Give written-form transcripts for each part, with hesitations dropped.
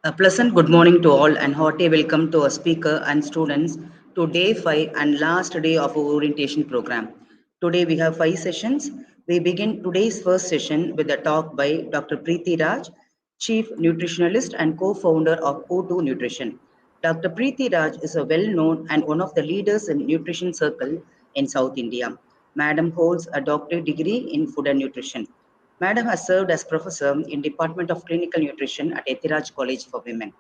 A pleasant good morning to all and hearty welcome to our speaker and students to day 5 and last day of our orientation program. Today we have 5 sessions. We begin today's first session with a talk by Dr. Preeti Raj, Chief Nutritionalist and co-founder of O2 Nutrition. Dr. Preeti Raj is a well-known and one of the leaders in nutrition circle in South India. Madam holds a doctorate degree in food and nutrition. Madam has served as professor in Department of Clinical Nutrition at Ethiraj College for Women.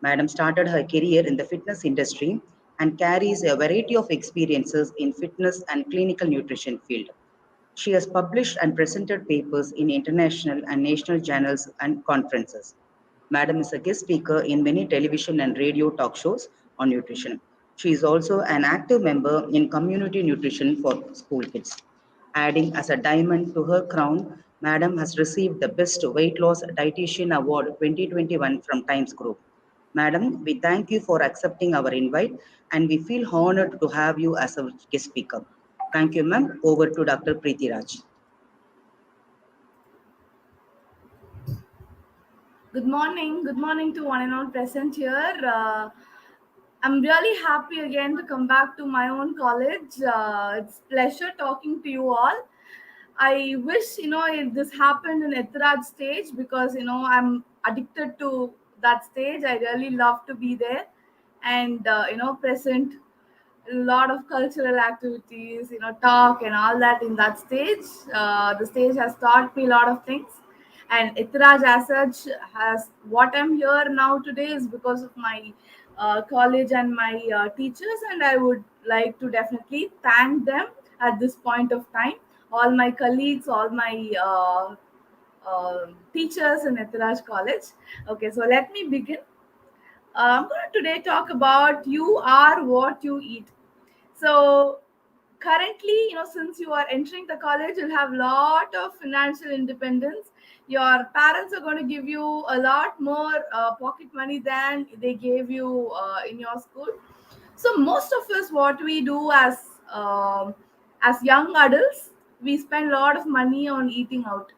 Madam started her career in the fitness industry and carries a variety of experiences in fitness and clinical nutrition field. She has published and presented papers in international and national journals and conferences. Madam is a guest speaker in many television and radio talk shows on nutrition. She is also an active member in community nutrition for school kids. Adding as a diamond to her crown, Madam has received the Best Weight Loss Dietitian Award 2021 from Times Group. Madam, we thank you for accepting our invite and we feel honored to have you as our guest speaker. Thank you, ma'am. Over to Dr. Preeti Raj. Good morning. Good morning to one and all present here. I'm really happy again to come back to my own college. It's pleasure talking to you all. I wish if this happened in Ethiraj stage because I'm addicted to that stage. I really love to be there and present a lot of cultural activities, talk and all that in that stage. The stage has taught me a lot of things, and Ithiraj as such has what I'm here now today is because of my college and my teachers, and I would like to definitely thank them at this point of time. All my colleagues, all my teachers in Ithiraj College. Okay, so let me begin. I'm going to today talk about you are what you eat. So currently, since you are entering the college, you'll have a lot of financial independence. Your parents are going to give you a lot more pocket money than they gave you in your school. So most of us, what we do as young adults, we spend a lot of money on eating out.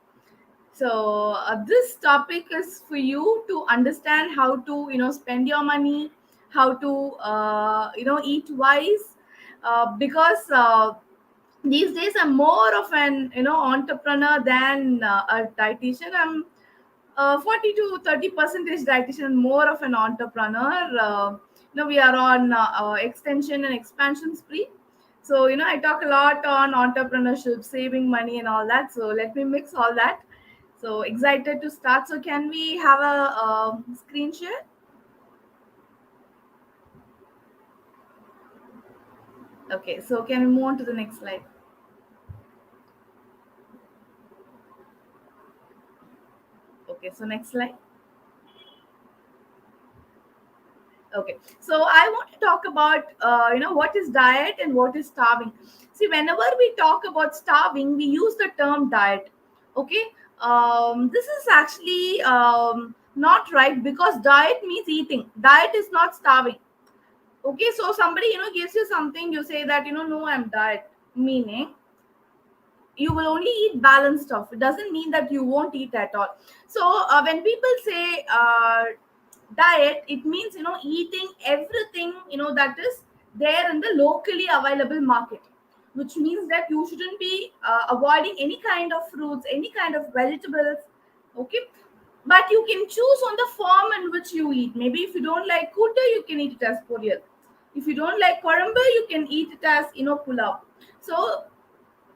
So this topic is for you to understand how to spend your money, how to eat wise, because these days I'm more of an entrepreneur than a dietitian. I'm 40 to 30% dietitian, more of an entrepreneur. We are on extension and expansion spree. So I talk a lot on entrepreneurship, saving money, and all that. So let me mix all that. So excited to start. So can we have a screen share? Okay. So can we move on to the next slide? Okay. So next slide. Okay, so I want to talk about what is diet and what is starving. See, whenever we talk about starving, we use the term diet. Okay, this is actually not right because diet means eating. Diet is not starving. Okay, so somebody gives you something, you say that no, I'm diet, meaning you will only eat balanced stuff. It doesn't mean that you won't eat at all. So when people say diet, it means eating everything that is there in the locally available market, which means that you shouldn't be avoiding any kind of fruits, any kind of vegetables. Okay, but you can choose on the form in which you eat. Maybe if you don't like kutta, you can eat it as poriyal. If you don't like korambu, you can eat it as pulao. So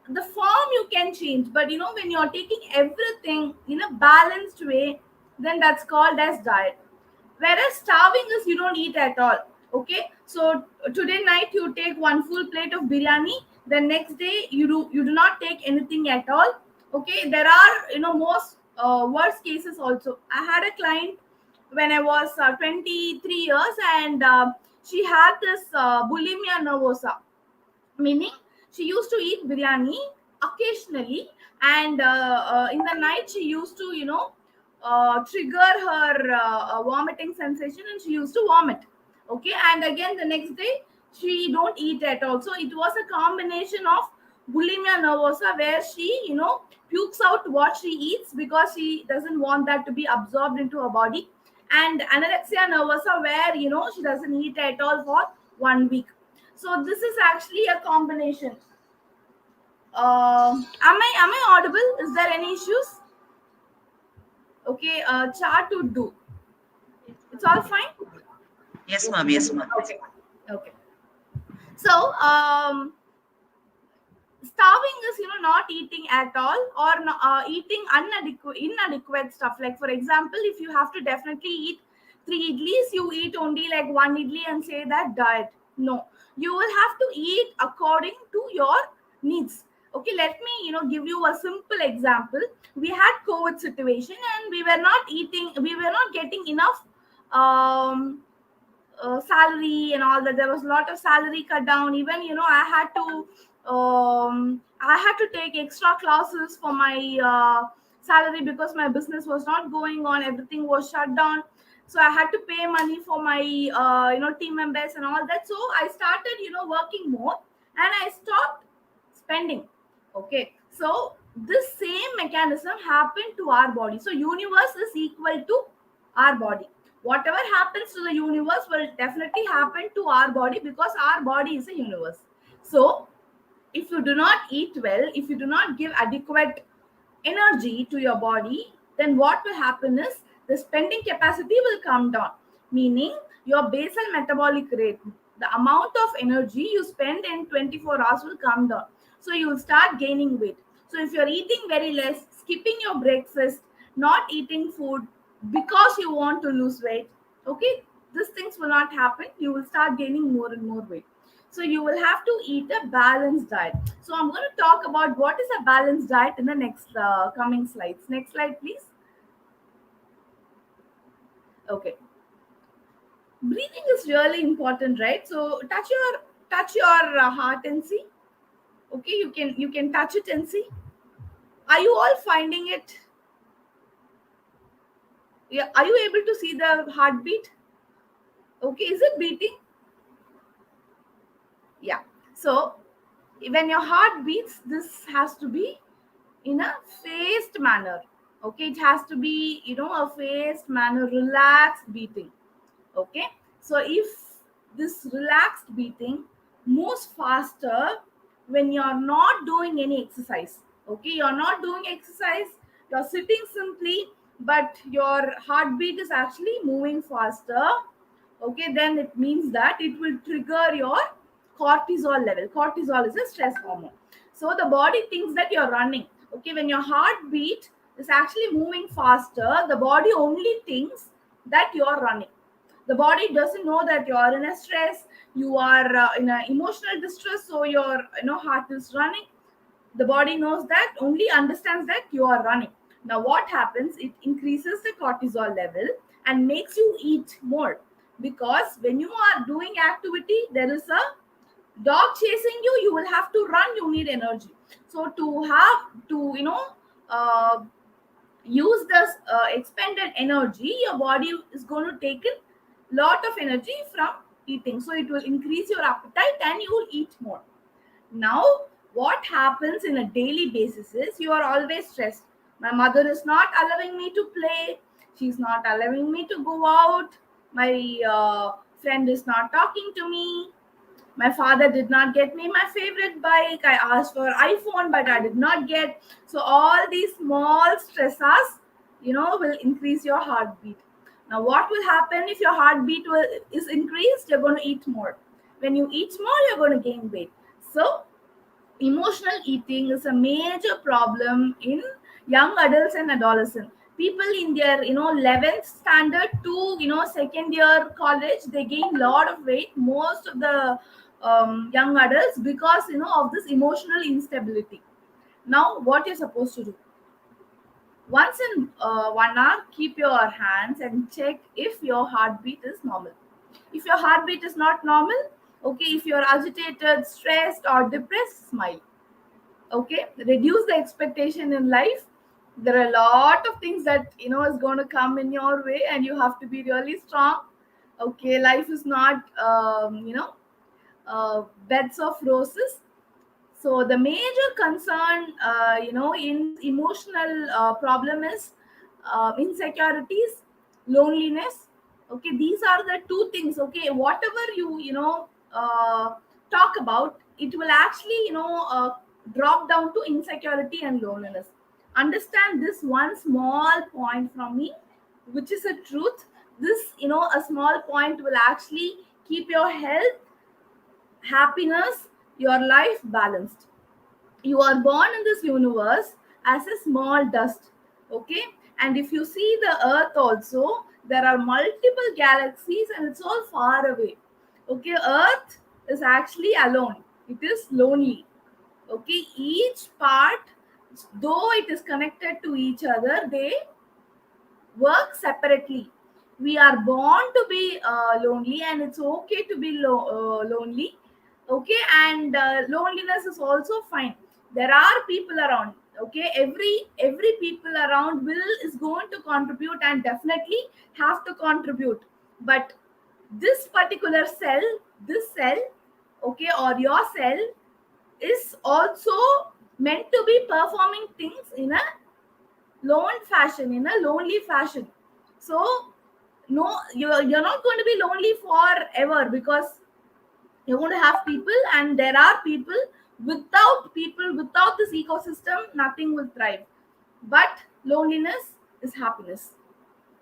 the form you can change, but when you're taking everything in a balanced way, then that's called as diet. Whereas starving is you don't eat at all. Okay, so today night you take one full plate of biryani, the next day you do not take anything at all. Okay, there are most worst cases also. I had a client when I was 23 years, and she had this bulimia nervosa, meaning she used to eat biryani occasionally, and in the night she used to trigger her vomiting sensation, and she used to vomit. Okay, and again the next day she don't eat at all. So it was a combination of bulimia nervosa, where she pukes out what she eats because she doesn't want that to be absorbed into her body, and anorexia nervosa, where she doesn't eat at all for 1 week. So this is actually a combination. Am I audible? Is there any issues? Okay, chart would do. It's all fine. Yes, ma'am. Yes, ma'am. Okay. Okay. So starving is not eating at all, or eating inadequate stuff. Like for example, if you have to definitely eat 3 idlis, you eat only like 1 idli and say that diet. No, you will have to eat according to your needs. Okay, let me give you a simple example. We had COVID situation, and we were not getting enough um salary and all that. There was a lot of salary cut down. Even I had to take extra classes for my salary, because my business was not going on, everything was shut down. So I had to pay money for my team members and all that. So I started working more, and I stopped spending. Okay, so this same mechanism happened to our body. So universe is equal to our body. Whatever happens to the universe will definitely happen to our body, because our body is a universe. So if you do not eat well, if you do not give adequate energy to your body, then what will happen is the spending capacity will come down, meaning your basal metabolic rate, the amount of energy you spend in 24 hours, will come down. So you will start gaining weight. So if you're eating very less, skipping your breakfast, not eating food because you want to lose weight, okay, these things will not happen. You will start gaining more and more weight. So you will have to eat a balanced diet. So I'm going to talk about what is a balanced diet in the next coming slides. Next slide, please. Okay. Breathing is really important, right? So touch your heart and see. Okay, you can touch it and see. Are you all finding it? Yeah. Are you able to see the heartbeat? Okay, is it beating? Yeah. So when your heart beats, this has to be in a phased manner. Okay, it has to be a phased manner, relaxed beating. Okay, so if this relaxed beating moves faster when you're not doing any exercise. Okay, you're not doing exercise, you're sitting simply, but your heartbeat is actually moving faster. Okay, then it means that it will trigger your cortisol level. Cortisol is a stress hormone. So the body thinks that you're running. Okay, when your heartbeat is actually moving faster, the body only thinks that you're running. The body doesn't know that you are in a stress, you are in an emotional distress, so your heart is running. The body knows that, only understands that you are running. Now what happens, it increases the cortisol level and makes you eat more, because when you are doing activity, there is a dog chasing you, you will have to run, you need energy. So to have to uh, use this expended energy, your body is going to take a lot of energy from eating, so it will increase your appetite and you will eat more. Now what happens in a daily basis is you are always stressed. My mother is not allowing me to play, she's not allowing me to go out, my friend is not talking to me, my father did not get me my favorite bike, I asked for iPhone but I did not get. So all these small stressors will increase your heartbeat. Now what will happen if your is increased? You're going to eat more. When you eat more, you're going to gain weight. So emotional eating is a major problem in young adults and adolescents. People in their 11th standard to second year college, they gain a lot of weight, most of the young adults, because of this emotional instability. Now what you're supposed to do, once in 1 hour, keep your hands and check if your heartbeat is normal. If your heartbeat is not normal, okay, if you're agitated, stressed or depressed, smile. Okay, reduce the expectation in life. There are a lot of things that is going to come in your way, and you have to be really strong. Okay, life is not beds of roses. So the major concern in emotional problem is insecurities, loneliness. Okay, these are the two things. Okay, whatever talk about, it will actually drop down to insecurity and loneliness. Understand this one small point from me, which is a truth. This, a small point will actually keep your health, happiness, your life balanced. You are born in this universe as a small dust. Okay, and if you see the earth also, there are multiple galaxies and it's all far away. Okay, earth is actually alone, it is lonely. Okay, each part, though it is connected to each other, they work separately. We are born to be lonely, and it's okay to be lonely. Okay, and loneliness is also fine. There are people around. Okay, every people around will is going to contribute and definitely have to contribute. But this particular cell, this cell, okay, or your cell, is also meant to be performing things in a lone fashion, in a lonely fashion. So no, you're not going to be lonely forever, because you're going to have people, and there are people. Without without this ecosystem, nothing will thrive. But loneliness is happiness.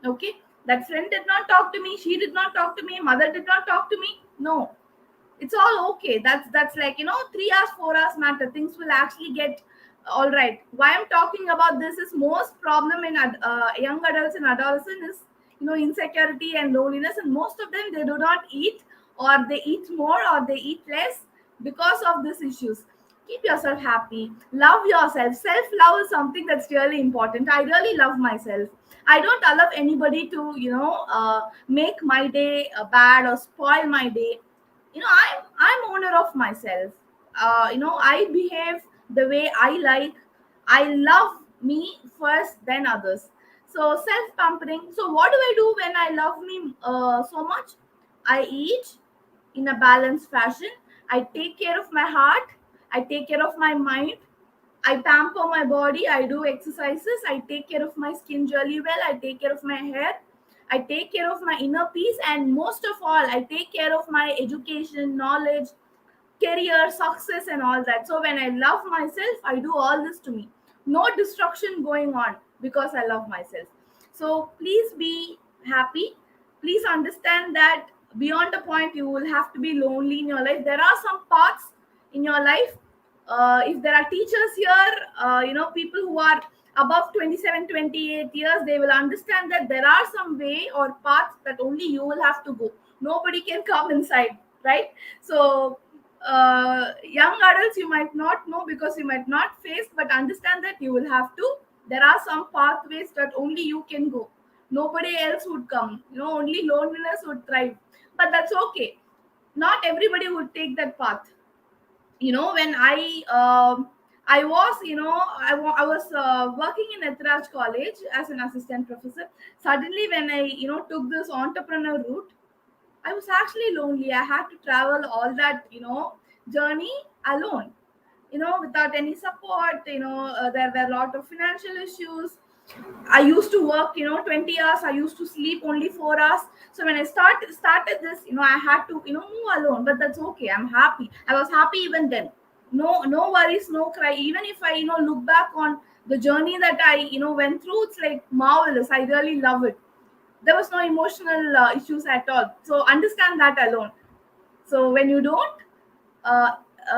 Okay, that friend did not talk to me, she did not talk to me, mother did not talk to me. No, it's all okay. That's like, 3 hours, 4 hours matter, things will actually get all right. Why I'm talking about this is, most problem in young adults and adolescents is, insecurity and loneliness, and most of them, they do not eat, or they eat more, or they eat less, because of these issues. Keep yourself happy, love yourself. Self love is something that's really important. I really love myself. I don't allow anybody to make my day bad or spoil my day. I'm owner of myself. I behave the way I like. I love me first, then others. So self pampering. So what do I do when I love me so much? I eat in a balanced fashion. I take care of my heart, I take care of my mind, I pamper my body, I do exercises, I take care of my skin really well, I take care of my hair, I take care of my inner peace, and most of all, I take care of my education, knowledge, career, success, and all that. So when I love myself, I do all this to me. No destruction going on, because I love myself. So please be happy. Please understand that beyond a point, you will have to be lonely in your life. There are some paths in your life. If there are teachers here, people who are above 27, 28 years, they will understand that there are some way or paths that only you will have to go. Nobody can come inside, right? So young adults, you might not know, because you might not face, but understand that you will have to. There are some pathways that only you can go. Nobody else would come. Only loneliness would thrive. But that's okay. Not everybody would take that path. When I was, I was working in Ethiraj college as an assistant professor. Suddenly, when I took this entrepreneur route, I was actually lonely. I had to travel all that, journey alone, without any support. There were a lot of financial issues. I used to work, 20 hours. I used to sleep only 4 hours. So when I started this, I had to, move alone. But that's okay. I'm happy. I was happy even then. No worries, no cry. Even if I, look back on the journey that I, went through, it's like marvelous. I really love it. There was no emotional issues at all. So understand that alone. So when you don't,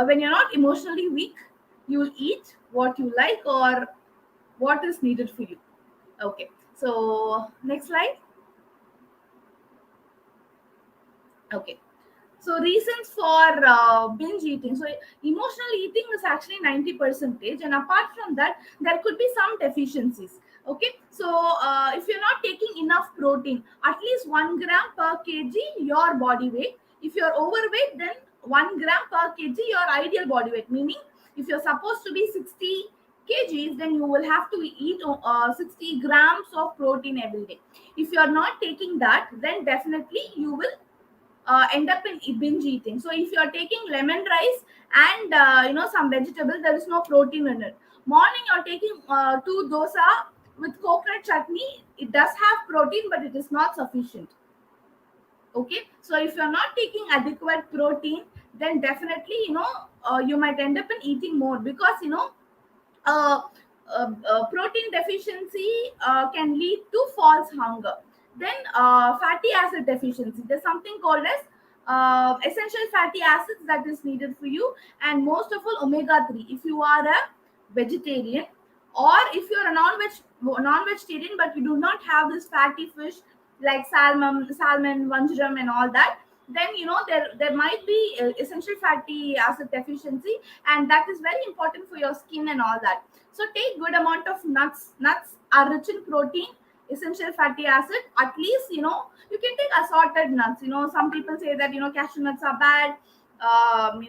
when you're not emotionally weak, you'll eat what you like or what is needed for you. Okay. So next slide. Okay. So reasons for binge eating. So emotional eating is actually 90 percentage, and apart from that, there could be some deficiencies. Okay. So if you're not taking enough protein, at least 1 gram per kg your body weight. If you're overweight, then 1 gram per kg your ideal body weight. Meaning, if you're supposed to be 60 kgs, then you will have to eat 60 grams of protein every day. If you're not taking that, then definitely you will end up in binge eating. So if you are taking lemon rice and some vegetables, there is no protein in it. Morning you're taking two dosa, with coconut chutney, it does have protein, but it is not sufficient. Okay, so if you're not taking adequate protein, then definitely, you might end up in eating more, because uh, protein deficiency can lead to false hunger. Then fatty acid deficiency, there's something called as essential fatty acids that is needed for you, and most of all omega 3 if you are a vegetarian, or if you're a non-vegetarian but you do not have this fatty fish like salmon, vanjaram and all that, then there might be essential fatty acid deficiency, and that is very important for your skin and all that. So take good amount of nuts. Nuts are rich in protein, essential fatty acid. At least you can take assorted nuts. Some people say that cashew nuts are bad.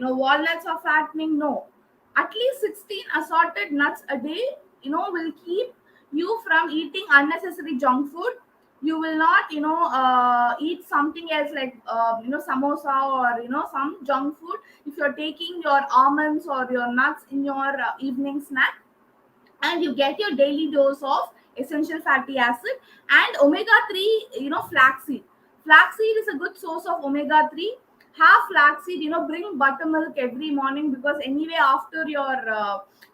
Walnuts are fattening. No, at least 16 assorted nuts a day. Will keep you from eating unnecessary junk food. You will not eat something else like samosa or some junk food if you're taking your almonds or your nuts in your evening snack, and you get your daily dose of essential fatty acid and omega 3. Flaxseed. Flaxseed is a good source of omega 3. Have flaxseed. Bring buttermilk every morning, because anyway after your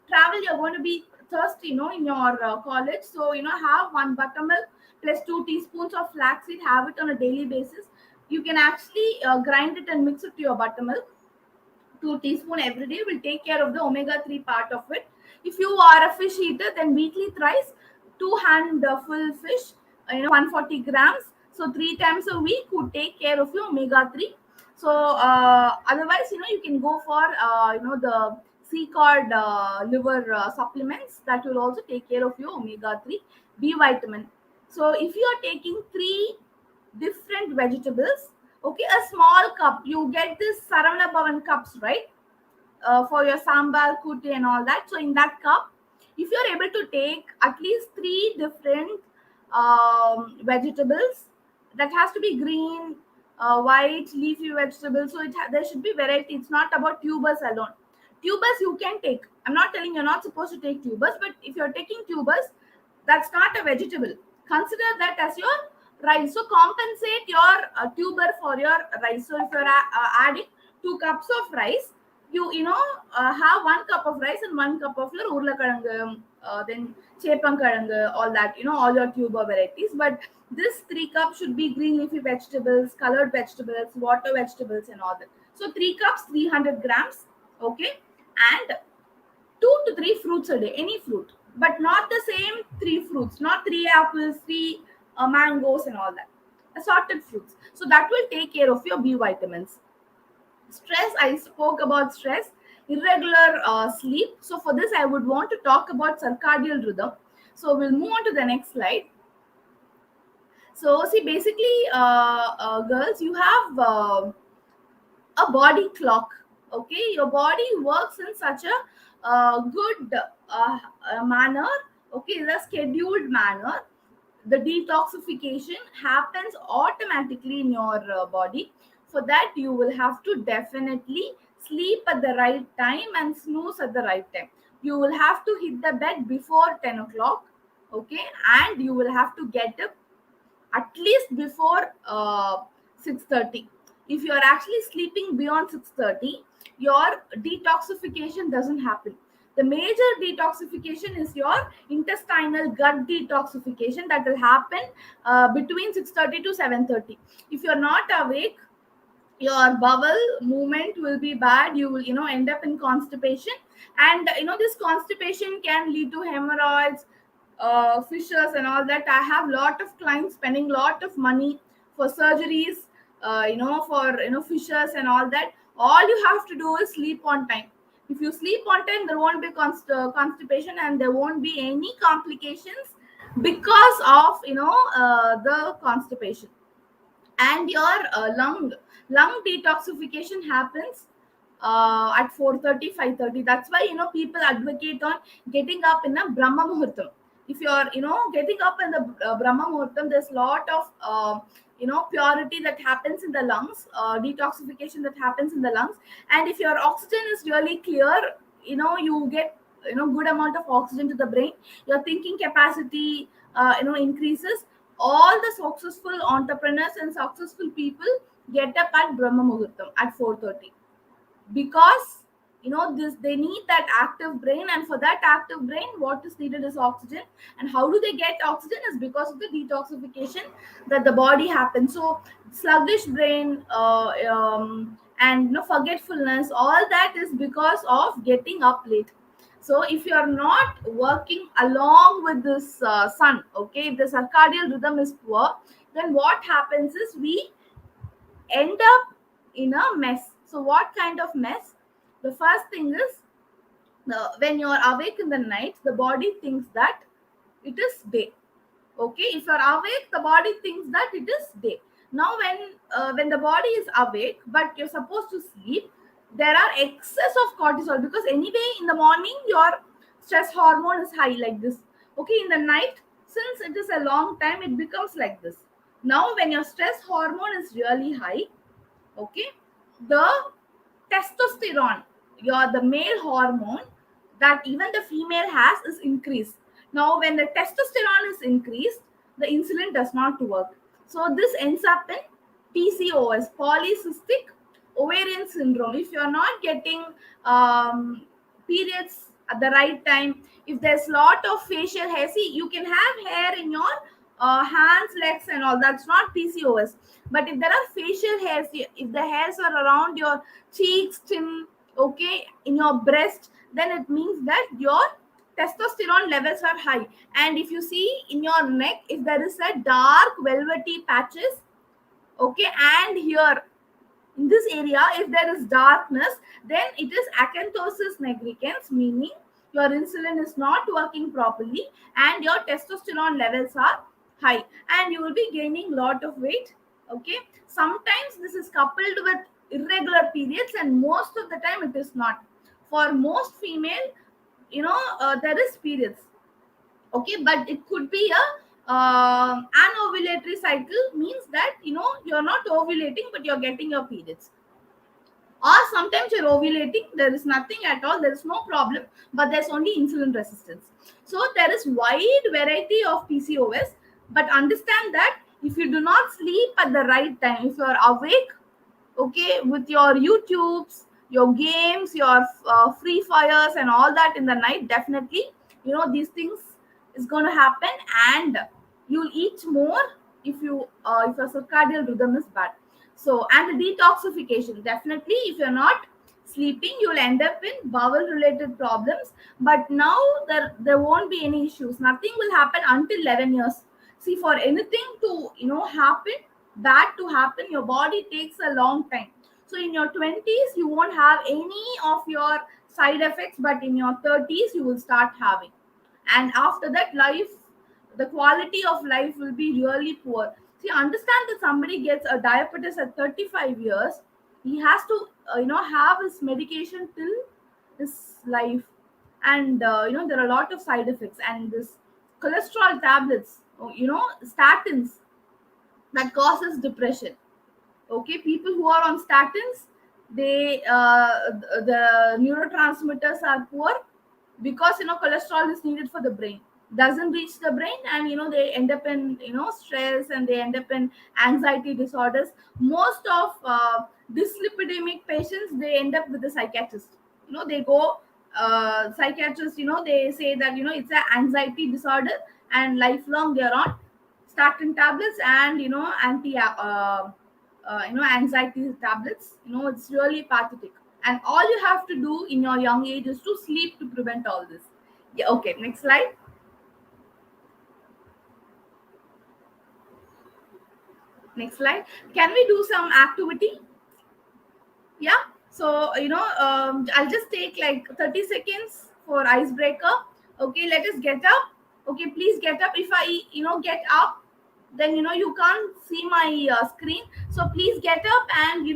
travel you're going to be thirsty in your college. So have one buttermilk plus 2 teaspoons of flaxseed. Have it on a daily basis. You can actually grind it and mix it to your buttermilk. 2 teaspoon every day will take care of the omega 3 part of it. If you are a fish eater, then weekly thrice, two handful fish, 140 grams. So 3 times a week would take care of your omega 3. So otherwise, you can go for the sea cod liver supplements that will also take care of your omega 3. B vitamin. So if you are taking 3 different vegetables, okay, a small cup, you get this Saravana Bhavan cups, right? For your sambar, kuti, and all that. So in that cup, if you're able to take at least 3 different vegetables, that has to be green, white, leafy vegetables. So there should be variety. It's not about tubers alone. Tubers you can take. I'm not telling you're not supposed to take tubers, but if you're taking tubers, that's not a vegetable. Consider that as your rice. So compensate your tuber for your rice. So if you're adding 2 cups of rice, have 1 cup of rice and 1 cup of your urlakarangu, then chepankarangu, all that, all your tuber varieties. But this 3 cups should be green leafy vegetables, colored vegetables, water vegetables, and all that. So 3 cups, 300 grams, okay, and 2 to 3 fruits a day, any fruit, but not the same 3 fruits, not 3 apples, 3 mangoes, and all that. Assorted fruits. So that will take care of your B vitamins. Stress, I spoke about stress. Irregular sleep. So for this, I would want to talk about circadian rhythm. So we'll move on to the next slide. So see, basically, girls, you have a body clock. Okay, your body works in such a good manner. Okay, in a scheduled manner. The detoxification happens automatically in your body. For that, you will have to definitely sleep at the right time and snooze at the right time. You will have to hit the bed before 10 o'clock, okay, and you will have to get up at least before 6:30. If you are actually sleeping beyond 6:30, your detoxification doesn't happen. The major detoxification is your intestinal gut detoxification that will happen between 6:30 to 7:30. If you're not awake, your bowel movement will be bad. You will end up in constipation, and this constipation can lead to hemorrhoids, fissures, and all that. I have lot of clients spending lot of money for surgeries, for fissures and all that. All you have to do is sleep on time. If you sleep on time, there won't be constipation, and there won't be any complications because of the constipation. And your lung detoxification happens at 4:30, 5:30. That's why people advocate on getting up in a brahma muhurtam. If you're getting up in the brahma muhurtam, there's a lot of purity that happens in the lungs, detoxification that happens in the lungs. And if your oxygen is really clear, you get good amount of oxygen to the brain, your thinking capacity increases. All the successful entrepreneurs and successful people get up at Brahma Muhurtam at 4:30, because this, they need that active brain, and for that active brain what is needed is oxygen. And how do they get oxygen is because of the detoxification that the body happens. So sluggish brain, and forgetfulness, all that is because of getting up late. So if you are not working along with this sun, okay, if the circadian rhythm is poor, then what happens is we end up in a mess. So what kind of mess? The first thing is, when you're awake in the night, the body thinks that it is day. Okay, if you're awake, the body thinks that it is day. Now when the body is awake but you're supposed to sleep, there are excess of cortisol, because anyway in the morning your stress hormone is high like this. Okay, in the night, since it is a long time, it becomes like this. Now when your stress hormone is really high, okay, the testosterone, your the male hormone that even the female has, is increased. Now when the testosterone is increased, the insulin does not work. So this ends up in PCOS, polycystic ovarian syndrome. If you're not getting periods at the right time, if there's lot of facial hair, see, you can have hair in your hands, legs and all, that's not PCOS. But if there are facial hairs, if the hairs are around your cheeks, chin, okay, in your breast, then it means that your testosterone levels are high. And if you see in your neck, if there is a dark velvety patches, okay, and here in this area if there is darkness, then it is acanthosis nigricans, meaning your insulin is not working properly and your testosterone levels are high, and you will be gaining lot of weight. Okay, sometimes this is coupled with irregular periods, and most of the time it is not. For most female, there is periods, okay, but it could be a anovulatory cycle, means that you're not ovulating but you're getting your periods. Or sometimes you're ovulating, there is nothing at all, there is no problem, but there's only insulin resistance. So there is wide variety of PCOS. But understand that if you do not sleep at the right time, if you're awake, okay, with your YouTubes, your games, your free fires and all that in the night, definitely these things is going to happen, and you'll eat more if your circadian rhythm is bad. So, and the detoxification, definitely if you're not sleeping, you'll end up in bowel related problems. But now there won't be any issues, nothing will happen until 11 years. See, for anything to happen, bad to happen, your body takes a long time. So in your 20s you won't have any of your side effects, but in your 30s you will start having. And after that, life, the quality of life will be really poor. See, understand that somebody gets a diabetes at 35 years, he has to have his medication till his life. And there are a lot of side effects, and this cholesterol tablets, statins, that causes depression. Okay, people who are on statins, they the neurotransmitters are poor, because cholesterol is needed for the brain, doesn't reach the brain, and they end up in stress, and they end up in anxiety disorders. Most of dyslipidemic patients, they end up with a psychiatrist. They go psychiatrist, they say that it's an anxiety disorder, and lifelong they're on statin tablets and anti anxiety tablets. It's really pathetic. And all you have to do in your young age is to sleep to prevent all this. Yeah, okay, next slide. Next slide. Can we do some activity? Yeah. So I'll just take like 30 seconds for icebreaker. Okay, let us get up. Okay, please get up. If I get up, then you can't see my screen, so please get up and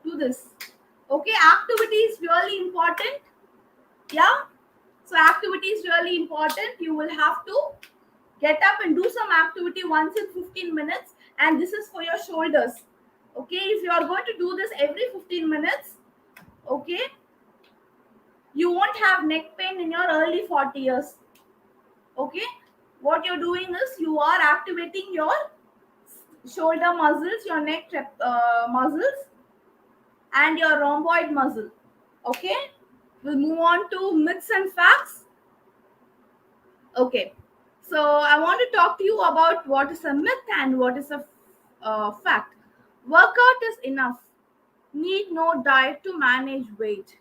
do this. Okay, activity is really important. Yeah, so activity is really important. You will have to get up and do some activity once in 15 minutes, and this is for your shoulders. Okay, if you are going to do this every 15 minutes, okay, you won't have neck pain mind in your early 40 years. Okay, what you're doing is you are activating your shoulder muscles, your neck muscles, and your rhomboid muscle. Okay, we'll move on to myths and facts. Okay, so I want to talk to you about what is a myth and what is a fact. Workout is enough. Need no diet to manage weight.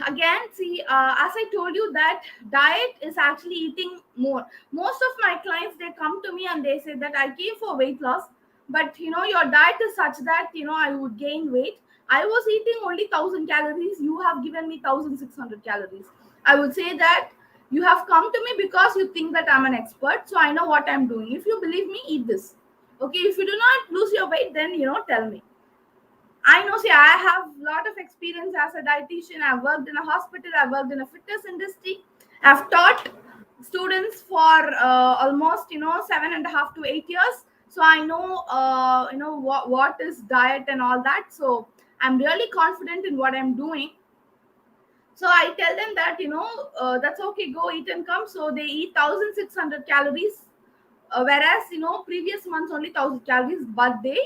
Again, see, as I told you that diet is actually eating more. Most of my clients, they come to me and they say that I came for weight loss, but your diet is such that I would gain weight. I was eating only 1,000 calories, you have given me 1,600 calories. I would say that you have come to me because you think that I'm an expert, so I know what I'm doing. If you believe me, eat this. Okay, if you do not lose your weight, then tell me. I know, see, I have a lot of experience as a dietitian. I've worked in a hospital, I've worked in a fitness industry. I've taught students for almost, 7.5 to 8 years. So I know, what is diet and all that. So I'm really confident in what I'm doing. So I tell them that, that's okay, go eat and come. So they eat 1,600 calories, whereas, previous months only 1,000 calories, but they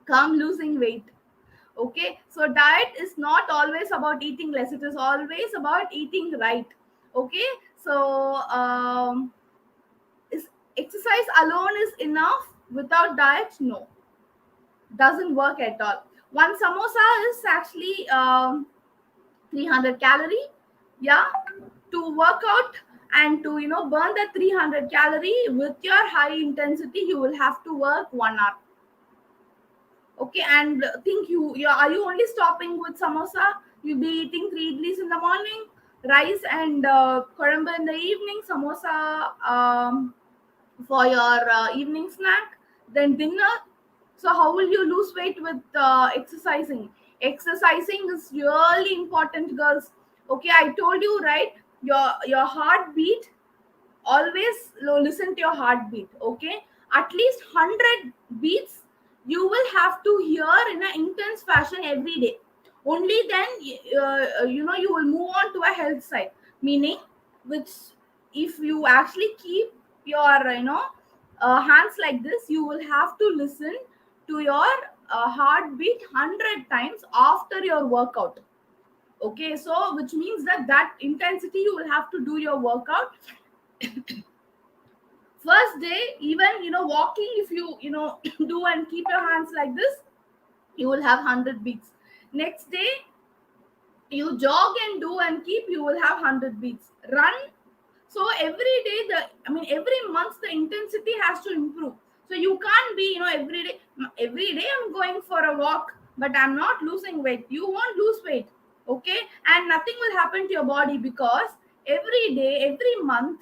come losing weight. Okay, so diet is not always about eating less, it is always about eating right. Okay, so is exercise alone is enough without diet? No, doesn't work at all. One samosa is actually 300 calorie. Yeah, to work out and to burn that 300 calorie with your high intensity, you will have to work 1 hour. Okay, and think you are you only stopping with samosa? You'll be eating 3 idlis in the morning, rice and korambu in the evening, samosa for your evening snack, then dinner. So how will you lose weight with exercising? Exercising is really important, girls. Okay, I told you, right? Your heartbeat, always listen to your heartbeat. Okay, at least 100 beats you will have to hear in an intense fashion every day. Only then you will move on to a health side, meaning, which, if you actually keep your hands like this, you will have to listen to your heartbeat 100 times after your workout. Okay, so which means that intensity you will have to do your workout. First day, even walking, if you do and keep your hands like this, you will have 100 beats. Next day, you jog and do and keep, you will have 100 beats. Run. So every day, every month, the intensity has to improve. So you can't be every day I'm going for a walk, but I'm not losing weight. You won't lose weight. Okay, and nothing will happen to your body, because every day, every month,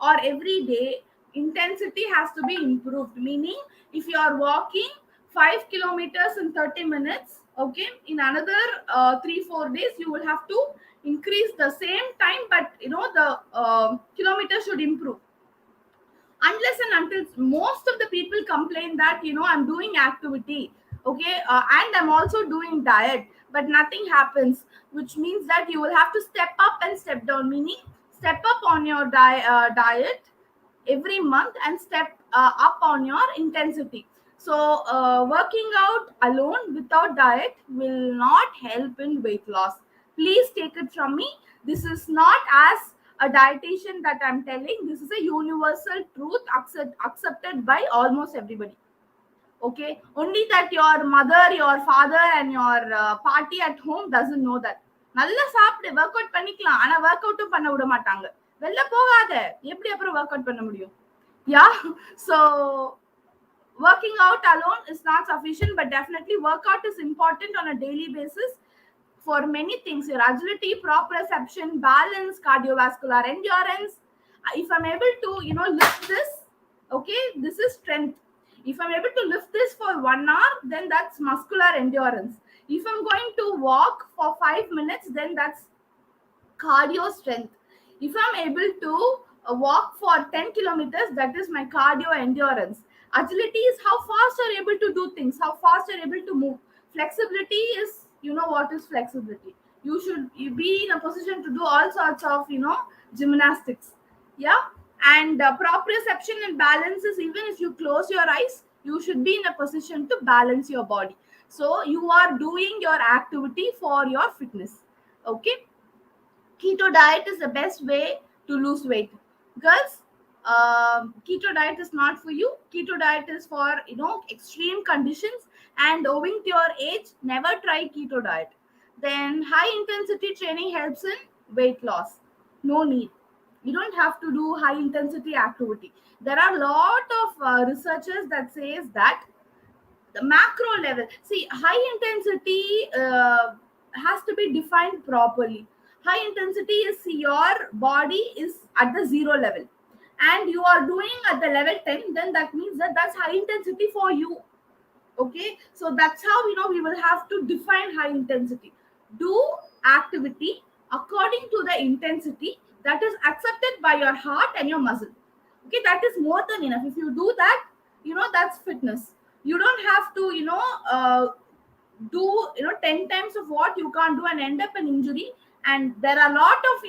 or every day, intensity has to be improved. Meaning, if you are walking 5 kilometers in 30 minutes, okay, in another 3-4 days you will have to increase the same time, but the kilometers should improve. Unless and until, most of the people complain that I'm doing activity, okay, and I'm also doing diet, but nothing happens, which means that you will have to step up and step down. Meaning, step up on your diet every month and step up on your intensity. So working out alone without diet will not help in weight loss. Please take it from me, this is not as a dietitian that I'm telling. This is a universal truth, accepted by almost everybody. Okay, only that your mother, your father, and your party at home doesn't know that. நல்லா சாப்பிடு, work out பண்ணிக்கலாம், ஆனா work அவுட்டும் பண்ண விட மாட்டாங்க. வெளில போகாத, எப்படி அப்புறம் ஒர்க் அவுட் பண்ண முடியும்? Yeah. So working out alone is not sufficient, but definitely workout is important on a daily basis for many things: your agility, proprioception, balance, cardiovascular endurance. If I'm able to lift this, okay, this is strength. If I'm able to lift this for 1 hour, then that's muscular endurance. If I'm going to walk for 5 minutes, then that's cardio strength. If I'm able to walk for 10 kilometers, that is my cardio endurance. Agility is how fast you're able to do things, how fast you're able to move. Flexibility is, what is flexibility? You be in a position to do all sorts of gymnastics. Yeah. And proprioception and balance is, even if you close your eyes, you should be in a position to balance your body. So you are doing your activity for your fitness. Okay. Keto diet is the best way to lose weight. Girls, keto diet is not for you. Keto diet is for extreme conditions, and owing to your age, never try keto diet. Then high intensity training helps in weight loss. No need. You don't have to do high intensity activity. There are a lot of researchers that says that the macro level, see, high intensity has to be defined properly. High intensity is your body is at the zero level, and you are doing at the level 10, then that means that that's high intensity for you. Okay, so that's how we will have to define high intensity. Do activity according to the intensity that is accepted by your heart and your muscle. Okay, that is more than enough. If you do that, that's fitness. You don't have to do 10 times of what you can't do and end up in injury. And there are a lot of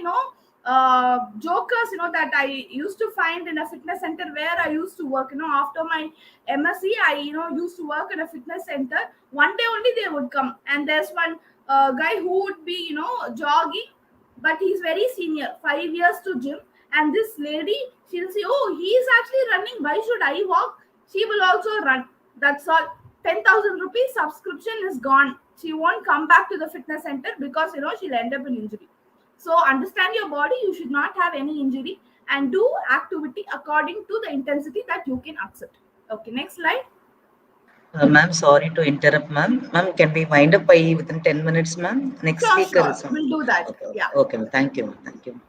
jokers that I used to find in a fitness center where I used to work. After my MSc, I used to work in a fitness center. One day only they would come, and there's one guy who would be jogging, but he's very senior, 5 years to gym. And this lady, she'll say, oh, he's actually running, why should I walk? She will also run. That's all. 10,000 rupees subscription is gone. She won't come back to the fitness center because she'll end up in injury. So understand your body. You should not have any injury, and do activity according to the intensity that you can accept. Okay, next slide. Ma'am, sorry to interrupt, ma'am. Ma'am, can we wind up by within 10 minutes, ma'am? Next Sure, speaker sure. is on. We'll do that. Okay, Yeah. okay, ma'am. Thank you, ma'am. Thank you.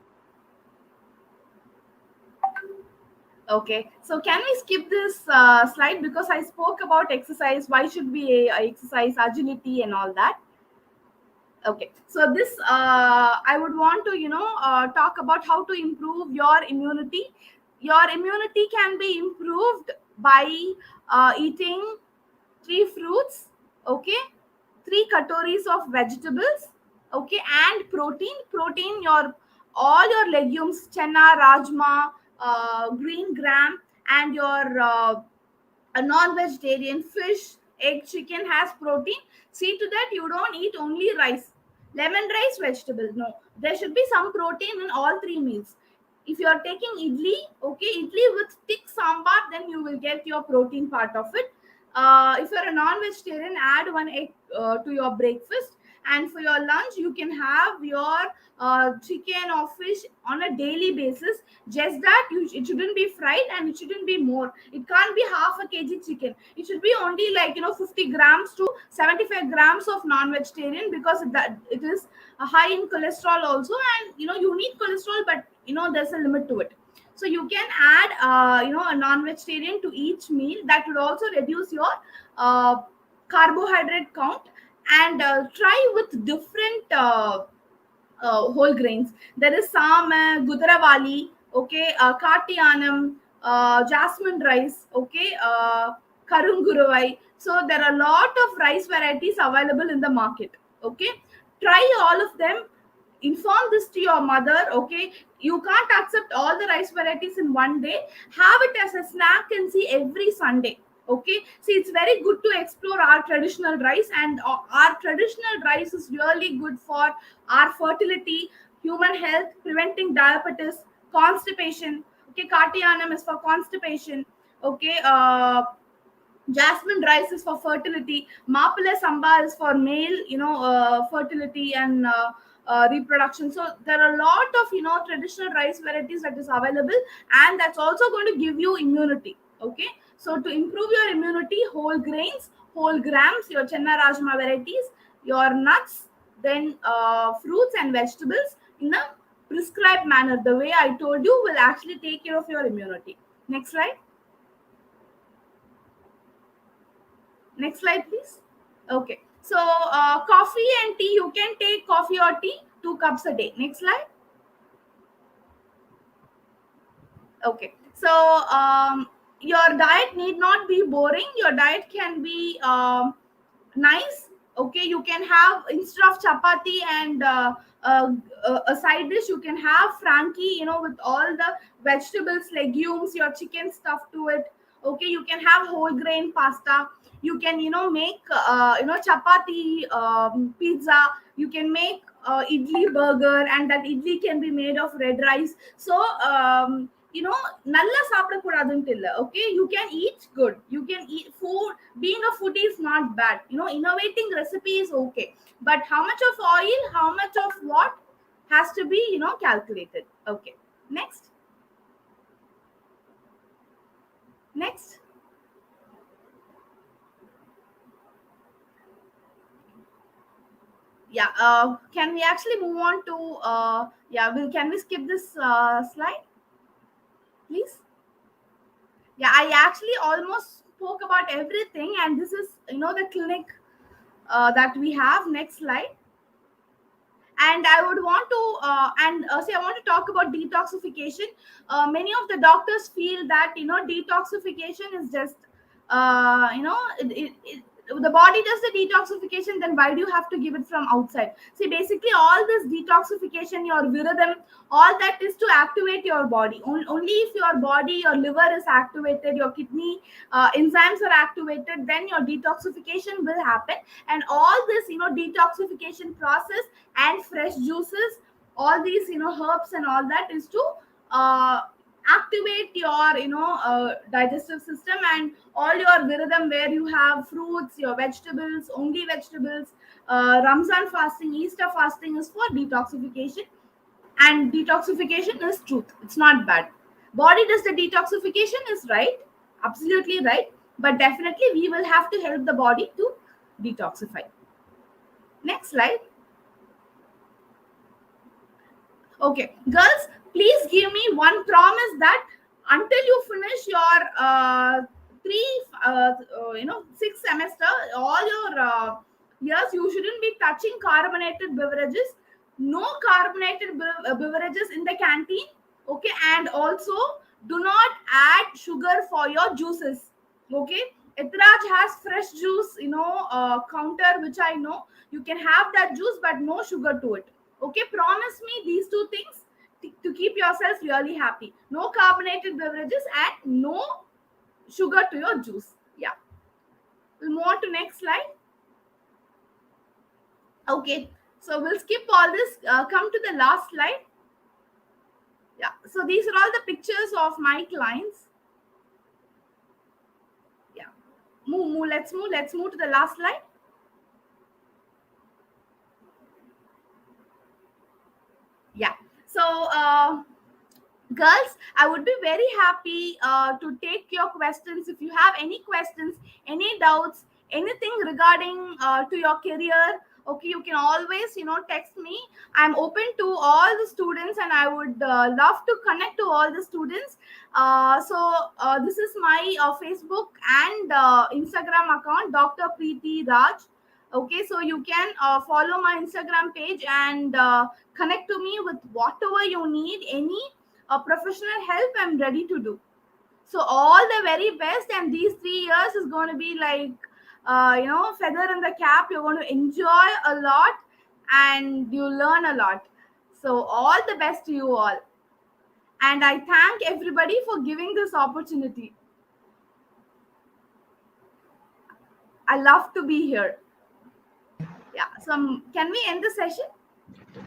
Okay. So can we skip this slide, because I spoke about exercise. Why should we exercise, agility, and all that? Okay, so this I would want to talk about how to improve your immunity. Your immunity can be improved by eating 3 fruits. Okay, 3 katoris of vegetables. Okay, and protein, your all your legumes, chana, rajma, green gram, and your a non-vegetarian, fish, egg, chicken has protein. See to that you don't eat only rice, lemon rice, vegetable. No, there should be some protein in all 3 meals. If you are taking idli, okay, idli with thick sambar, then you will get your protein part of it. If you're a non-vegetarian, add one egg to your breakfast. And for your lunch, you can have your chicken or fish on a daily basis. Just that it shouldn't be fried, and it shouldn't be more. It can't be half a kg chicken. It should be only like 50 grams to 75 grams of non-vegetarian, because it is high in cholesterol also. And you need cholesterol, but there's a limit to it. So you can add a non-vegetarian to each meal. That would also reduce your uh, carbohydrate count. And try with different whole grains. There is some Gudravali, okay, Katiyanam, jasmine rice, okay, Karunguravai. So there are a lot of rice varieties available in the market. Okay, try all of them. Inform this to your mother. Okay, you can't accept all the rice varieties in one day. Have it as a snack and see every Sunday. Okay, see, it's very good to explore our traditional rice, and our traditional rice is really good for our fertility, human health, preventing diabetes, constipation. Okay, Katiyanam is for constipation. Okay, jasmine rice is for fertility. Mapale samba is for male, fertility and reproduction. So there are a lot of traditional rice varieties that is available, and that's also going to give you immunity. Okay, so to improve your immunity, whole grains, whole grams, your chenna rajma varieties, your nuts, then fruits and vegetables in a prescribed manner, the way I told you, will actually take care of your immunity. Next slide. Next slide, please. Okay. So coffee and tea, you can take coffee or tea 2 cups a day. Next slide. Okay. So your diet need not be boring. Your diet can be nice. Okay, you can have, instead of chapati and uh, a side dish, you can have frankie, with all the vegetables, legumes, your chicken stuff to it. Okay, you can have whole grain pasta. You can, make chapati, pizza. You can make idli burger, and that idli can be made of red rice. So நல்லா சாப்பிடக்கூடாதுன்ட்டு இல்ல. Okay, you can eat good, you can eat food. Being a foodie is not bad, innovating recipe is okay, but how much of oil, how much of what, has to be, calculated. Okay, next. Next. Yeah, can we actually move on to yeah, can we skip this slide, please? Yeah, I actually almost spoke about everything, and this is, the clinic that we have. Next slide. And I would want to say, I want to talk about detoxification. Many of the doctors feel that, detoxification is just the body does the detoxification, then why do you have to give it from outside? See, basically all this detoxification, your viradam, all that is to activate your body. Only if your body, your liver is activated, your kidney enzymes are activated, then your detoxification will happen. And all this, detoxification process and fresh juices, all these, herbs and all that, is to uh, activate your, digestive system, and all your viradam, where you have fruits, your vegetables, only vegetables. Ramzan fasting, Easter fasting is for detoxification, and detoxification is truth, it's not bad. Body does the detoxification is right, absolutely right, but definitely we will have to help the body to detoxify. Next slide. Okay, girls, please give me one promise that until you finish your three, six semester, all your years, you shouldn't be touching carbonated beverages. No carbonated beverages in the canteen. Okay, and also do not add sugar for your juices. Okay, Ethiraj has fresh juice, counter, which I know. You can have that juice, but no sugar to it. Okay, promise me these two things to keep yourself really happy. No carbonated beverages and no sugar to your juice. Yeah, we'll move on to next slide. Okay, so we'll skip all this, come to the last slide. Yeah, so these are all the pictures of my clients. Yeah, let's move to the last slide. Yeah, so girls, I would be very happy to take your questions. If you have any questions, any doubts, anything regarding to your career, okay, you can always, text me. I'm open to all the students, and I would love to connect to all the students. This is my Facebook and Instagram account, Dr. Preeti Raj. Okay, so you can follow my Instagram page and connect to me with whatever you need, any professional help, I'm ready to do. So all the very best, and these 3 years is going to be like feather in the cap. You're going to enjoy a lot, and you learn a lot. So all the best to you all, and I thank everybody for giving this opportunity. I love to be here. Yeah, so can we end the session?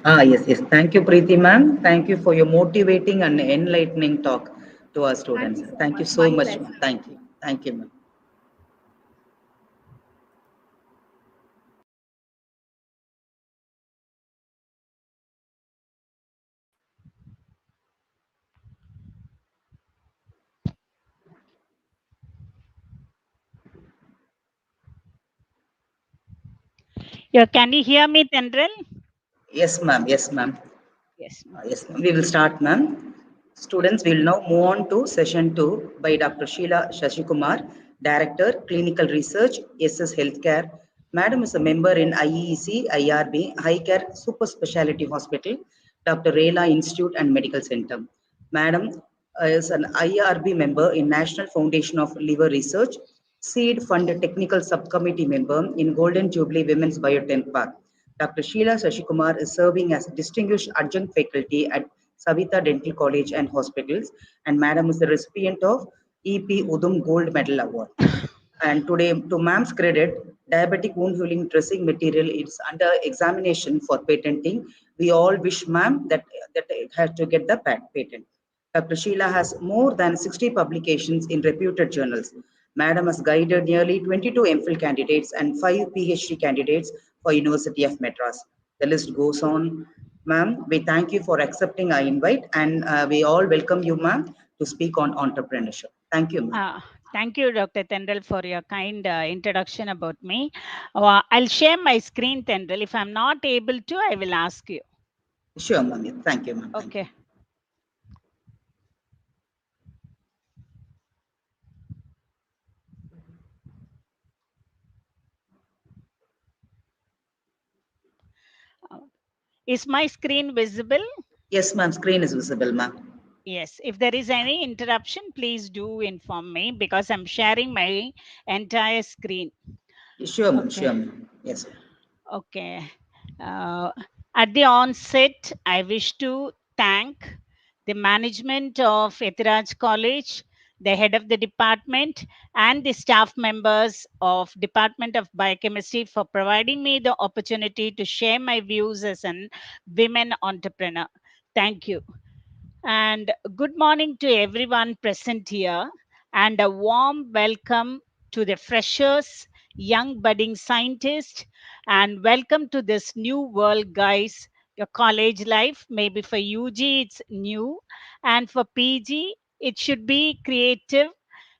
Yes, yes. Thank you, Preeti ma'am. Thank you for your motivating and enlightening talk to our students. Thank you so My much. pleasure. Thank you. Thank you, ma'am. Yeah, can you hear me, Tendril? Yes, ma'am. Yes, ma'am. Yes. Yes, ma'am. We will start, ma'am. Students, we will now move on to session 2 by Dr. Sheila Shashikumar, Director, Clinical Research, SS Healthcare. Madam is a member in IEC, IRB, High Care Super Specialty Hospital, Dr. Rela Institute and Medical Center. Madam is an IRB member in National Foundation of Liver Research, Seed Fund Technical Subcommittee member in Golden Jubilee Women's Biotech Park. Dr. Sheila Sashikumar is serving as Distinguished Adjunct Faculty at Savita Dental College and Hospitals, and Madam is the recipient of EP Udum Gold Medal Award. And today, to ma'am's credit, diabetic wound healing dressing material is under examination for patenting. We all wish ma'am that it has to get the patent. Dr. Sheila has more than 60 publications in reputed journals. Madam has guided nearly 22 MPhil candidates and 5 PhD candidates for University of Madras. The list goes on. Ma'am, we thank you for accepting our invite, and we all welcome you, ma'am, to speak on entrepreneurship. Thank you, ma'am. Thank you, Dr. Tendril, for your kind introduction about me. I'll share my screen, Tendril. If I'm not able to, I will ask you. Sure, ma'am. Thank you, ma'am. Thank you. Okay. Uh, Is my screen visible? Yes, ma'am. Screen is visible, ma'am. Yes. If there is any interruption, please do inform me because I'm sharing my entire screen. Sure, ma'am. Okay. Sure, ma'am. Yes. Okay. Uh, at the onset, I wish to thank the management of Ethiraj College, the head of the department, and the staff members of Department of Biochemistry for providing me the opportunity to share my views as an women entrepreneur. Thank you. And good morning to everyone present here, and a warm welcome to the freshers, young budding scientists, and welcome to this new world, guys. Your college life, maybe for UG, it's new, and for PG, it should be creative.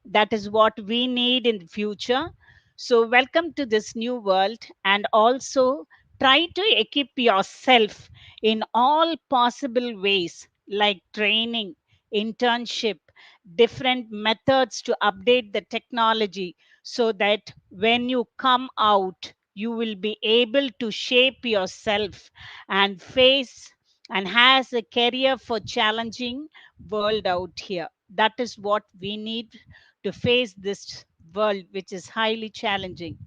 That is what we need in the future. So, welcome to this new world, and also try to equip yourself in all possible ways like training, internship, different methods to update the technology so that when you come out, you will be able to shape yourself and face and has a career for challenging world out here. That is what we need to face this world, which is highly challenging.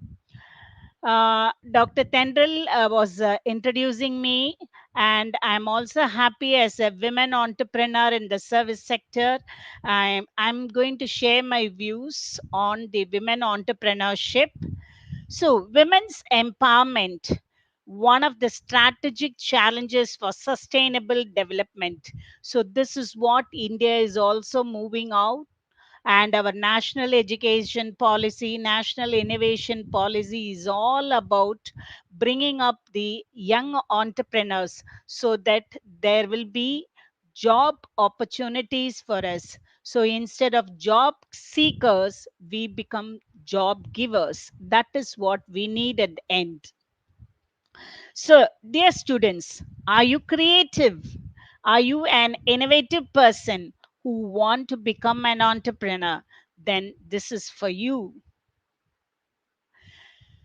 Dr. Tendril was introducing me, and I'm also happy as a women entrepreneur in the service sector. I'm going to share my views on the women entrepreneurship. So, women's empowerment, one of the strategic challenges for sustainable development. So, this is what India is also moving out, and our national education policy, national innovation policy is all about bringing up the young entrepreneurs so that there will be job opportunities for us. So instead of job seekers, we become job givers. That is what we need at the end. So, dear students, are you creative? Are you an innovative person who want to become an entrepreneur? Then this is for you.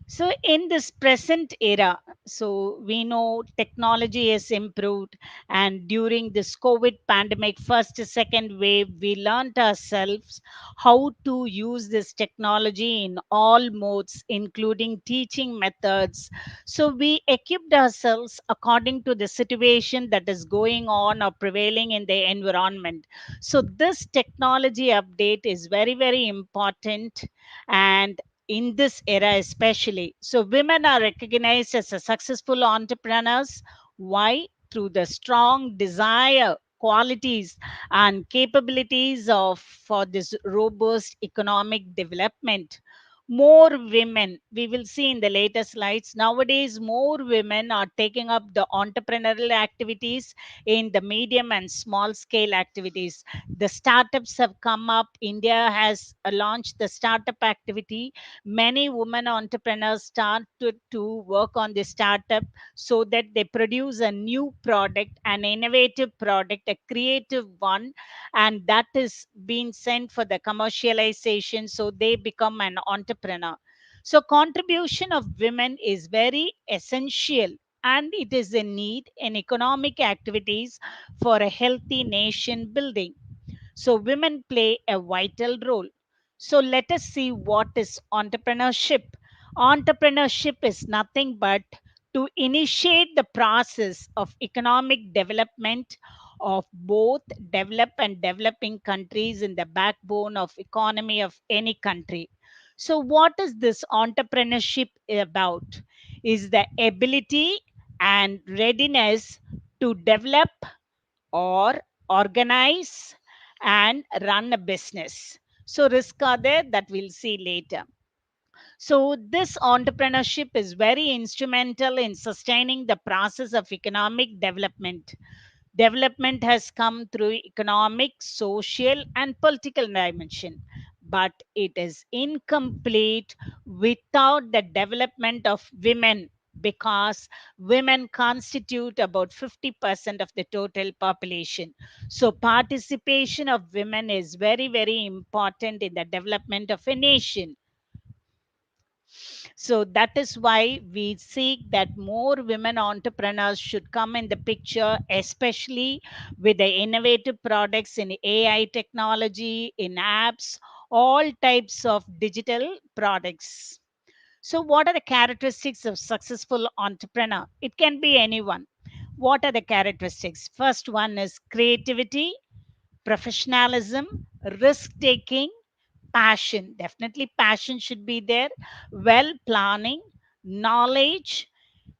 So, in this present era, so we know technology has improved, and during this COVID pandemic, first, second wave, we learned ourselves how to use this technology in all modes, including teaching methods. So, we equipped ourselves according to the situation that is going on or prevailing in the environment. So, this technology update is very, very important, and in this era especially. So women are recognized as a successful entrepreneurs. Why? Through the strong desire, qualities, and capabilities of for this robust economic development. More women, we will see in the later slides. Nowadays, more women are taking up the entrepreneurial activities in the medium and small scale activities. The startups have come up. India has launched the startup activity. Many women entrepreneurs started to work on the startup so that they produce a new product, an innovative product, a creative one, and that is being sent for the commercialization, so they become an entrepreneur. So contribution of women is very essential, and it is a need in economic activities for a healthy nation building. So women play a vital role. So let us see what is entrepreneurship. Entrepreneurship is nothing but to initiate the process of economic development of both developed and developing countries in the backbone of economy of any country. So what is this entrepreneurship about? Is the ability and readiness to develop or organize and run a business. So, risk are there that we'll see later. So, this entrepreneurship is very instrumental in sustaining the process of economic development. Development has come through economic, social, and political dimension, but it is incomplete without the development of women, because women constitute about 50% of the total population. So, participation of women is very, very important in the development of a nation. So that is why we seek that more women entrepreneurs should come in the picture, especially with the innovative products in AI technology, in apps, all types of digital products. So, what are the characteristics of successful entrepreneur? It can be anyone. What are the characteristics? First one is creativity, professionalism, risk taking, passion. Definitely, passion should be there. Well planning, knowledge,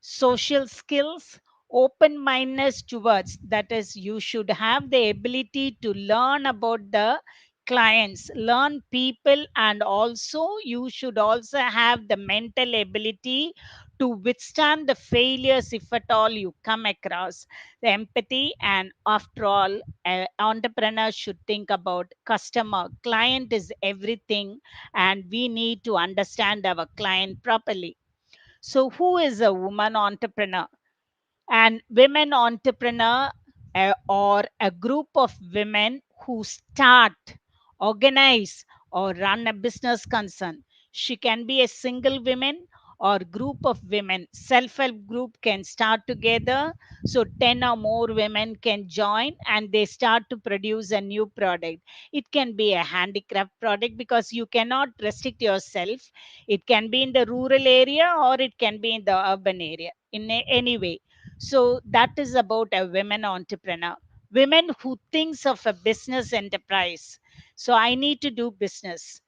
social skills, open mindedness towards, that is, you should have the ability to learn about the clients, learn people, and also you should also have the mental ability to withstand the failures if at all you come across the empathy. And after all, an entrepreneur should think about customer. Client is everything, and we need to understand our client properly. So, who is a woman entrepreneur? And women entrepreneur, or a group of women who start, organize, or run a business concern. She can be a single woman or group of women. Self-help group can start together, so 10 or more women can join and they start to produce a new product. It can be a handicraft product, because you cannot restrict yourself. It can be in the rural area or it can be in the urban area, in any way. So that is about a women entrepreneur. Women who thinks of a business enterprise. So I need to do business.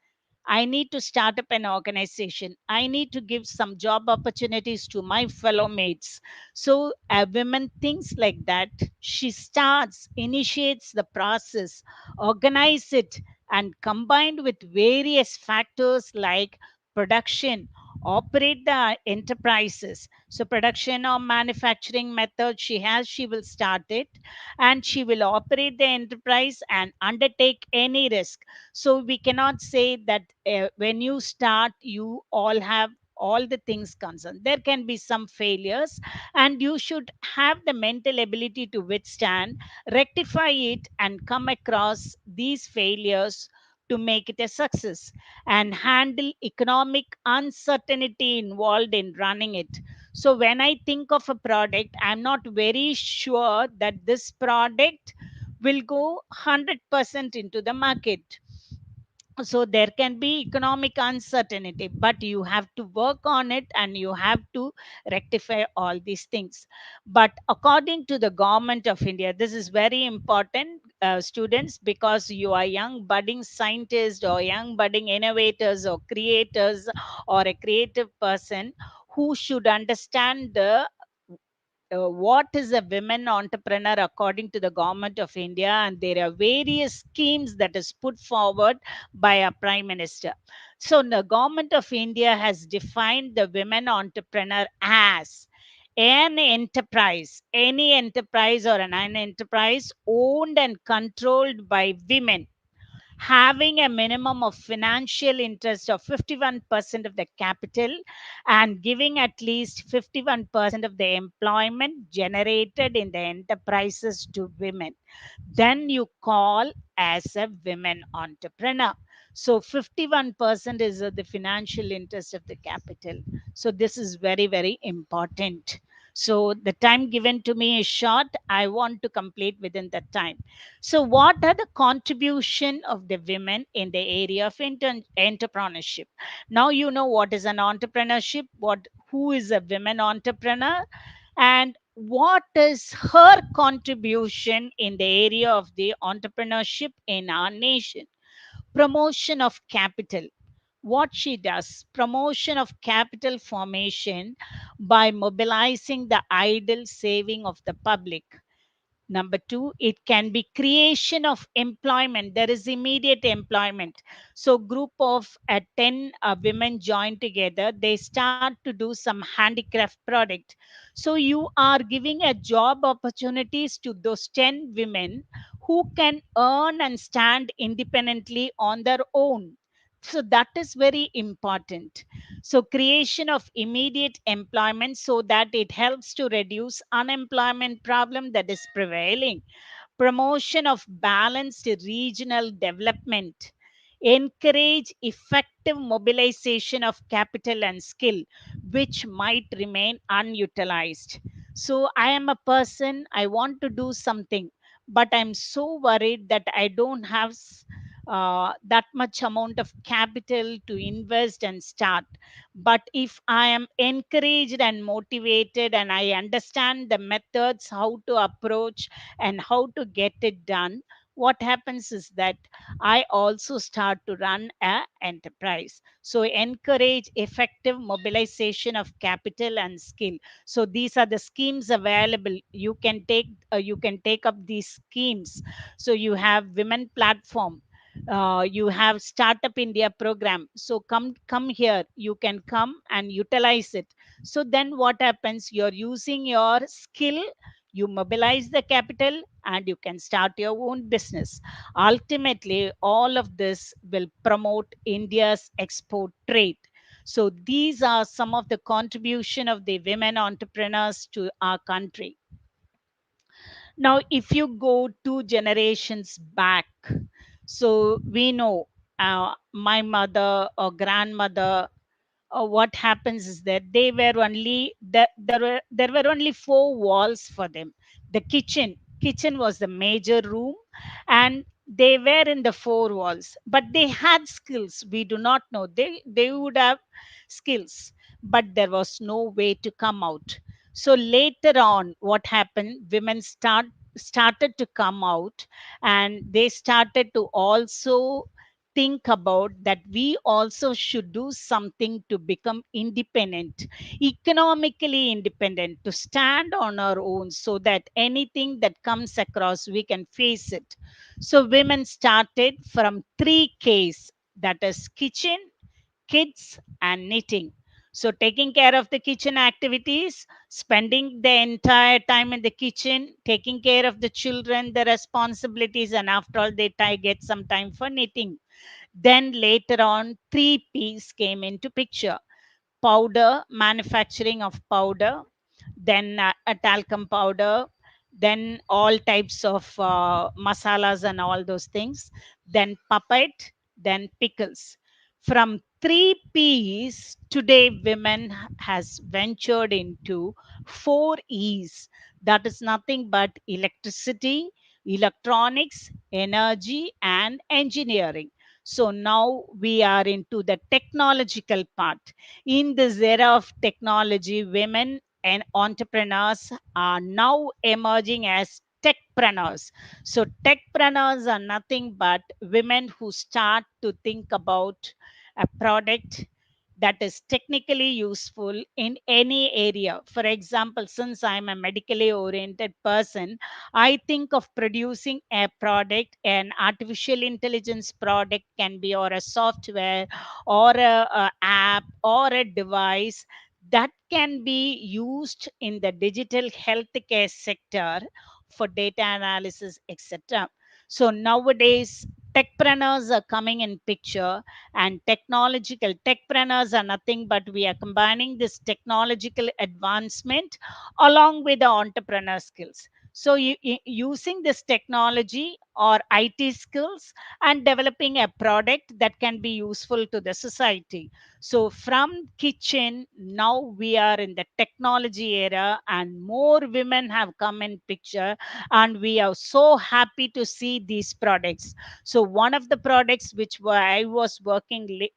I need to start up an organization. I need to give some job opportunities to my fellow mates. So a woman thinks like that. She starts, initiates the process, organize it, and combined with various factors like production, operate the enterprises. So production or manufacturing method she has, she will start it, and she will operate the enterprise and undertake any risk. So we cannot say that when you start you all have all the things concerned. There can be some failures, and you should have the mental ability to withstand, rectify it, and come across these failures to make it a success, and handle economic uncertainty involved in running it. So when I think of a product, I'm not very sure that this product will go 100% into the market. So there can be economic uncertainty, but you have to work on it and you have to rectify all these things. But according to the government of India, this is very important, students, because you are young budding scientists or young budding innovators or creators or a creative person who should understand the what is a women entrepreneur according to the government of India. And there are various schemes that is put forward by our prime minister. So the government of India has defined the women entrepreneur as an enterprise, any enterprise or an enterprise owned and controlled by women, having a minimum of financial interest of 51% of the capital, and giving at least 51% of the employment generated in the enterprises to women, then you call as a women entrepreneur. So 51% is the financial interest of the capital. So this is very, very important. So the time given to me is short. I want to complete within that time. So what are the contribution of the women in the area of entrepreneurship? Now you know what is an entrepreneurship, what who is a women entrepreneur, and what is her contribution in the area of the entrepreneurship in our nation. Promotion of capital, what she does, promotion of capital formation by mobilizing the idle saving of the public. Number two, it can be creation of employment. There is immediate employment. So, group of 10 women join together. They start to do some handicraft product. So, you are giving a job opportunities to those 10 women who can earn and stand independently on their own. So, that is very important. So, creation of immediate employment so that it helps to reduce unemployment problem that is prevailing. Promotion of balanced regional development. Encourage effective mobilization of capital and skill, which might remain unutilized. So, I am a person, I want to do something, but I'm so worried that I don't have that much amount of capital to invest and start. But if I am encouraged and motivated and I understand the methods how to approach and how to get it done, what happens is that I also start to run a enterprise. So encourage effective mobilization of capital and skill. So these are the schemes available. You can take up these schemes. So you have women platform, you have startup India program. So come here, you can come and utilize it. So then what happens, you're using your skill, you mobilize the capital, and you can start your own business. Ultimately all of this will promote India's export trade. So these are some of the contribution of the women entrepreneurs to our country. Now, if you go two generations back, so we know my mother or grandmother, what happens is that they were only there were only four walls for them. The kitchen was the major room, and they were in the four walls, but they had skills. We do not know, they would have skills, but there was no way to come out. So later on what happened, women started to come out, and they started to also think about that we also should do something to become independent, economically independent, to stand on our own, so that anything that comes across we can face it. So women started from 3 Ks, that is kitchen, kids, and knitting. So, taking care of the kitchen activities, spending the entire time in the kitchen, taking care of the children, the responsibilities, and after all, they get some time for knitting. Then later on, 3 Ps came into picture: powder, manufacturing of powder, then a talcum powder, then all types of masalas and all those things, then puppet, then pickles. From 3 Ps, today women has ventured into 4 Es. That is nothing but electricity, electronics, energy, and engineering. So now we are into the technological part. In this era of technology, women and entrepreneurs are now emerging as techpreneurs. So, techpreneurs are nothing but women who start to think about a product that is technically useful in any area. For example, since I'm a medically oriented person, I think of producing a product, an artificial intelligence product can be, or a software, or a app, or a device that can be used in the digital healthcare sector for data analysis, etc. So nowadays techpreneurs are coming in picture, and technological techpreneurs are nothing but we are combining this technological advancement along with the entrepreneur skills. So using this technology or IT skills and developing a product that can be useful to the society. So from kitchen, now we are in the technology era, and more women have come in picture, and we are so happy to see these products. So one of the products which I was working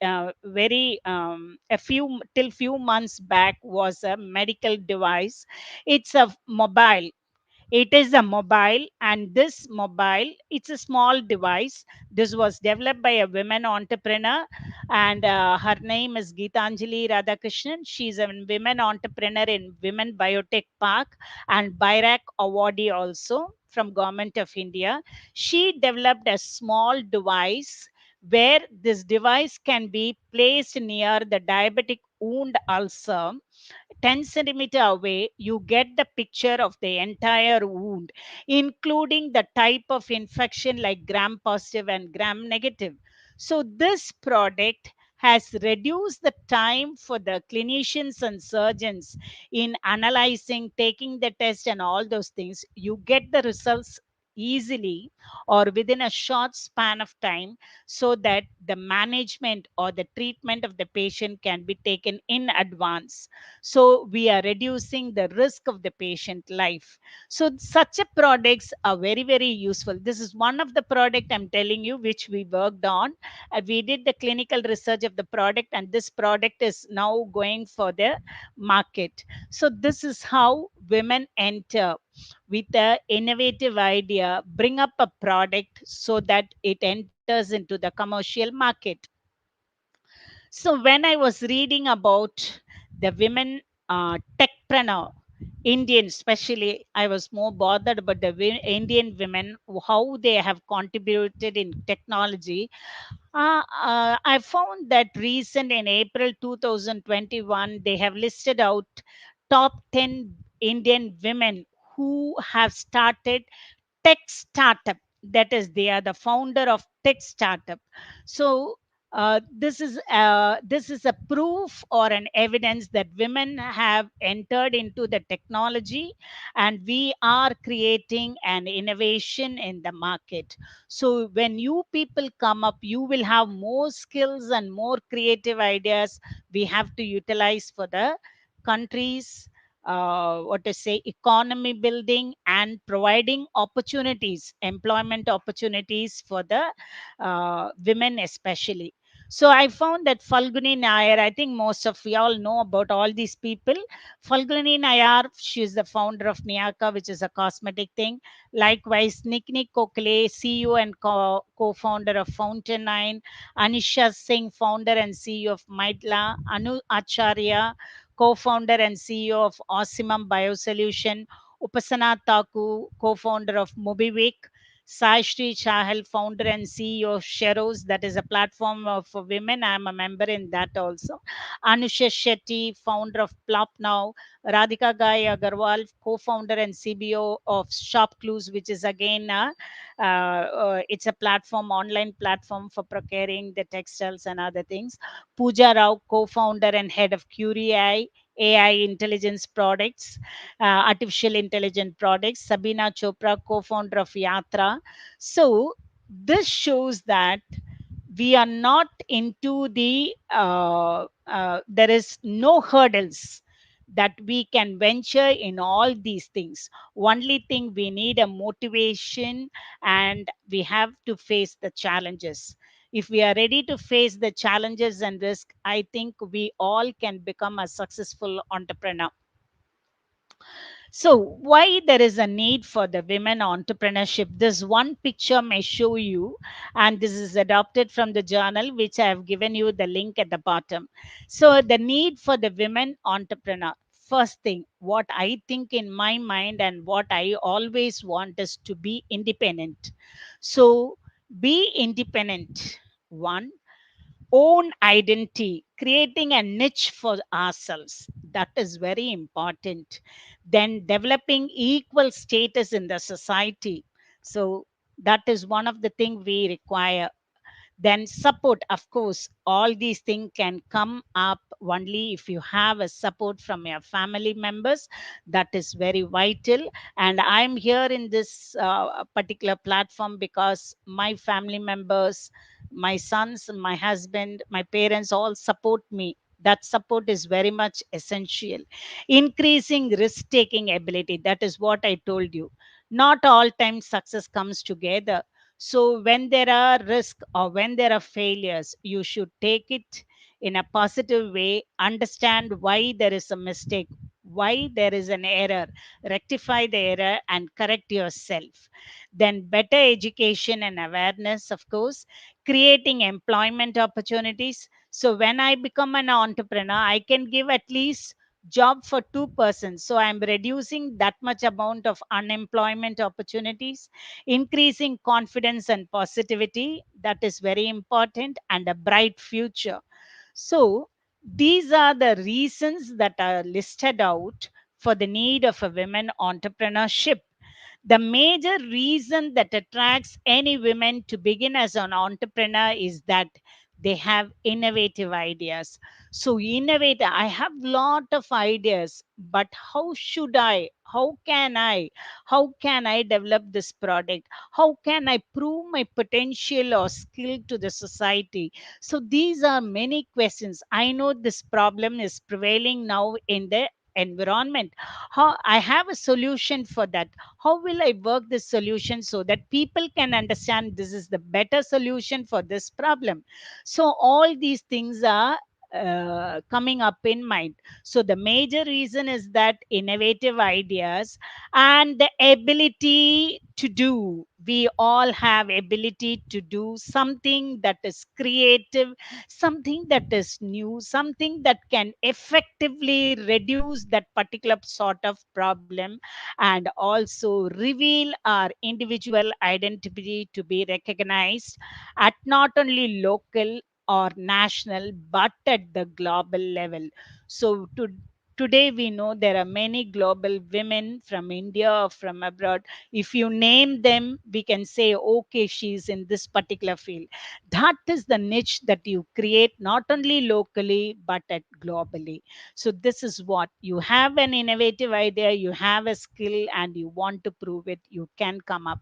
very a few till few months back was a medical device. It's a mobile. It is a mobile, and this mobile, it's a small device. This was developed by a women entrepreneur, and her name is Geetanjali Radhakrishnan. She's a women entrepreneur in Women Biotech Park and Birac awardee also from Government of India. She developed a small device where this device can be placed near the diabetic wound ulcer 10 centimeter away. You get the picture of the entire wound, including the type of infection like gram positive and gram negative. So this product has reduced the time for the clinicians and surgeons in analyzing, taking the test and all those things. You get the results easily or within a short span of time, so that the management or the treatment of the patient can be taken in advance. So we are reducing the risk of the patient life. So such a products are very, very useful. This is one of the product I'm telling you which we worked on. We did the clinical research of the product, and this product is now going for the market. So this is how women enter with a innovative idea, bring up a product so that it enters into the commercial market. So when I was reading about the women techpreneur, Indian especially, I was more bothered about the Indian women, how they have contributed in technology. I found that recent in April 2021, they have listed out top 10 Indian women who have started tech startup. That is, they are the founder of tech startup. So this is a proof or an evidence that women have entered into the technology, and we are creating an innovation in the market. So when you people come up, you will have more skills and more creative ideas we have to utilize for the country's what to say economy building and providing opportunities, employment opportunities for the women especially. So I found that Falguni Nair, I think most of y'all know about all these people. Falguni Nair, she is the founder of Niaka, which is a cosmetic thing. Likewise, Nikni Kokle, CEO and co-founder of Fountain 9. Anisha Singh, founder and CEO of Maidla. Anu Acharya, co-founder and CEO of Osimum Biosolution. Upasana Taku, co-founder of Mobiwic. Sai Shri Chahal, founder and CEO of Sheros, that is a platform for women. I am a member in that also. Anusha Shetty, founder of Plop Now. Radhika Gai Agarwal, co-founder and CBO of Shop Clues, which is again it's a platform, online platform for procuring the textiles and other things. Pooja Rao, co-founder and head of Curie AI intelligence products, artificial intelligent products. Sabina Chopra, co-founder of Yatra. So this shows that we are not into the there is no hurdles that we can venture in all these things. Only thing, we need a motivation, and we have to face the challenges. If we are ready to face the challenges and risk, I think we all can become a successful entrepreneur. So, why there is a need for the women entrepreneurship? This one picture may show you, and this is adopted from the journal, which I have given you the link at the bottom. So, the need for the women entrepreneur. First thing, what I think in my mind and what I always want is to be independent. So, be independent. One, own identity, creating a niche for ourselves. That is very important. Then developing equal status in the society. So that is one of the things we require. Then support, of course, all these things can come up only if you have a support from your family members. That is very vital. And I'm here in this particular platform because my family members, my sons, my husband, my parents all support me. That support is very much essential. Increasing risk taking ability, that is what I told you. Not all times success comes together. So when there are risks or when there are failures, you should take it in a positive way, understand why there is a mistake, why there is an error, rectify the error and correct yourself. Then better education and awareness, of course, creating employment opportunities. So when I become an entrepreneur, I can give at least job for two persons. So I'm reducing that much amount of unemployment opportunities, increasing confidence and positivity, that is very important, and a bright future. So these are the reasons that are listed out for the need of a women entrepreneurship. The major reason that attracts any women to begin as an entrepreneur is that they have innovative ideas. So innovate, I have lot of ideas, but how can I develop this product? How can I prove my potential or skill to the society? So these are many questions. I know this problem is prevailing now in the environment. How I have a solution for that. How will I work this solution so that people can understand this is the better solution for this problem? So all these things are coming up in mind. So the major reason is that innovative ideas and the ability to do. We all have ability to do something that is creative, something that is new, something that can effectively reduce that particular sort of problem, and also reveal our individual identity to be recognized at not only local or national but at the global level. So today we know there are many global women from India or from abroad. If you name them, we can say, okay, she's in this particular field. That is the niche that you create not only locally but at globally. So this is what you have: an innovative idea, you have a skill and you want to prove it, you can come up.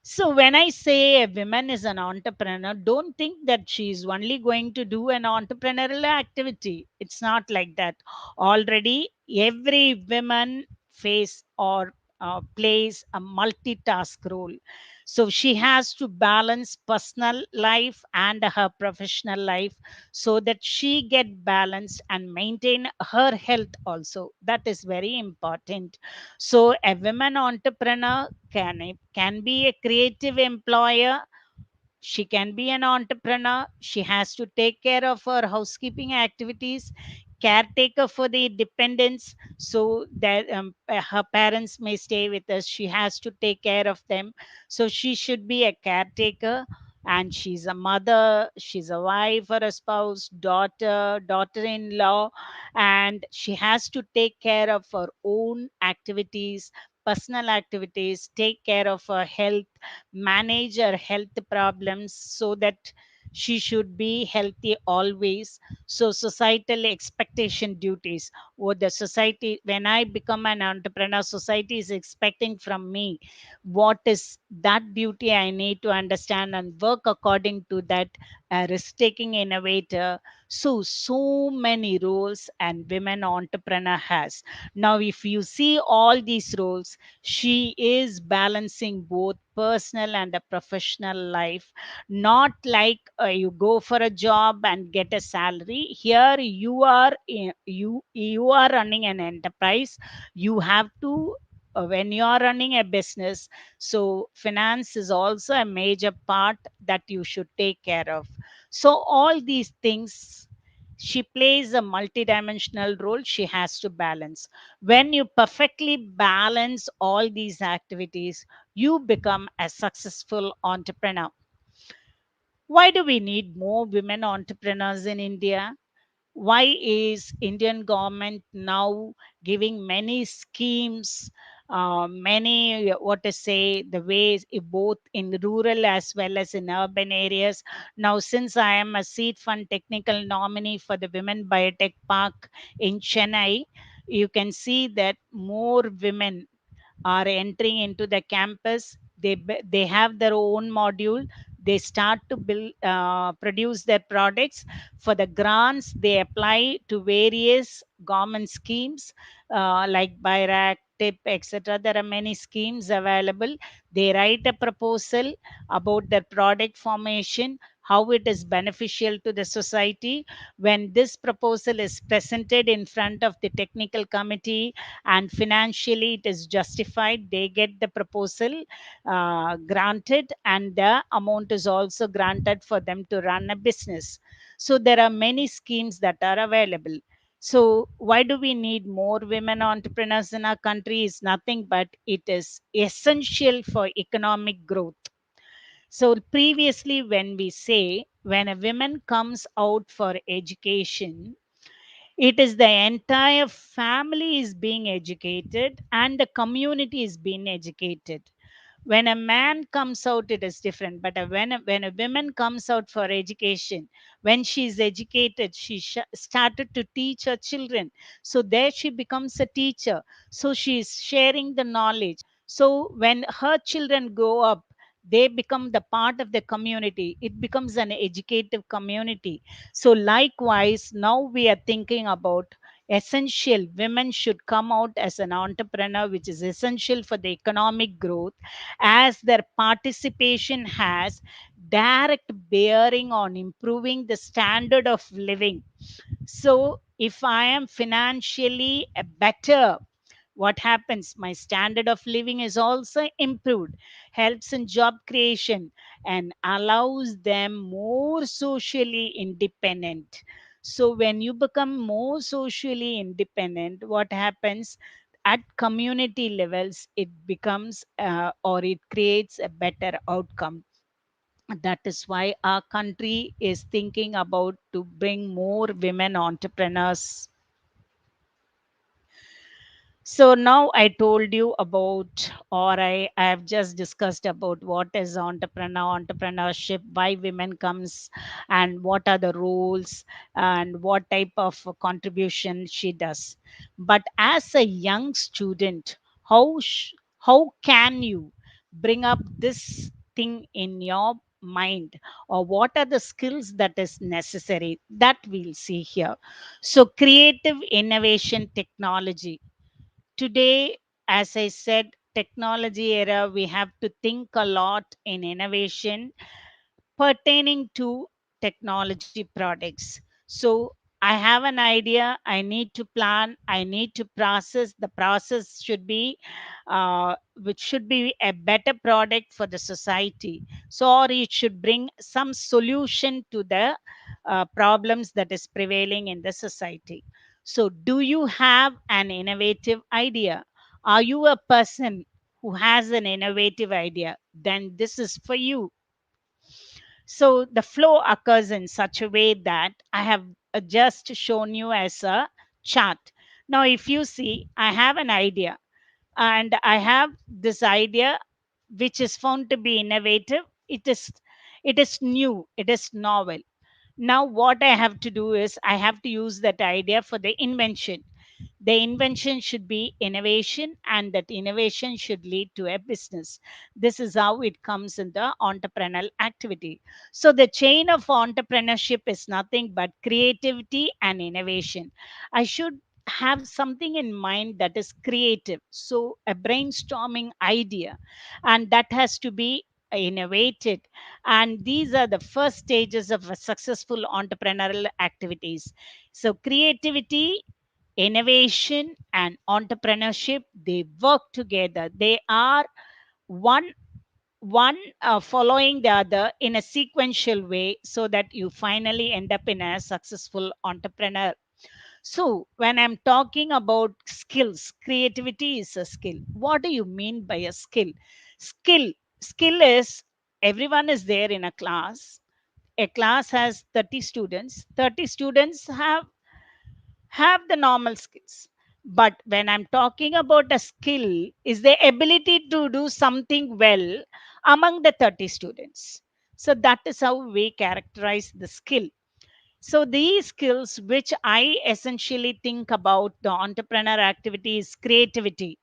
So when I say a woman is an entrepreneur, don't think that she's only going to do an entrepreneurial activity. It's not like that. Already, every woman face or plays a multitask role. So she has to balance personal life and her professional life so that she get balanced and maintain her health also. That is very important. So a woman entrepreneur can be a creative employer, she can be an entrepreneur, she has to take care of her housekeeping activities, caretaker for the dependents, so that her parents may stay with us, she has to take care of them. So she should be a caretaker, and she's a mother, she's a wife or a spouse, daughter-in-law, and she has to take care of her own activities, personal activities, take care of her health, manage her health problems so that she should be healthy always. So societal expectation duties, or the society, when I become an entrepreneur, society is expecting from me what is that duty, I need to understand and work according to that. A risk taking innovator. So many roles and women entrepreneur has. Now if you see all these roles, she is balancing both personal and a professional life. Not like you go for a job and get a salary. Here you are you are running an enterprise. You have to when you are running a business, so finance is also a major part that you should take care of. So all these things, she plays a multidimensional role, she has to balance. When you perfectly balance all these activities, you become a successful entrepreneur. Why do we need more women entrepreneurs in India? Why is Indian government now giving many schemes, many, what to say, the ways both in rural as well as in urban areas. Now, since I am a seed fund technical nominee for the Women Biotech Park in Chennai, you can see that more women are entering into the campus. They have their own module. They start to build, produce their products. For the grants, they apply to various government schemes, like BIRAC, TIP, etc. There are many schemes available. They write a proposal about their product formation, how it is beneficial to the society. When this proposal is presented in front of the technical committee and financially it is justified, they get the proposal granted, and the amount is also granted for them to run a business. So there are many schemes that are available. So why do we need more women entrepreneurs in our country? Is nothing but it is essential for economic growth. So previously, when we say when a woman comes out for education, it is the entire family is being educated and the community is being educated. When a man comes out, it is different. But when a woman comes out for education, when she is educated, she started to teach her children. So there she becomes a teacher. So she is sharing the knowledge. So when her children grow up, they become the part of the community. It becomes an educative community. So likewise, now we are thinking about essential women should come out as an entrepreneur, which is essential for the economic growth, as their participation has direct bearing on improving the standard of living. So if I am financially a better, what happens, my standard of living is also improved, helps in job creation, and allows them more socially independent. So when you become more socially independent, what happens, at community levels it becomes, or it creates a better outcome. That is why our country is thinking about to bring more women entrepreneurs. So now I told you about, or I have just discussed about what is entrepreneurship, why women comes, and what are the roles, and what type of contribution she does. But as a young student, how can you bring up this thing in your mind, or what are the skills that is necessary, that we'll see here. So creative innovation technology. Today, as I said, technology era, we have to think a lot in innovation pertaining to technology products. So I have an idea, I need to plan, I need to process. The process should be, which should be a better product for the society. So, or it should bring some solution to the problems that is prevailing in the society. So, do you have an innovative idea? Are you a person who has an innovative idea? Then this is for you. So the flow occurs in such a way that I have just shown you as a chart. Now, if you see, I have an idea, and I have this idea which is found to be innovative. It is new, it is novel. Now, what I have to do is I have to use that idea for the invention. The invention should be innovation, and that innovation should lead to a business. This is how it comes in the entrepreneurial activity. So the chain of entrepreneurship is nothing but creativity and innovation. I should have something in mind that is creative, so a brainstorming idea, and that has to be innovated. And these are the first stages of a successful entrepreneurial activities. So creativity, innovation, and entrepreneurship, they work together. They are one following the other in a sequential way, so that you finally end up in a successful entrepreneur. So when I'm talking about skills, creativity is a skill. What do you mean by a skill? Skill skill is, everyone is there in a class. A class has 30 students. 30 students have the normal skills. But when I'm talking about a skill, is the ability to do something well among the 30 students. So that is how we characterize the skill. So these skills which I essentially think about the entrepreneur activity is creativity,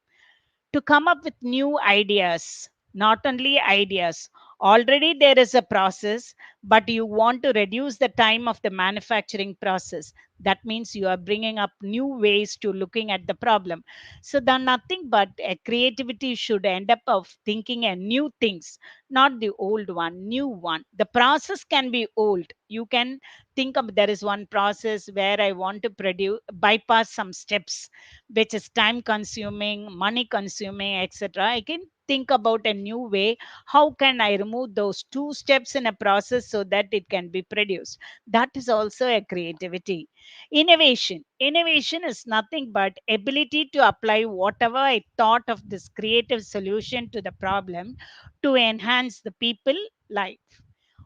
to come up with new ideas, not only ideas. Already there is a process, but you want to reduce the time of the manufacturing process. That means you are bringing up new ways to looking at the problem. So then nothing but a creativity should end up of thinking a new things, not the old one, new one. The process can be old. You can think of, there is one process where I want to produce bypass some steps which is time consuming, money consuming, etc. I can think about a new way. How can I remove those two steps in a process so that it can be produced? That is also a creativity. Innovation is nothing but ability to apply whatever I thought of this creative solution to the problem to enhance the people life.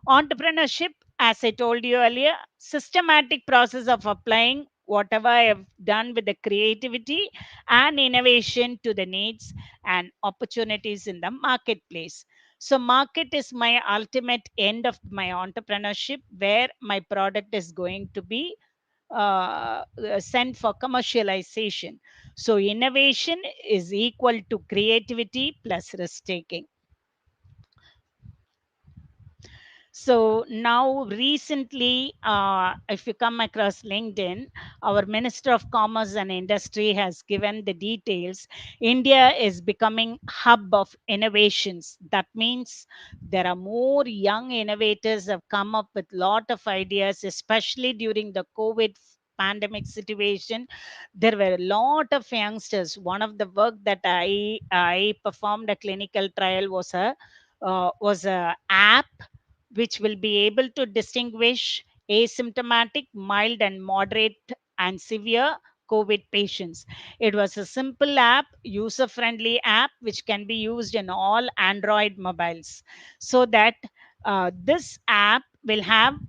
Entrepreneurship, as I told you earlier, systematic process of applying whatever I have done with the creativity and innovation to the needs and opportunities in the marketplace. So market is my ultimate end of my entrepreneurship, where my product is going to be sent for commercialization. So innovation is equal to creativity plus risk taking. So now, recently, if you come across LinkedIn, our Minister of Commerce and Industry has given the details. India is becoming hub of innovations. That means there are more young innovators have come up with lot of ideas, especially during the COVID pandemic situation. There were a lot of youngsters. One of the work that I performed a clinical trial was a app which will be able to distinguish asymptomatic, mild, and moderate and severe COVID patients. It was a simple app, user friendly app, which can be used in all Android mobiles. So that this app will have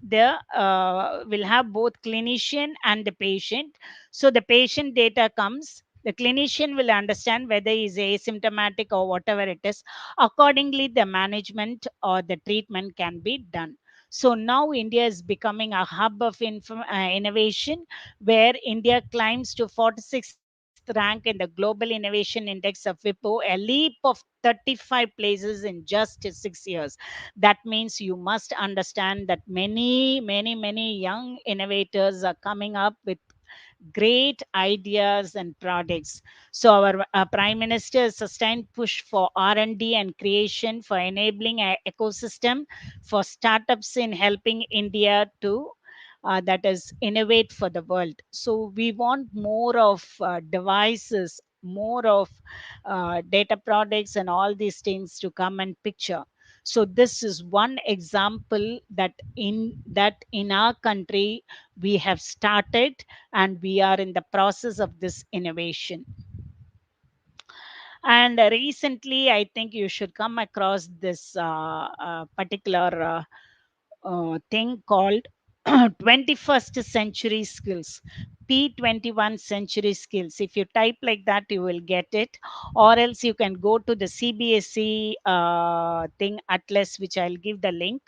both clinician and the patient. So the patient data comes, the clinician will understand whether he is asymptomatic or whatever it is. Accordingly, the management or the treatment can be done. So now India is becoming a hub of innovation, where India climbs to 46th rank in the Global Innovation Index of WIPO, a leap of 35 places in just 6 years. That means you must understand that many young innovators are coming up with great ideas and products. So our Prime Minister's sustained push for R&D and creation for enabling an ecosystem for startups in helping India to that is innovate for the world. So we want more of devices, more of data products and all these things to come and picture. So this is one example that in our country we have started, and we are in the process of this innovation. And recently, I think you should come across this particular thing called 21st century skills, P21 century skills. If you type like that, you will get it. Or else you can go to the CBSE thing atlas, which I'll give the link.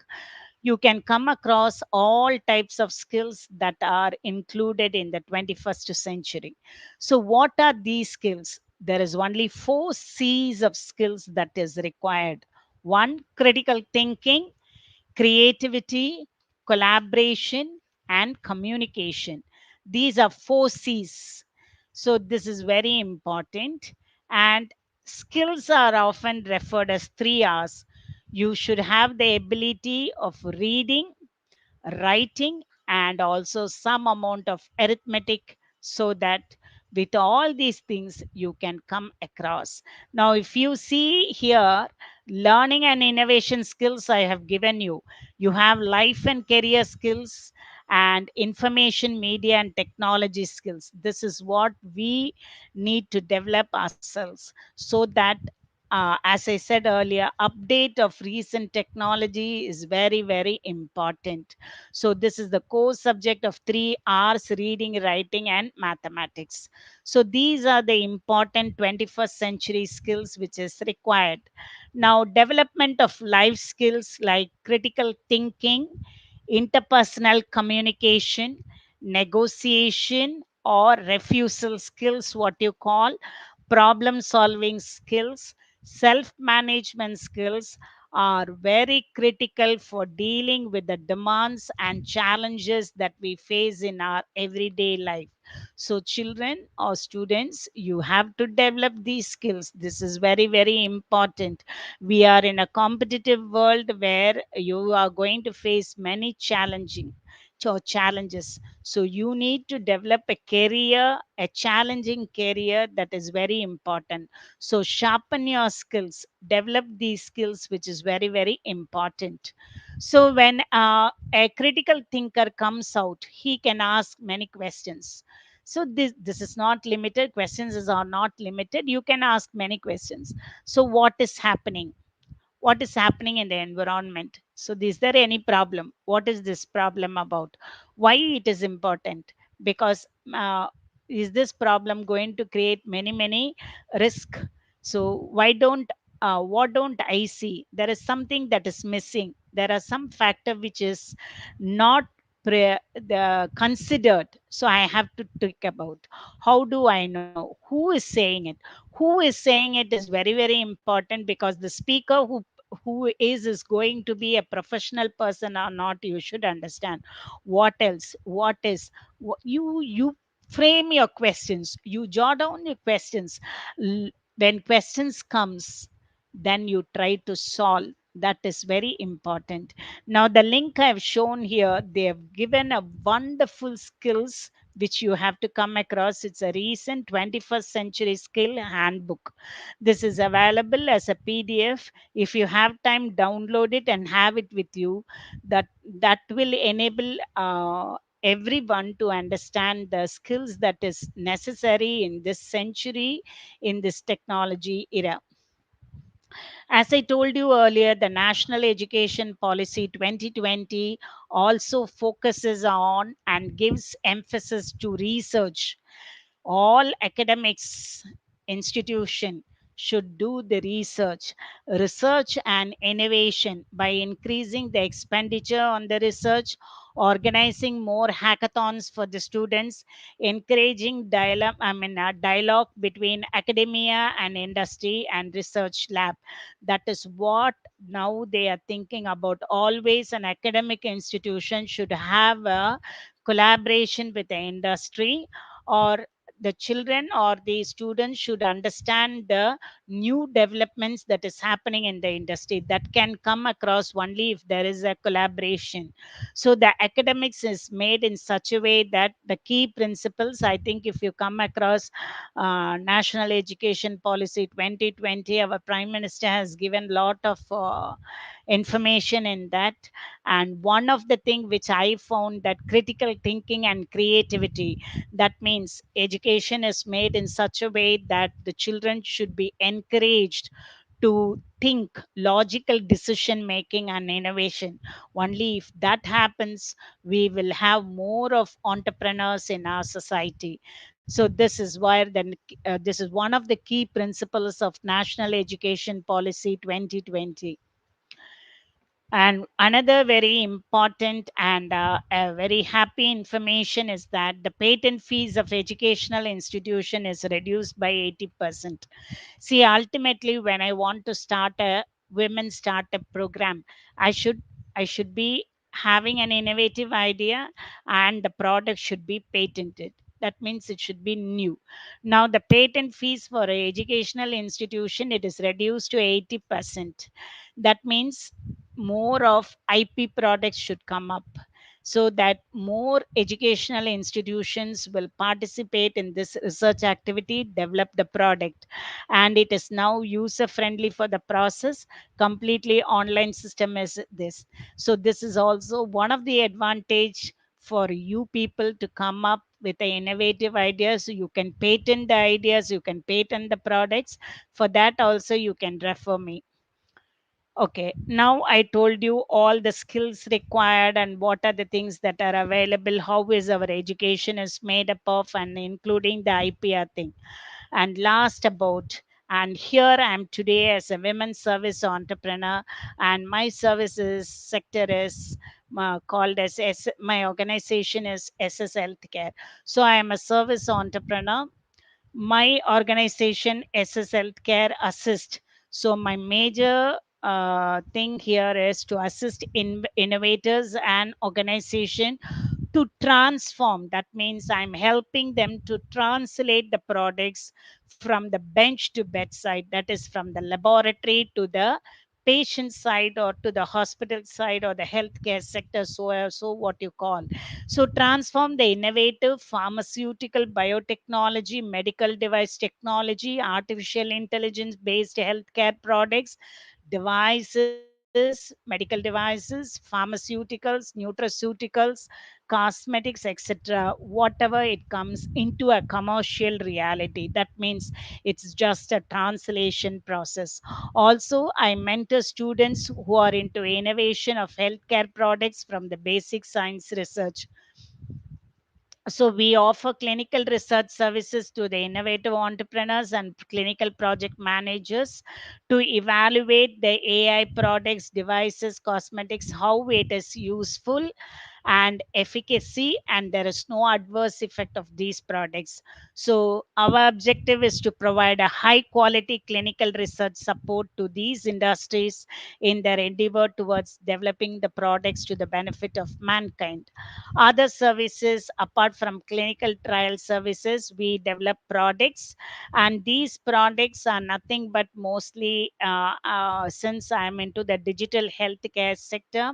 You can come across all types of skills that are included in the 21st century. So what are these skills? There is only 4 C's of skills that is required. One, critical thinking, creativity, collaboration, and communication. These are 4 C's. So this is very important. And skills are often referred as 3 R's. You should have the ability of reading, writing, and also some amount of arithmetic, so that with all these things you can come across. Now if you see here, learning and innovation skills I have given you. You have life and career skills and information media and technology skills. This is what we need to develop ourselves, so that as I said earlier, update of recent technology is very, very important. So, this is the core subject of 3 R's: reading, writing, and mathematics. So, these are the important 21st century skills which is required. Now, development of life skills like critical thinking, interpersonal communication, negotiation, or refusal skills, what you call problem solving skills, self management skills, are very critical for dealing with the demands and challenges that we face in our everyday life. So, children or students, you have to develop these skills. This is very, very important. We are in a competitive world where you are going to face many challenges. So you need to develop a career, a challenging career, that is very important. So sharpen your skills, develop these skills, which is very, very important. So when a critical thinker comes out, he can ask many questions. So this is not limited. Are not limited. You can ask many questions. So what is happening in the environment? So is there any problem? What is this problem about? Why it is important? Because is this problem going to create many risk? So why don't what don't I see? There is something that is missing. There are some factor which is not considered. So I have to think about, how do I know who is saying it? Who is saying it is very, very important, because the speaker who is going to be a professional person or not, you should understand. What else? You frame your questions, you jot down your questions. When questions comes, then you try to solve. That is very important. Now the link I've shown here, they have given a wonderful skills which you have to come across. It's a recent 21st century skill handbook. This is available as a PDF. If you have time, download it and have it with you. That will enable everyone to understand the skills that is necessary in this century, in this technology era. As I told you earlier, the National Education Policy 2020 also focuses on and gives emphasis to research. All academics institution should do the research and innovation, by increasing the expenditure on the research, organizing more hackathons for the students, encouraging dialogue between academia and industry and research lab. That is what now they are thinking about. Always an academic institution should have a collaboration with the industry, or the children or the students should understand the new developments that is happening in the industry. That can come across only if there is a collaboration. So the academics is made in such a way that the key principles, I think if you come across National Education Policy 2020, our Prime Minister has given lot of information in that. And one of the thing which I found, that critical thinking and creativity, that means education is made in such a way that the children should be encouraged to think logical decision making and innovation. Only if that happens, we will have more of entrepreneurs in our society. So this is one of the key principles of National Education Policy 2020. And another very important and a very happy information is that the patent fees of educational institution is reduced by 80%. See, ultimately, when I want to start a women startup program, I should I should be having an innovative idea, and the product should be patented. That means it should be new. Now, the patent fees for an educational institution, it is reduced to 80%. That means more of IP products should come up, so that more educational institutions will participate in this research activity, develop the product. And it is now user friendly for the process. Completely online system is this. So this is also one of the advantage for you people to come up with the innovative ideas. You can patent the ideas, you can patent the products. For that also you can refer me. Okay, now I told you all the skills required and what are the things that are available, how is our education is made up of, and including the IPR thing. And last about, and here I am today as a women's service entrepreneur, and my services sector is called as my organization is SS Healthcare. So I am a service entrepreneur. My organization SS Healthcare assist. So my major thing here is to assist innovators and organization to transform. That means I'm helping them to translate the products from the bench to bedside, that is from the laboratory to the patient side or to the hospital side or the healthcare sector, so what you call. So transform the innovative pharmaceutical, biotechnology, medical device technology, artificial intelligence based healthcare products, devices, medical devices, pharmaceuticals, nutraceuticals, cosmetics, etc., whatever it comes into a commercial reality. That means it's just a translation process. Also, I mentor students who are into innovation of healthcare products from the basic science research. So we offer clinical research services to the innovative entrepreneurs and clinical project managers to evaluate the AI products, devices, cosmetics, how it is useful and efficacy, and there is no adverse effect of these products. So our objective is to provide a high quality clinical research support to these industries in their endeavor towards developing the products to the benefit of mankind. Other services apart from clinical trial services, we develop products, and these products are nothing but mostly since I'm into the digital healthcare sector,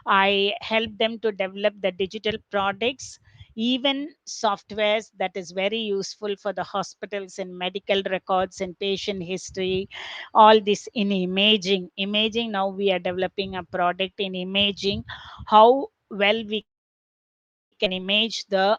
I help them to develop the digital products, even softwares that is very useful for the hospitals in medical records and patient history, all this in imaging. Now we are developing a product in imaging, how well we can image the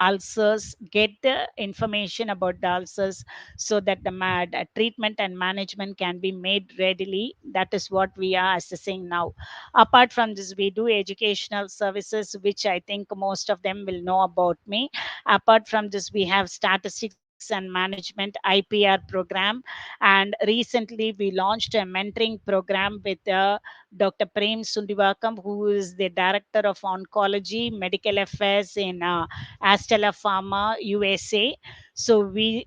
ulcers, get the information about the ulcers, so that the treatment and management can be made readily. That is what we are assessing now. Apart from this, we do educational services, which I think most of them will know about me. Apart from this, we have statistics and management IPR program, and recently we launched a mentoring program with Dr. Prem Sundivakam, who is the Director of Oncology Medical Affairs in Astella Pharma, USA. So we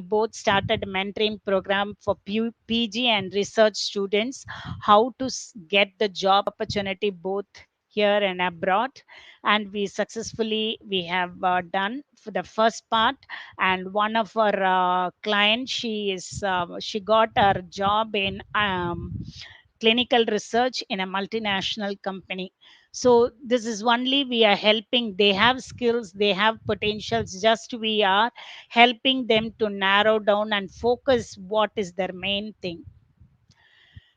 both started a mentoring program for PG and research students, how to get the job opportunity both here and abroad. And we have done for the first part. And one of our clients, she got her job in clinical research in a multinational company. So this is only we are helping. They have skills, they have potentials, just we are helping them to narrow down and focus what is their main thing.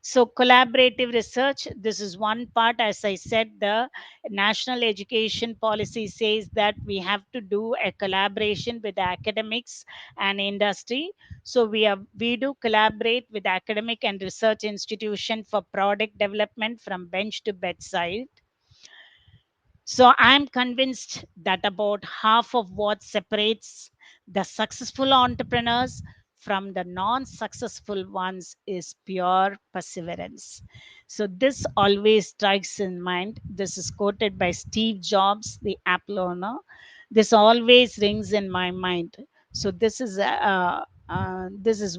So collaborative research, this is one part. As I said, the national education policy says that we have to do a collaboration with academics and industry. So we do collaborate with academic and research institution for product development from bench to bedside. So I'm convinced that about half of what separates the successful entrepreneurs from the non successful ones is pure perseverance. So this always strikes in mind. This is quoted by Steve Jobs, the Apple owner. This always rings in my mind. So this is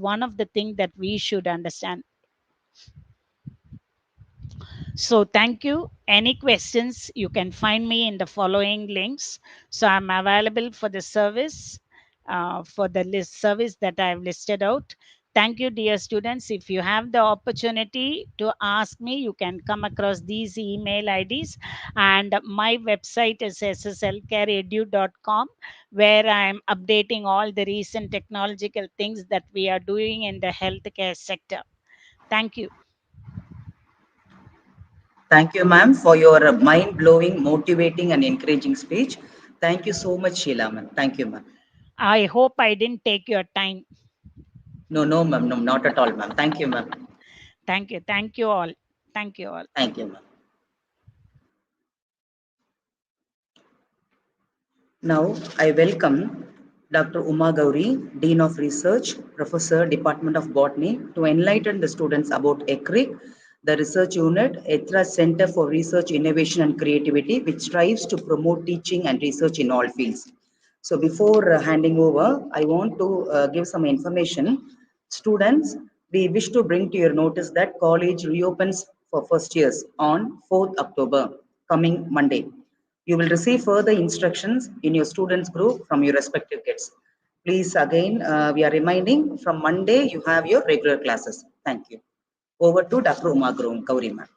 one of the things that we should understand. So thank you. Any questions, you can find me in the following links. So I'm available for the service, for the list service that I've listed out. Thank you, dear students. If you have the opportunity to ask me, you can come across these email IDs. And my website is sslcareedu.com, where I'm updating all the recent technological things that we are doing in the healthcare sector. Thank you. Thank you, ma'am, for your mind-blowing, motivating, and encouraging speech. Thank you so much, Sheila, ma'am. Thank you, ma'am. I hope I didn't take your time. No, no, ma'am. No, not at all, ma'am. Thank you, ma'am. Thank you. Thank you all. Thank you all. Thank you, ma'am. Now, I welcome Dr. Uma Gauri, Dean of Research, Professor, Department of Botany, to enlighten the students about ECRIC, the research unit, Ethiraj Center for Research, Innovation and Creativity, which strives to promote teaching and research in all fields. So before handing over, I want to give some information. Students, we wish to bring to your notice that college reopens for first years on 4th October, coming Monday. You will receive further instructions in your students group from your respective kids. Please, again, we are reminding from Monday you have your regular classes. Thank you. Over to Dr. Uma Gauri, ma'am.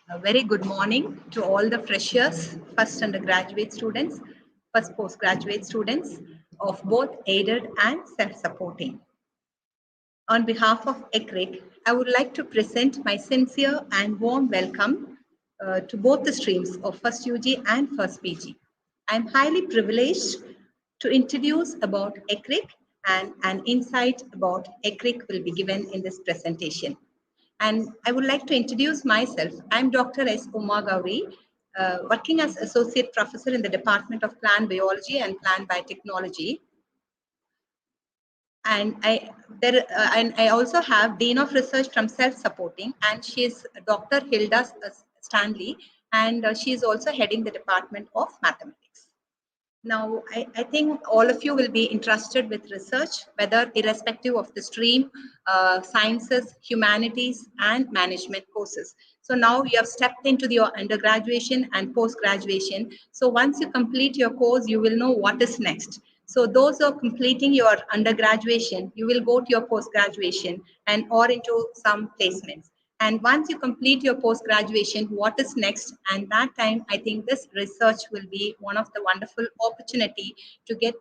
A very good morning to all the freshers, first undergraduate students, first postgraduate students of both aided and self-supporting. On behalf of ECRIC, I would like to present my sincere and warm welcome to both the streams of First UG and First PG. I am highly privileged to introduce about ECRIC, and an insight about ECRIC will be given in this presentation. And I would like to introduce myself. I'm Dr. S. Uma Gauri, working as Associate Professor in the Department of Plant Biology and Plant Biotechnology. And I also have Dean of Research from Self-Supporting, and she is Dr. Hilda Stanley, and she is also heading the Department of Mathematics. Now, I think all of you will be interested with research, whether irrespective of the stream, sciences, humanities, and management courses. So now you have stepped into your undergraduation and post-graduation. So once you complete your course, you will know what is next. So those who are completing your undergraduation, you will go to your post-graduation and or into some placements. And once you complete your post-graduation, what is next? And that time, I think this research will be one of the wonderful opportunity to get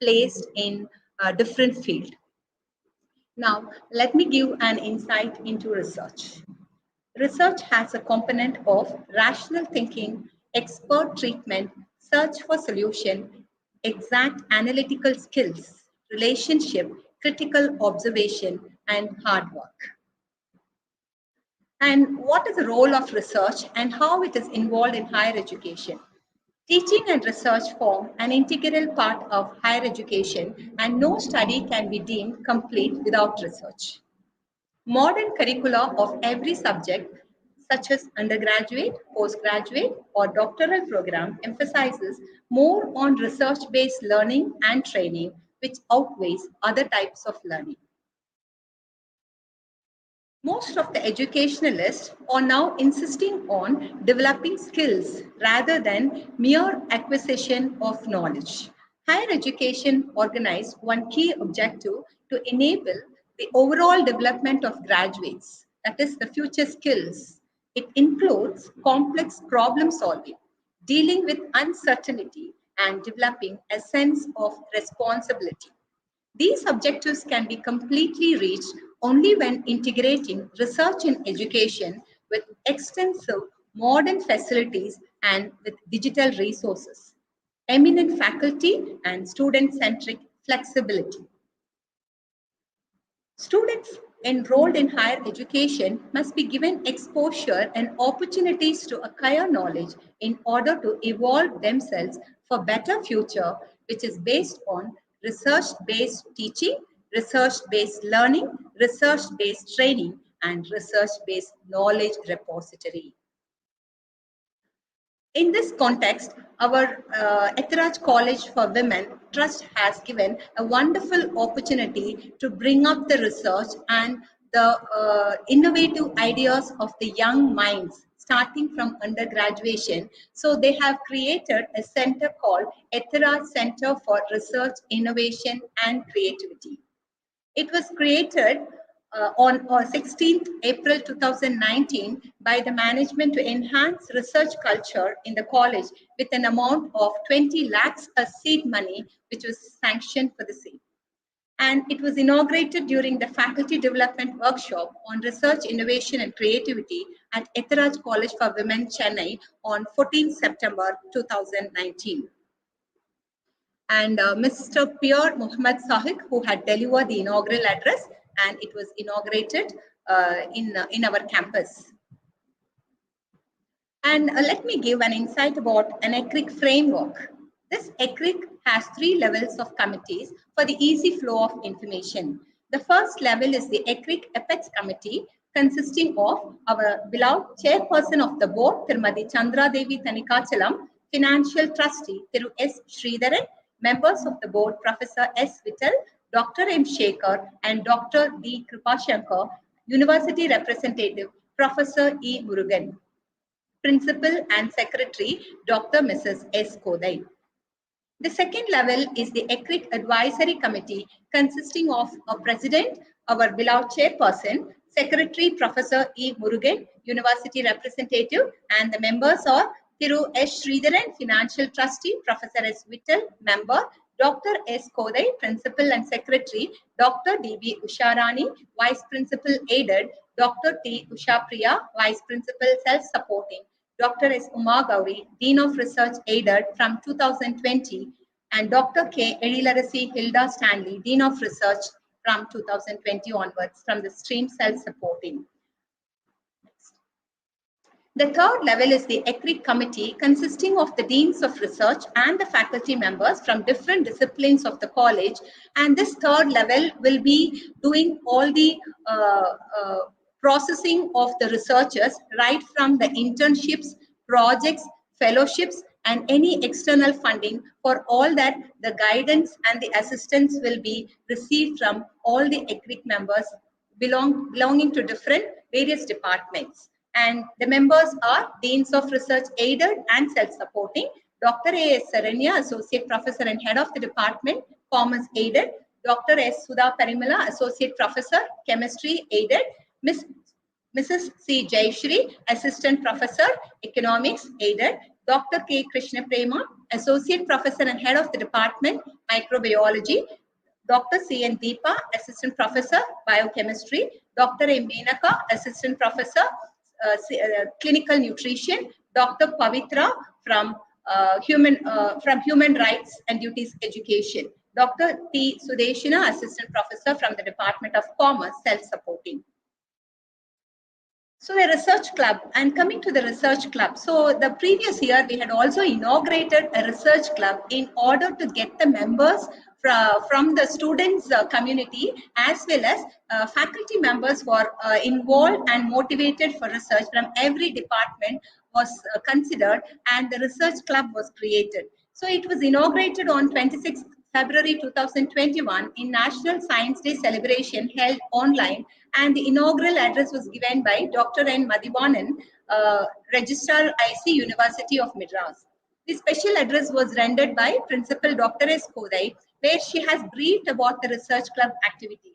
placed in a different field. Now, let me give an insight into research. Research has a component of rational thinking, expert treatment, search for solution, exact analytical skills, relationship, critical observation, and hard work. And what is the role of research and how it is involved in higher education? Teaching and research form an integral part of higher education, and no study can be deemed complete without research. Modern curricula of every subject, such as undergraduate, postgraduate, or doctoral program, emphasizes more on research-based learning and training, which outweighs other types of learning. Most of the educationalists are now insisting on developing skills rather than mere acquisition of knowledge. Higher education organized one key objective to enable the overall development of graduates, that is, the future skills. It includes complex problem solving, dealing with uncertainty, and developing a sense of responsibility. These objectives can be completely reached only when integrating research in education with extensive modern facilities and with digital resources, eminent faculty, and student-centric flexibility. Students enrolled in higher education must be given exposure and opportunities to acquire knowledge in order to evolve themselves for better future, which is based on research-based teaching, research-based learning, research-based training, and research-based knowledge repository. In this context, our Ethiraj College for Women Trust has given a wonderful opportunity to bring up the research and the innovative ideas of the young minds starting from undergraduation. So they have created a center called Ethiraj Center for Research, Innovation and Creativity. It was created on 16th April 2019 by the management to enhance research culture in the college with an amount of 20 lakhs as seed money, which was sanctioned for the same. And it was inaugurated during the faculty development workshop on research, innovation and creativity at Ethiraj College for Women, Chennai on 14th September 2019. And Mr. Pierre Mohammed Sahik, who had delivered the inaugural address, and it was inaugurated in our campus. And let me give an insight about an ECRIC framework. This ECRIC has 3 levels of committees for the easy flow of information. The first level is the ECRIC Apex Committee, consisting of our beloved chairperson of the board, Tirumati Chandra Devi Thanikachalam, financial trustee, Thiru S. Sridharan, members of the board, Professor S. Vittal, Dr. M. Shekhar, and Dr. D. Kripashankar, university representative, Professor E. Murugan. Principal and Secretary, Dr. Mrs. S. Kodai. The second level is the ECRIC Advisory Committee, consisting of a president, our beloved chairperson, secretary, Professor E. Murugan, university representative, and the members are Thiru S. Sridharan, financial trustee, Professor S. Vittal, member, Dr. S. Kodai, principal and secretary, Dr. D.B. Usharani, vice principal aided, Dr. T. Usha Priya, vice principal self-supporting, Dr. S. Uma Gauri, Dean of Research aided from 2020, and Dr. K. Edilarasi Hilda Stanley, Dean of Research from 2020 onwards from the stream self-supporting. The third level is the ECRIC committee, consisting of the deans of research and the faculty members from different disciplines of the college. And this third level will be doing all the processing of the researchers, right from the internships, projects, fellowships, and any external funding. For all that, the guidance and the assistance will be received from all the ECRIC members belonging to different various departments. And the members are Deans of Research Aided and Self-Supporting, Dr. A. S. Saranya, Associate Professor and Head of the Department, Commerce Aided, Dr. S. Sudha Parimala, Associate Professor, Chemistry Aided, Mrs. C. Jayashri, Assistant Professor, Economics Aided, Dr. K. Krishna Prema, Associate Professor and Head of the Department, Microbiology, Dr. C. N. Deepa, Assistant Professor, Biochemistry, Dr. A. Menaka, Assistant Professor, Clinical Nutrition, Dr. Pavitra from Human Rights and Duties Education, Dr. T. Sudeshina, Assistant Professor from the Department of Commerce, Self-Supporting. So the research club, and coming to the research club. So the previous year, we had also inaugurated a research club in order to get the members from the students community, as well as faculty members who are involved and motivated for research from every department was considered, and the research club was created. So it was inaugurated on 26th February 2021 in National Science Day celebration held online, and the inaugural address was given by Dr. N. Madhivanan, Registrar IC, University of Madras. The special address was rendered by Principal Dr. S. Kodai, where she has briefed about the research club activities.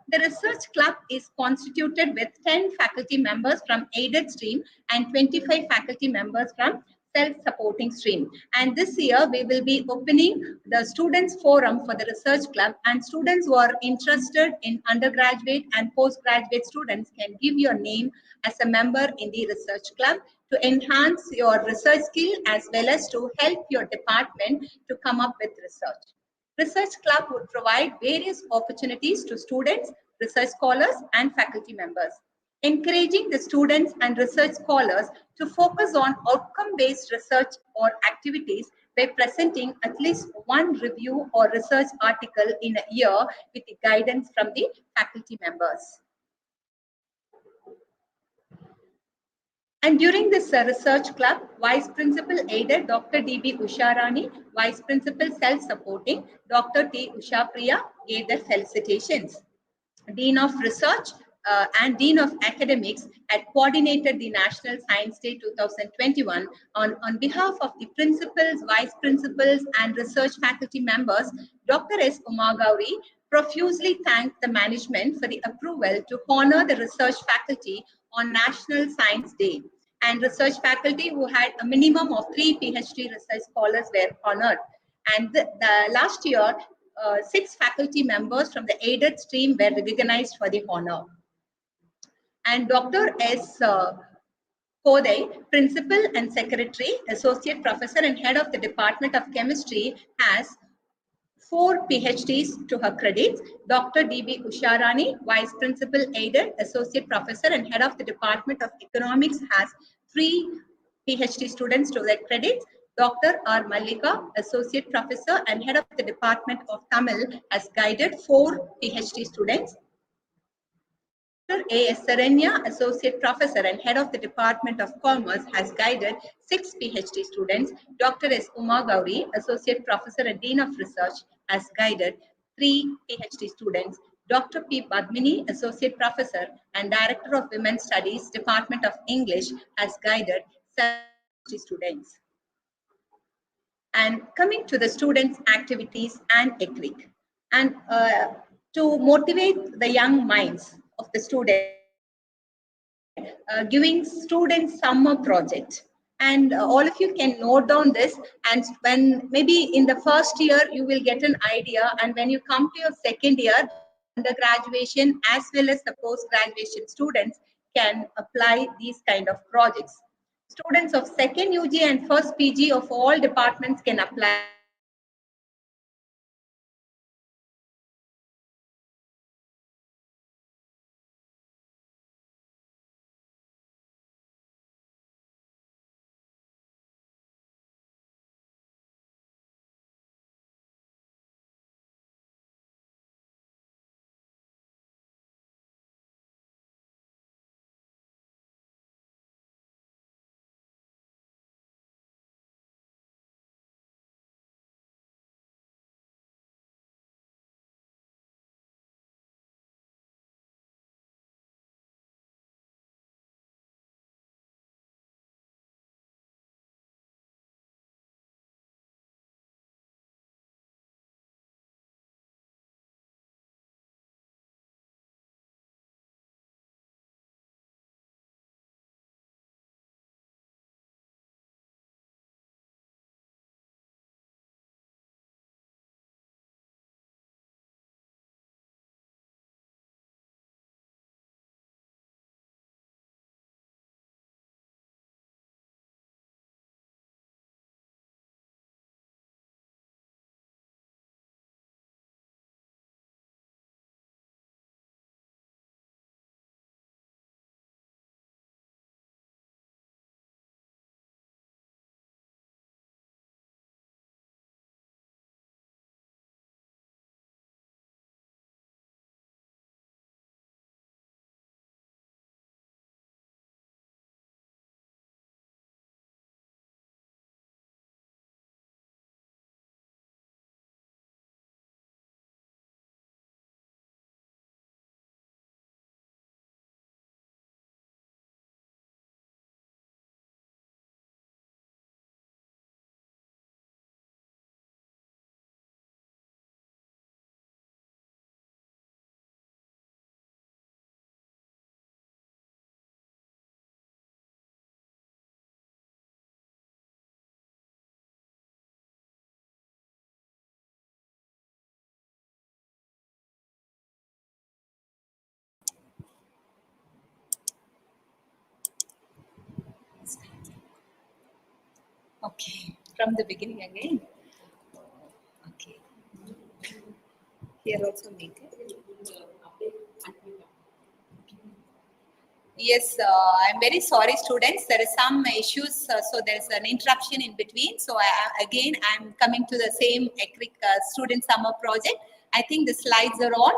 The research club is constituted with 10 faculty members from aided stream and 25 faculty members from self-supporting stream. And this year we will be opening the students forum for the research club, and students who are interested in undergraduate and postgraduate students can give your name as a member in the research club to enhance your research skill as well as to help your department to come up with research. Research club would provide various opportunities to students, research scholars, and faculty members, encouraging the students and research scholars to focus on outcome-based research or activities by presenting at least one review or research article in a year with the guidance from the faculty members. And during this research club, Vice Principal aided Dr. D.B. Usharani, Vice Principal self-supporting Dr. T. Usha Priya gave their felicitations. Dean of Research and Dean of Academics had coordinated the National Science Day 2021 on behalf of the principals, vice principals, and research faculty members. Dr. S. Uma Gauri profusely thanked the management for the approval to honor the research faculty on National Science Day. And research faculty who had a minimum of 3 PhD research scholars were honored. And the last year, 6 faculty members from the aided stream were recognized for the honor. And Dr. S. Kodai, Principal and Secretary, Associate Professor and Head of the Department of Chemistry, has 4 PhDs to her credits. Dr. D.B. Usharani, Vice Principal Aided, Associate Professor and Head of the Department of Economics, has 3 PhD students to their credits. Dr. R. Mallika, Associate Professor and Head of the Department of Tamil, has guided 4 PhD students. Dr. A. S. Saranya, Associate Professor and Head of the Department of Commerce, has guided 6 PhD students. Dr. S. Uma Gauri, Associate Professor and Dean of Research, has guided 3 PhD students. Dr. P. Padmini, Associate Professor and Director of Women's Studies, Department of English, has guided 7 PhD students. And coming to the students' activities and ECRIC. And to motivate the young minds of the students, giving students summer project. And all of you can note down this, and when maybe in the first year you will get an idea, and when you come to your second year, both the undergraduation as well as the post-graduation students can apply these kind of projects. Students of second UG and first PG of all departments can apply Okay, from the beginning again. Okay. Here also make it. Yes, I'm very sorry, students. There is some issues, so there's an interruption in between. So I'm coming to the same ECRIC student summer project. I think the slides are on.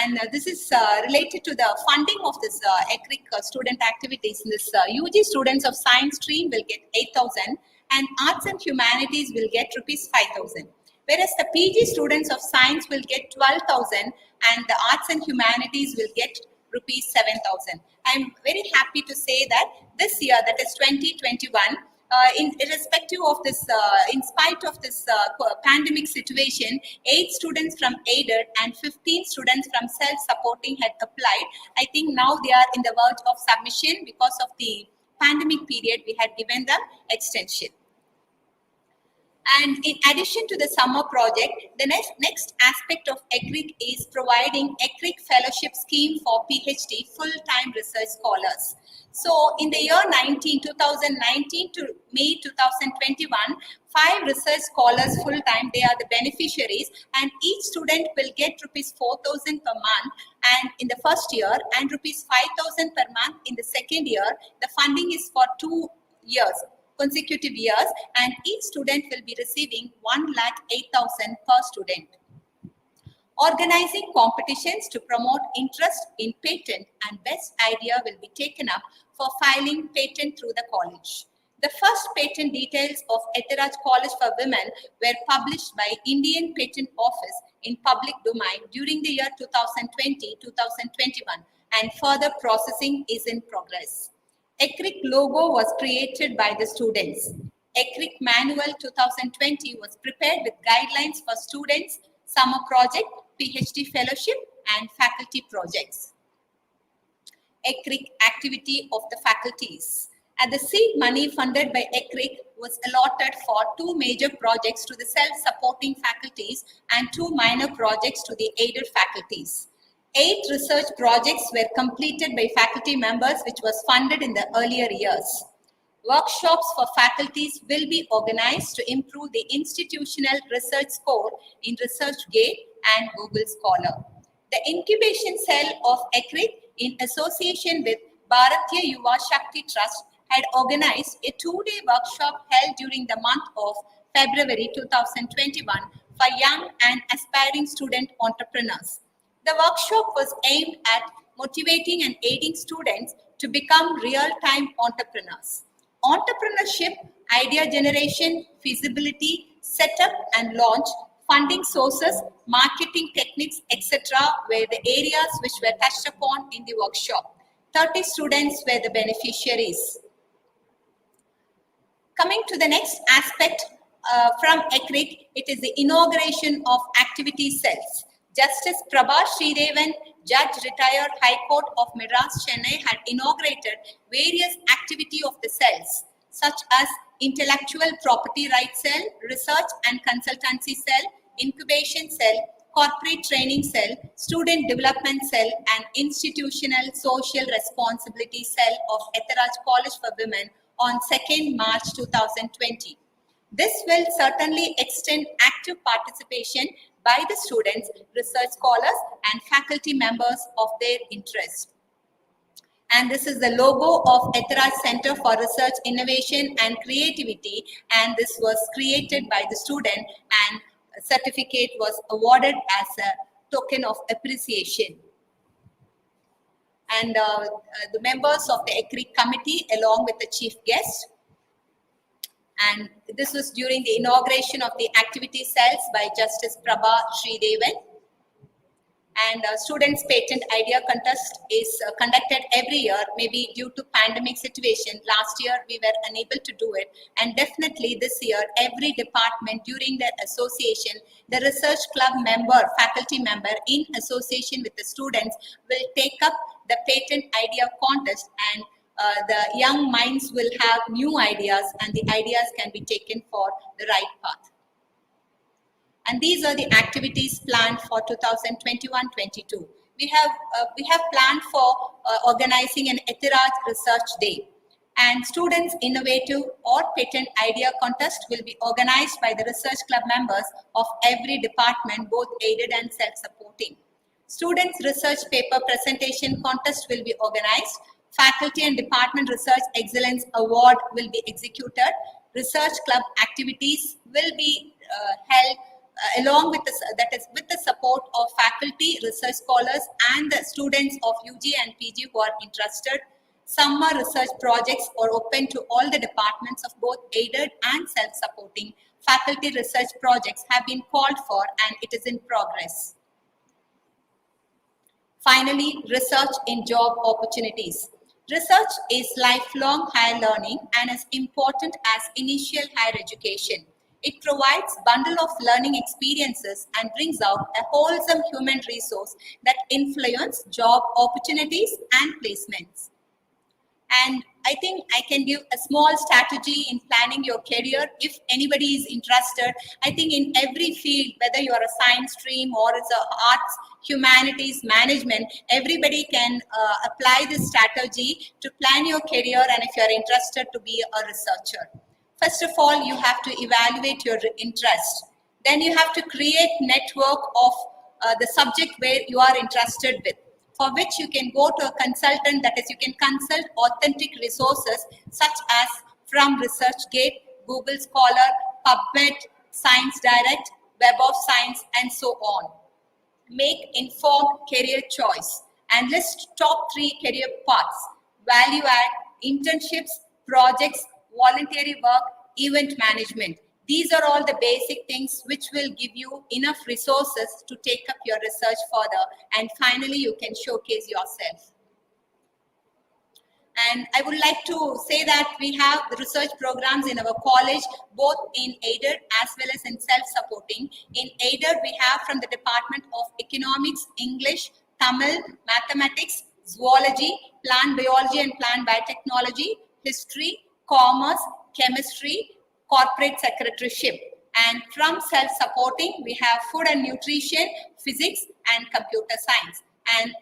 And this is related to the funding of this ECRIC student activities. This UG students of science stream will get 8,000 and arts and humanities will get rupees 5,000. Whereas the PG students of science will get 12,000 and the arts and humanities will get rupees 7,000. I'm very happy to say that this year, that is 2021, in irrespective of this, in spite of this pandemic situation, 8 students from aided and 15 students from self-supporting had applied. I think now they are in the verge of submission because of the pandemic period. We had given them extension. And in addition to the summer project, the next aspect of ECRIC is providing ECRIC fellowship scheme for PhD full-time research scholars. So in the year 2019 to May 2021, 5 research scholars full-time, they are the beneficiaries, and each student will get rupees 4,000 per month and in the first year and rupees 5,000 per month in the second year. The funding is for 2 years. Consecutive years, and each student will be receiving 1,08,000 per student. Organizing competitions to promote interest in patent and best idea will be taken up for filing patent through the college. The first patent details of Ethiraj College for Women were published by Indian Patent Office in public domain during the year 2020-2021, and further processing is in progress. ECRIC logo was created by the students. ECRIC Manual 2020 was prepared with guidelines for students, summer project, PhD fellowship, and faculty projects. ECRIC activity of the faculties. And the seed money funded by ECRIC was allotted for 2 major projects to the self-supporting faculties and 2 minor projects to the aided faculties. 8 research projects were completed by faculty members, which was funded in the earlier years. Workshops for faculties will be organized to improve the institutional research score in ResearchGate and Google Scholar. The incubation cell of ECRIC, in association with Bharatiya Yuva Shakti Trust, had organized a 2-day workshop held during the month of February 2021 for young and aspiring student entrepreneurs. The workshop was aimed at motivating and aiding students to become real-time entrepreneurs. Entrepreneurship, idea generation, feasibility, setup and launch, funding sources, marketing techniques, etc. were the areas which were touched upon in the workshop. 30 students were the beneficiaries. Coming to the next aspect from ECRIC, it is the inauguration of activity cells. Justice Prabha Sridevan, Judge Retired High Court of Madras, Chennai, had inaugurated various activity of the cells, such as Intellectual Property Rights Cell, Research and Consultancy Cell, Incubation Cell, Corporate Training Cell, Student Development Cell, and Institutional Social Responsibility Cell of Ethiraj College for Women on 2nd March 2020. This will certainly extend active participation by the students, research scholars, and faculty members of their interest. And this is the logo of Ethiraj Center for Research, Innovation and Creativity, and this was created by the student, and a certificate was awarded as a token of appreciation. And the members of the ECRIC committee, along with the chief guest. And this was during the inauguration of the activity cells by Justice Prabha Sridevan. And students' patent idea contest is conducted every year, maybe due to pandemic situation. Last year, we were unable to do it. And definitely this year, every department during their association, the research club member, faculty member in association with the students will take up the patent idea contest, and the young minds will have new ideas, and the ideas can be taken for the right path. And these are the activities planned for 2021-22. We have planned for organizing an Ethiraj Research Day, and Students Innovative or Patent Idea Contest will be organized by the research club members of every department, both aided and self-supporting. Students Research Paper Presentation Contest will be organized. Faculty and Department Research Excellence Award will be executed. Research club activities will be held along with that is with the support of faculty, research scholars, and the students of UG and PG who are interested. Summer research projects are open to all the departments of both aided and self-supporting. Faculty research projects have been called for and it is in progress. Finally, research in job opportunities. Research is lifelong higher learning and is important as initial higher education. It provides bundle of learning experiences and brings out a wholesome human resource that influence job opportunities and placements. And I think I can give a small strategy in planning your career if anybody is interested. I think in every field, whether you are a science stream or it's a arts, humanities, management, everybody can apply this strategy to plan your career and if you are interested to be a researcher. First of all, you have to evaluate your interest. Then you have to create network of the subject where you are interested with, for which you can go to a consultant, that is, you can consult authentic resources such as from ResearchGate, Google Scholar, PubMed, Science Direct, Web of Science, and so on. Make informed career choice and list top 3 career paths: value add, internships, projects, voluntary work, event management. These are all the basic things which will give you enough resources to take up your research further, and finally you can showcase yourself. And I would like to say that we have the research programs in our college, both in aided as well as in self-supporting. In aided, we have from the Department of Economics, English, Tamil, Mathematics, Zoology, Plant Biology and Plant Biotechnology, History, Commerce, Chemistry, Corporate Secretaryship. And from self-supporting, we have Food and Nutrition, Physics, and Computer Science. And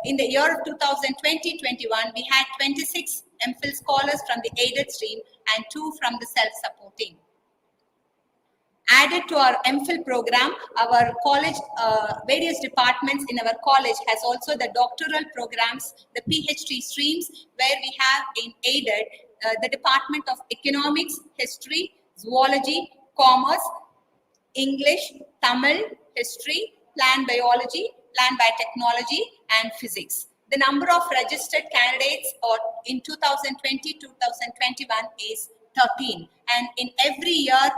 in the year of 2020-21, we had 26 MPhil scholars from the aided stream and 2 from the self-supporting. Added to our MPhil program, our college, various departments in our college has also the doctoral programs, the PhD streams, where we have in aided the Department of Economics, History, Zoology, Commerce, English, Tamil, History, Plant Biology, Plant Biotechnology, and Physics. The number of registered candidates in 2020-2021 is 13. And in every year,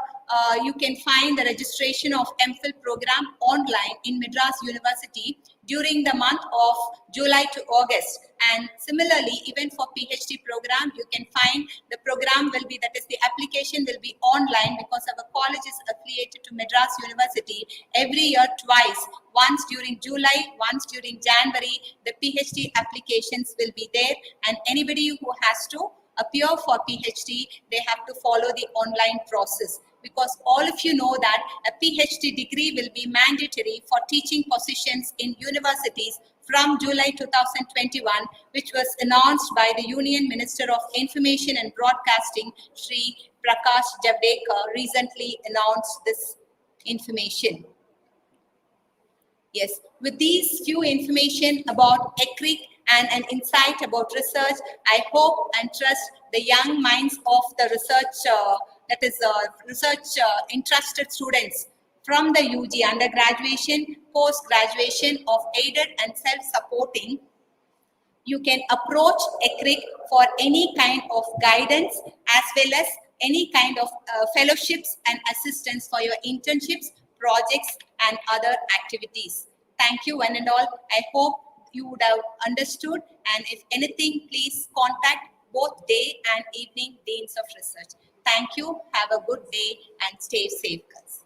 you can find the registration of MPhil program online in Madras University during the month of July to August. And similarly, even for PhD program, you can find the program will be, that is the application will be online, because our college is affiliated to Madras University every year twice, once during July, once during January. The PhD applications will be there, and anybody who has to appear for PhD, they have to follow the online process, because all of you know that a PhD degree will be mandatory for teaching positions in universities from July 2021, which was announced by the Union Minister of Information and Broadcasting, Shri Prakash Javadekar, recently announced this information. Yes, with these few information about ECRIC and an insight about research, I hope and trust the young minds of the research interested students from the UG, undergraduation, post-graduation of aided and self-supporting. You can approach ECRIC for any kind of guidance as well as any kind of fellowships and assistance for your internships, projects, and other activities. Thank you one and all. I hope you would have understood, and if anything, please contact both day and evening deans of research. Thank you. Have a good day and stay safe, guys.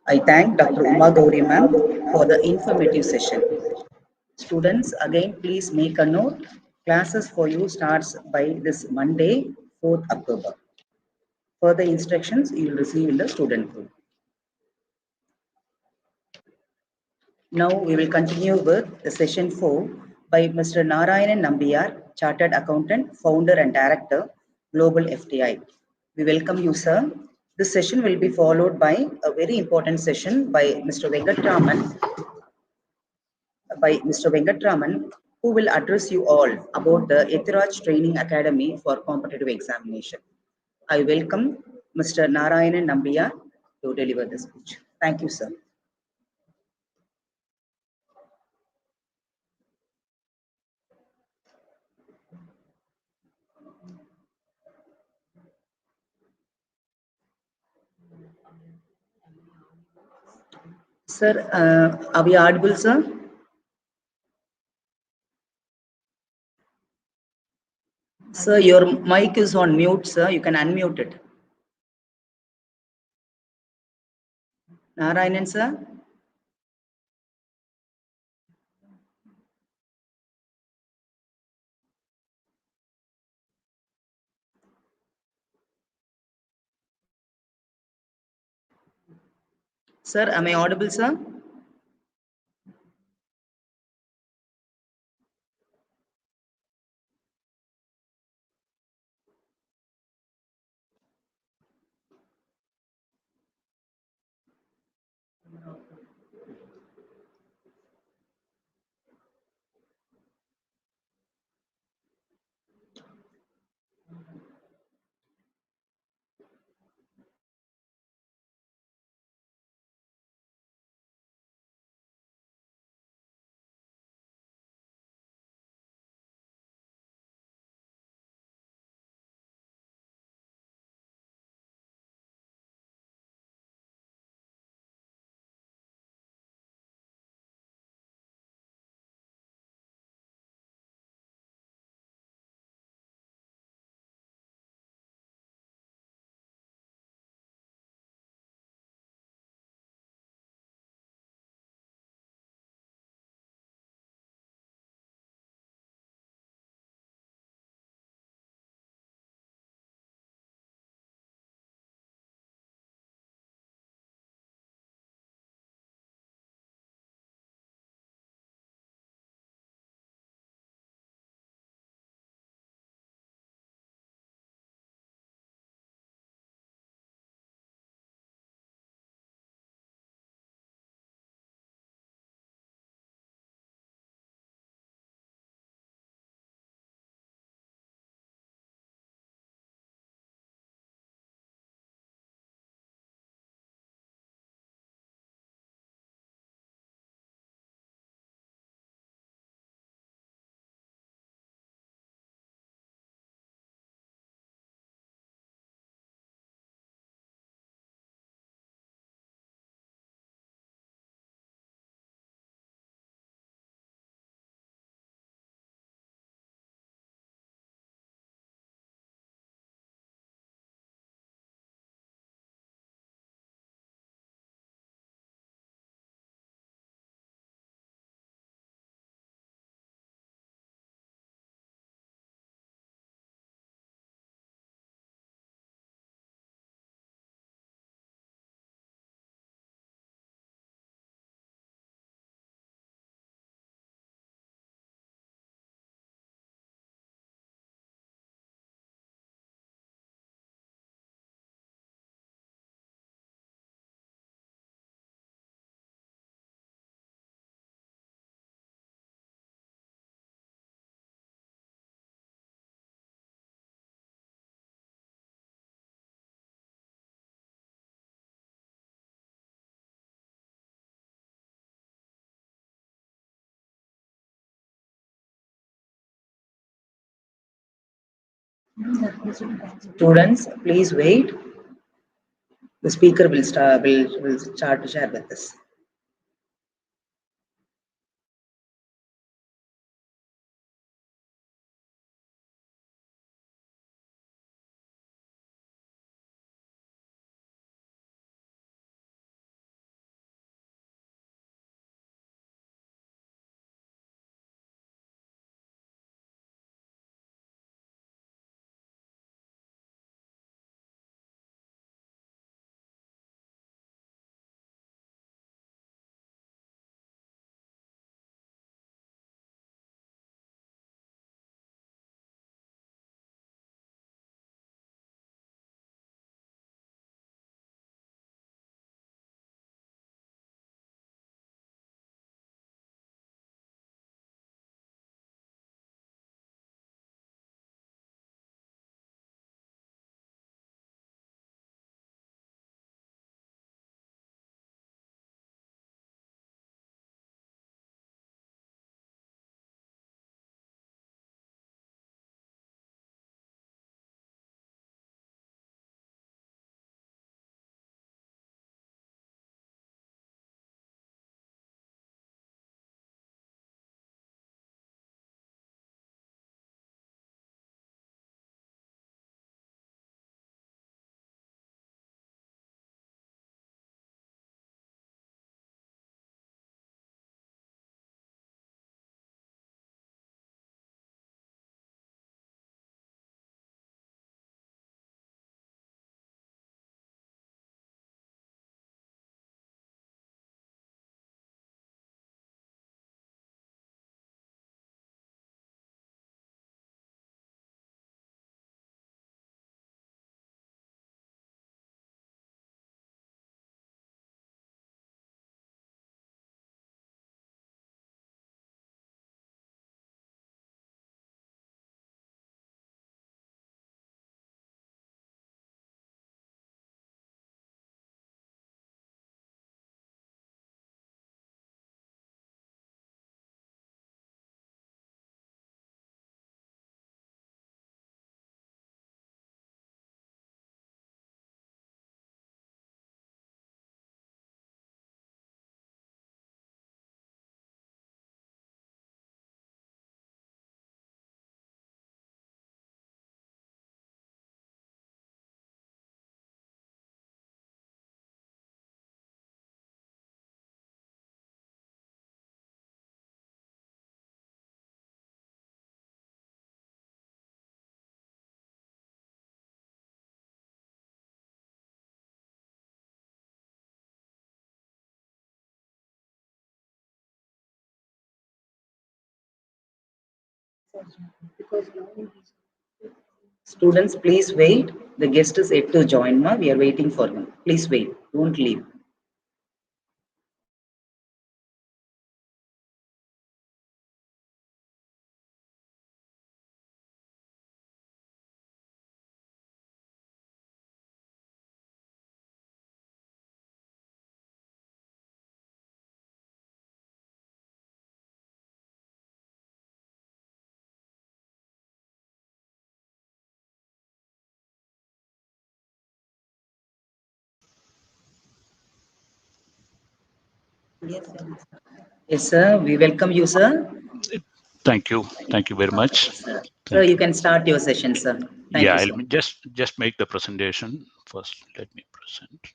I thank Dr. Uma Gauri ma'am for the informative session. Students, again, please make a note. Classes for you starts by this Monday, 4th October. Further instructions you will receive in the student group. Now we will continue with the session 4 by Mr. Narayanan Nambiyar, Chartered Accountant, Founder and Director, Global FTI. We welcome you, sir. This session will be followed by a very important session by Mr. Venkatraman, who will address you all about the Ethiraj Training Academy for Competitive Examination. I welcome Mr. Narayanan Nambiyar to deliver the speech. Thank you, sir. Sir, are we audible, sir? Sir, your mic is on mute, sir. You can unmute it. Narayanan, sir? Sir, am I audible, sir? Students, please wait. The speaker will start to share with us. Students, please wait. The guest is yet to join, ma. We are waiting for him. Please wait. Don't leave. Yes, sir. We welcome you, sir. Thank you. Thank you very much. Sir, sir, Thank you you. can start your session, sir. Thank Yeah, you, I'll sir. just make the presentation first. Let me present.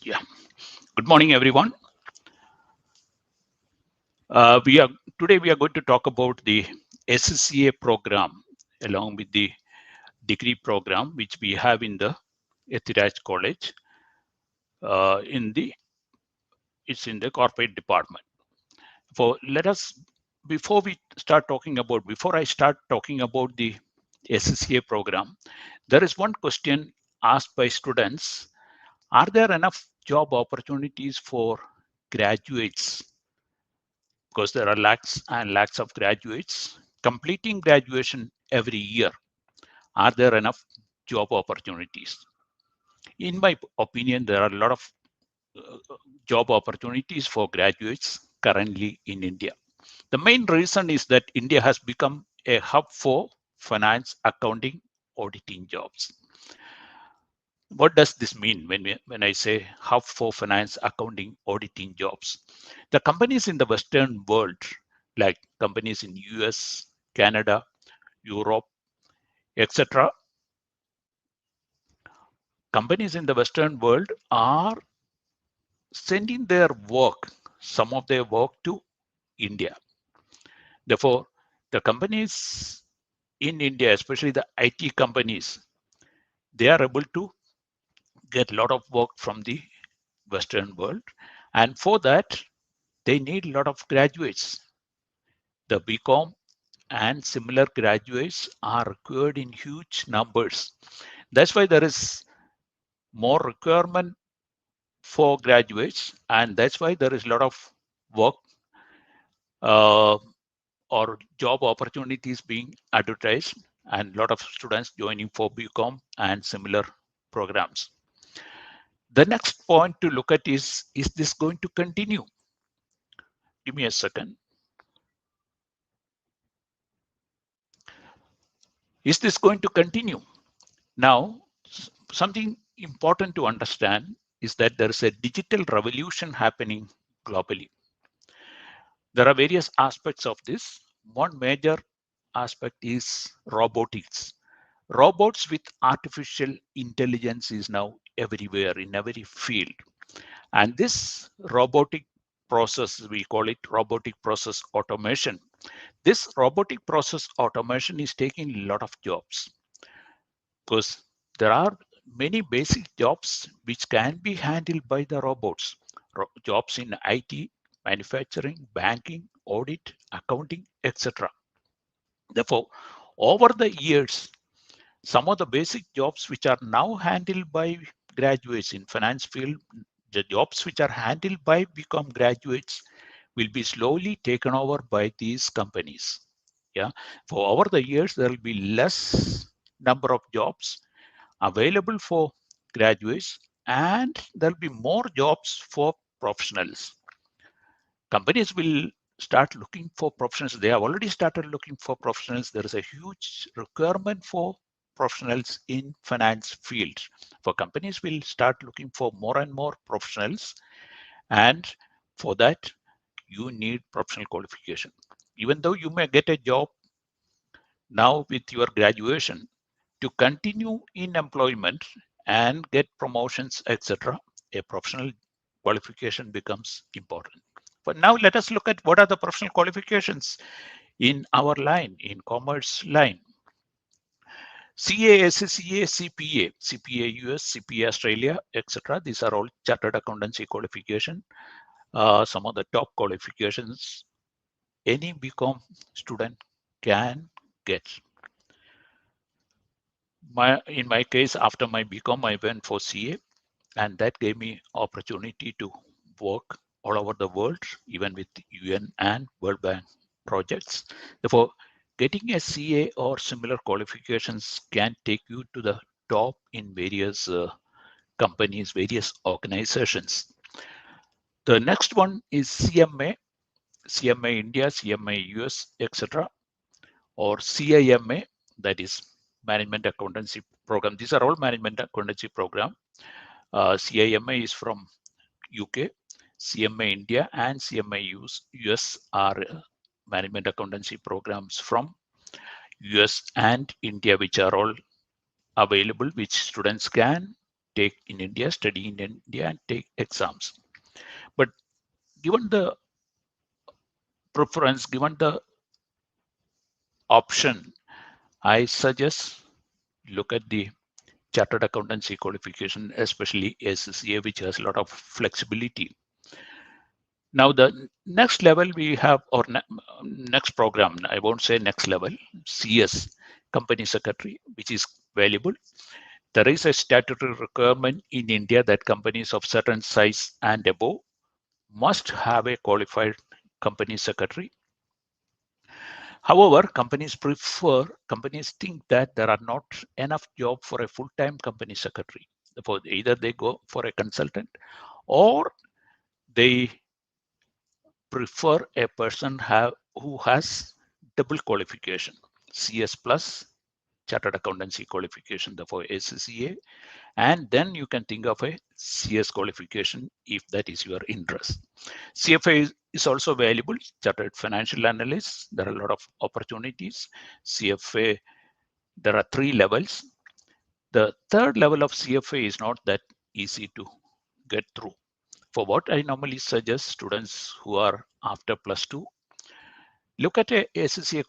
Yeah. Good morning, everyone. We are today we are going to talk about the SCA program along with the degree program which we have in the Ethiraj College. It's in the corporate department. Before I start talking about the SCA program, there is one question asked by students: are there enough job opportunities for graduates? Because there are lakhs and lakhs of graduates completing graduation every year. Are there enough job opportunities? In my opinion, there are a lot of job opportunities for graduates currently in India. The main reason is that India has become a hub for finance, accounting, auditing jobs. What does this mean when I say hub for finance, accounting, auditing jobs? The companies in the Western world, like companies in US, Canada, Europe, etc., companies in the Western world are sending some of their work to India. Therefore, the companies in India, especially the IT companies, they are able to get a lot of work from the Western world. And for that, they need a lot of graduates. The BCom and similar graduates are required in huge numbers. That's why there is more requirement for graduates, and that's why there is a lot of work or job opportunities being advertised and a lot of students joining for BCom and similar programs. The next point to look at is this going to continue? Give me a second. Is this going to continue? Now, something important to understand is that there is a digital revolution happening globally. There are various aspects of this. One major aspect is robotics. Robots with artificial intelligence is now everywhere in every field. And this robotic process, we call it robotic process automation. This robotic process automation is taking a lot of jobs because there are many basic jobs which can be handled by the robots. Jobs in IT, manufacturing, banking, audit, accounting, etc. Therefore, over the years, some of the basic jobs which are now handled by graduates in finance field, the jobs which are handled by BCom graduates will be slowly taken over by these companies. Yeah, for over the years, there will be less number of jobs available for graduates and there will be more jobs for professionals. Companies will start looking for professionals. They have already started looking for professionals. There is a huge requirement for professionals in finance field. For companies will start looking for more and more professionals, and for that you need professional qualification. Even though you may get a job now with your graduation, to continue in employment and get promotions, etc., a professional qualification becomes important. But now let us look at what are the professional qualifications in our line, in commerce line. CA, SCA, CPA, CPA US, CPA Australia, etc. These are all chartered accountancy qualification. Some of the top qualifications any BCom student can get. In my case, after my BCom, I went for CA, and that gave me opportunity to work all over the world, even with UN and World Bank projects. Therefore, getting a CA or similar qualifications can take you to the top in various companies, various organizations. The next one is CMA, CMA India, CMA US, etc., or CIMA, that is Management Accountancy Program. These are all Management Accountancy Program. CIMA is from UK, CMA India and CMA US are Management Accountancy programs from US and India, which are all available, which students can take in India, study in India and take exams. But given the preference, given the option, I suggest look at the chartered accountancy qualification, especially SCA, which has a lot of flexibility. Now, the next level we have, or next program, I won't say next level, CS, Company Secretary, which is valuable. There is a statutory requirement in India that companies of certain size and above must have a qualified company secretary. However, companies think that there are not enough jobs for a full-time company secretary. Therefore, either they go for a consultant or they prefer a person who has double qualification, CS plus chartered accountancy qualification, therefore ACCA, and then you can think of a CS qualification if that is your interest. CFA is also valuable, chartered financial analyst. There are a lot of opportunities. CFA, there are 3 levels. The third level of CFA is not that easy to get through. For what I normally suggest students who are after +2, look at a ACCA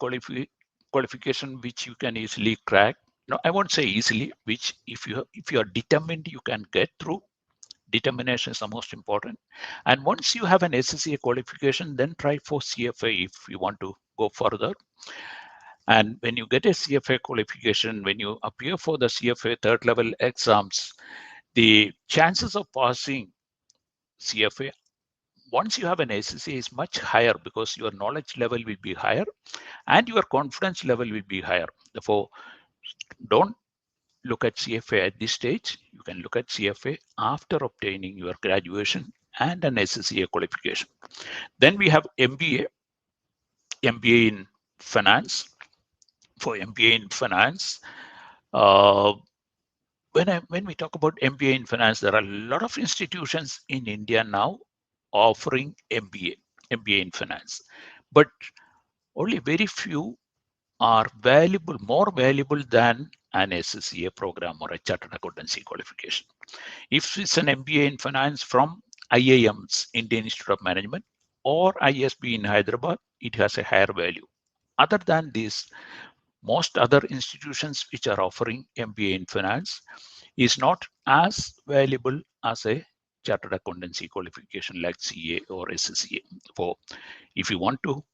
qualification which you can easily crack. No, I won't say easily, which if you are determined, you can get through. Determination is the most important. And once you have an SCCA qualification, then try for CFA if you want to go further. And when you get a CFA qualification, when you appear for the CFA third level exams, the chances of passing CFA once you have an SCCA is much higher because your knowledge level will be higher and your confidence level will be higher. Therefore, don't look at CFA at this stage. You can look at CFA after obtaining your graduation and an SCCA qualification. Then we have MBA in finance. For MBA in finance, when we talk about MBA in finance, there are a lot of institutions in India now offering MBA in finance, but only very few are more valuable than an SCCA program or a chartered accountancy qualification. If it's an MBA in finance from IIM's, Indian Institute of Management, or ISB in Hyderabad, it has a higher value. Other than this, most other institutions which are offering MBA in finance is not as valuable as a chartered accountancy qualification like CA or SCCA. For if you want to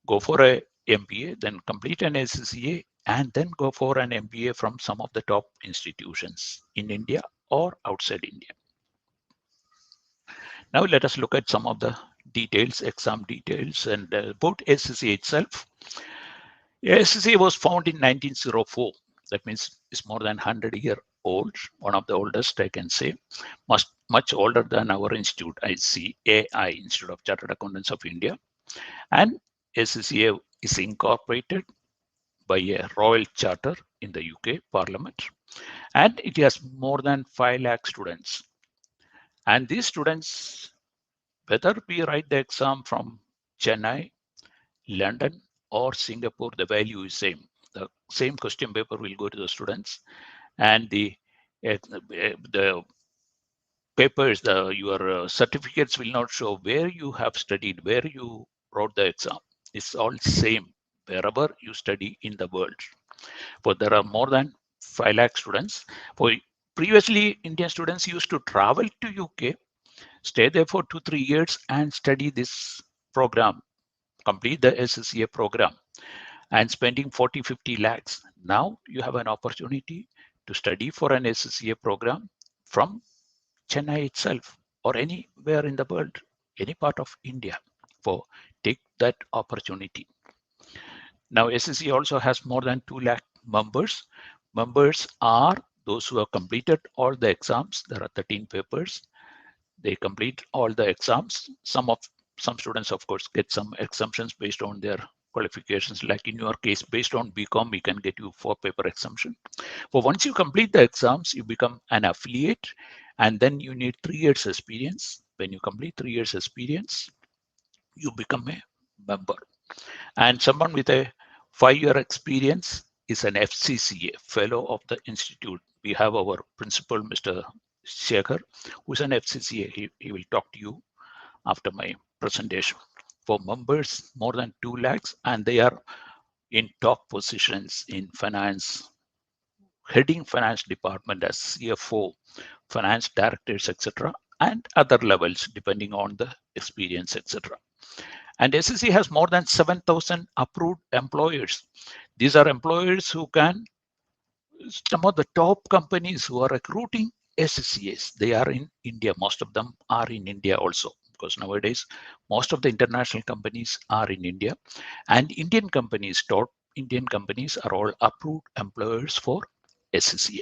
go for a MBA, then complete an SCCA and then go for an MBA from some of the top institutions in India or outside India. Now let us look at some of the details, exam details, and about SCCA itself. SCCA was founded in 1904. That means it's more than 100-year old, one of the oldest, I can say, much older than our institute, ICAI, Institute of Chartered Accountants of India. And SCCA is incorporated by a royal charter in the UK Parliament. And it has more than 5 lakh students. And these students, whether we write the exam from Chennai, London, or Singapore, the value is same. The same question paper will go to the students, and the papers, your certificates will not show where you have studied, where you wrote the exam. It's all same wherever you study in the world. But there are more than 5 lakh students. For previously, Indian students used to travel to UK, stay there for 2-3 years and study this program, complete the SSCA program, and spending 40-50 lakhs. Now you have an opportunity to study for an SSCA program from Chennai itself or anywhere in the world, any part of India. For take that opportunity. Now SSCA also has more than 2 lakh members. Members are those who have completed all the exams. There are 13 papers. They complete all the exams. Some students, of course, get some exemptions based on their qualifications. Like in your case, based on BCom, we can get you 4-paper exemption. But once you complete the exams, you become an affiliate, and then you need 3 years experience. When you complete 3 years experience, you become a member. And someone with a 5-year experience is an FCCA, Fellow of the Institute. We have our principal, Mr. Shekhar, who's an FCCA. He will talk to you after my presentation. For members, more than 2 lakhs, and they are in top positions in finance, heading finance department as CFO, finance directors, etc., and other levels depending on the experience, etc. And SSC has more than 7,000 approved employers. These are employers who can, some of the top companies who are recruiting SSCAs, they are in India. Most of them are in India also, because nowadays, most of the international companies are in India. And Indian companies, top Indian companies are all approved employers for SSCA.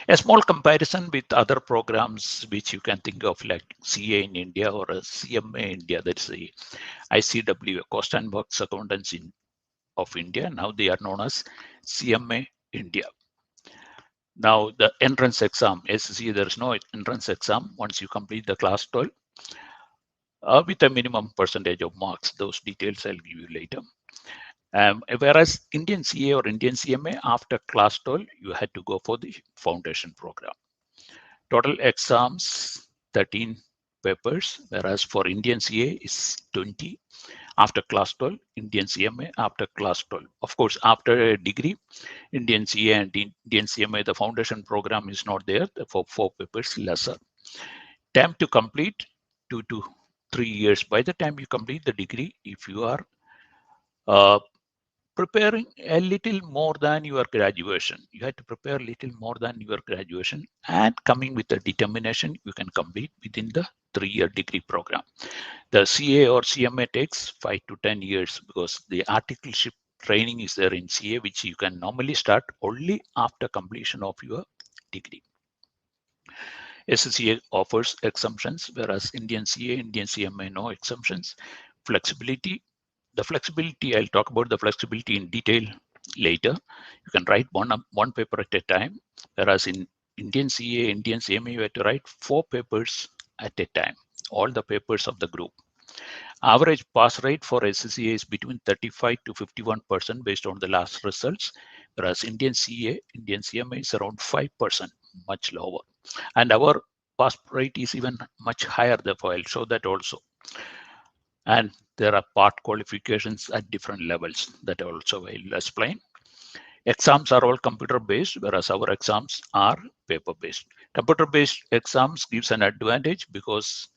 A small comparison with other programs which you can think of, like CA in India or a CMA India, that's the ICW, Cost and Works Accountants of India. Now they are known as CMA India. Now the entrance exam, SSC, there is no entrance exam once you complete the class 12 with a minimum percentage of marks. Those details I'll give you later. Whereas Indian CA or Indian CMA, after class 12, you had to go for the foundation program. Total exams, 13 papers, whereas for Indian CA is 20 after class 12, Indian CMA after class 12. Of course, after a degree, Indian CA and Indian CMA, the foundation program is not there, for 4 papers lesser. Time to complete 2 to 3 years. By the time you complete the degree, if you are preparing a little more than your graduation, you have to prepare a little more than your graduation, and coming with a determination, you can complete within the 3-year degree program. The CA or CMA takes 5 to 10 years because the articleship training is there in CA, which you can normally start only after completion of your degree. SCA offers exemptions, whereas Indian CA, Indian CMA, no exemptions. Flexibility. The flexibility, I'll talk about the flexibility in detail later. You can write one paper at a time, whereas in Indian CA, Indian CMA, you have to write 4 papers at a time, all the papers of the group. Average pass rate for SCA is between 35 to 51% based on the last results, whereas Indian CA, Indian CMA is around 5%, much lower. And our pass rate is even much higher, therefore I'll show that also. And there are part qualifications at different levels that also I'll explain. Exams are all computer based, whereas our exams are paper based. Computer based exams gives an advantage because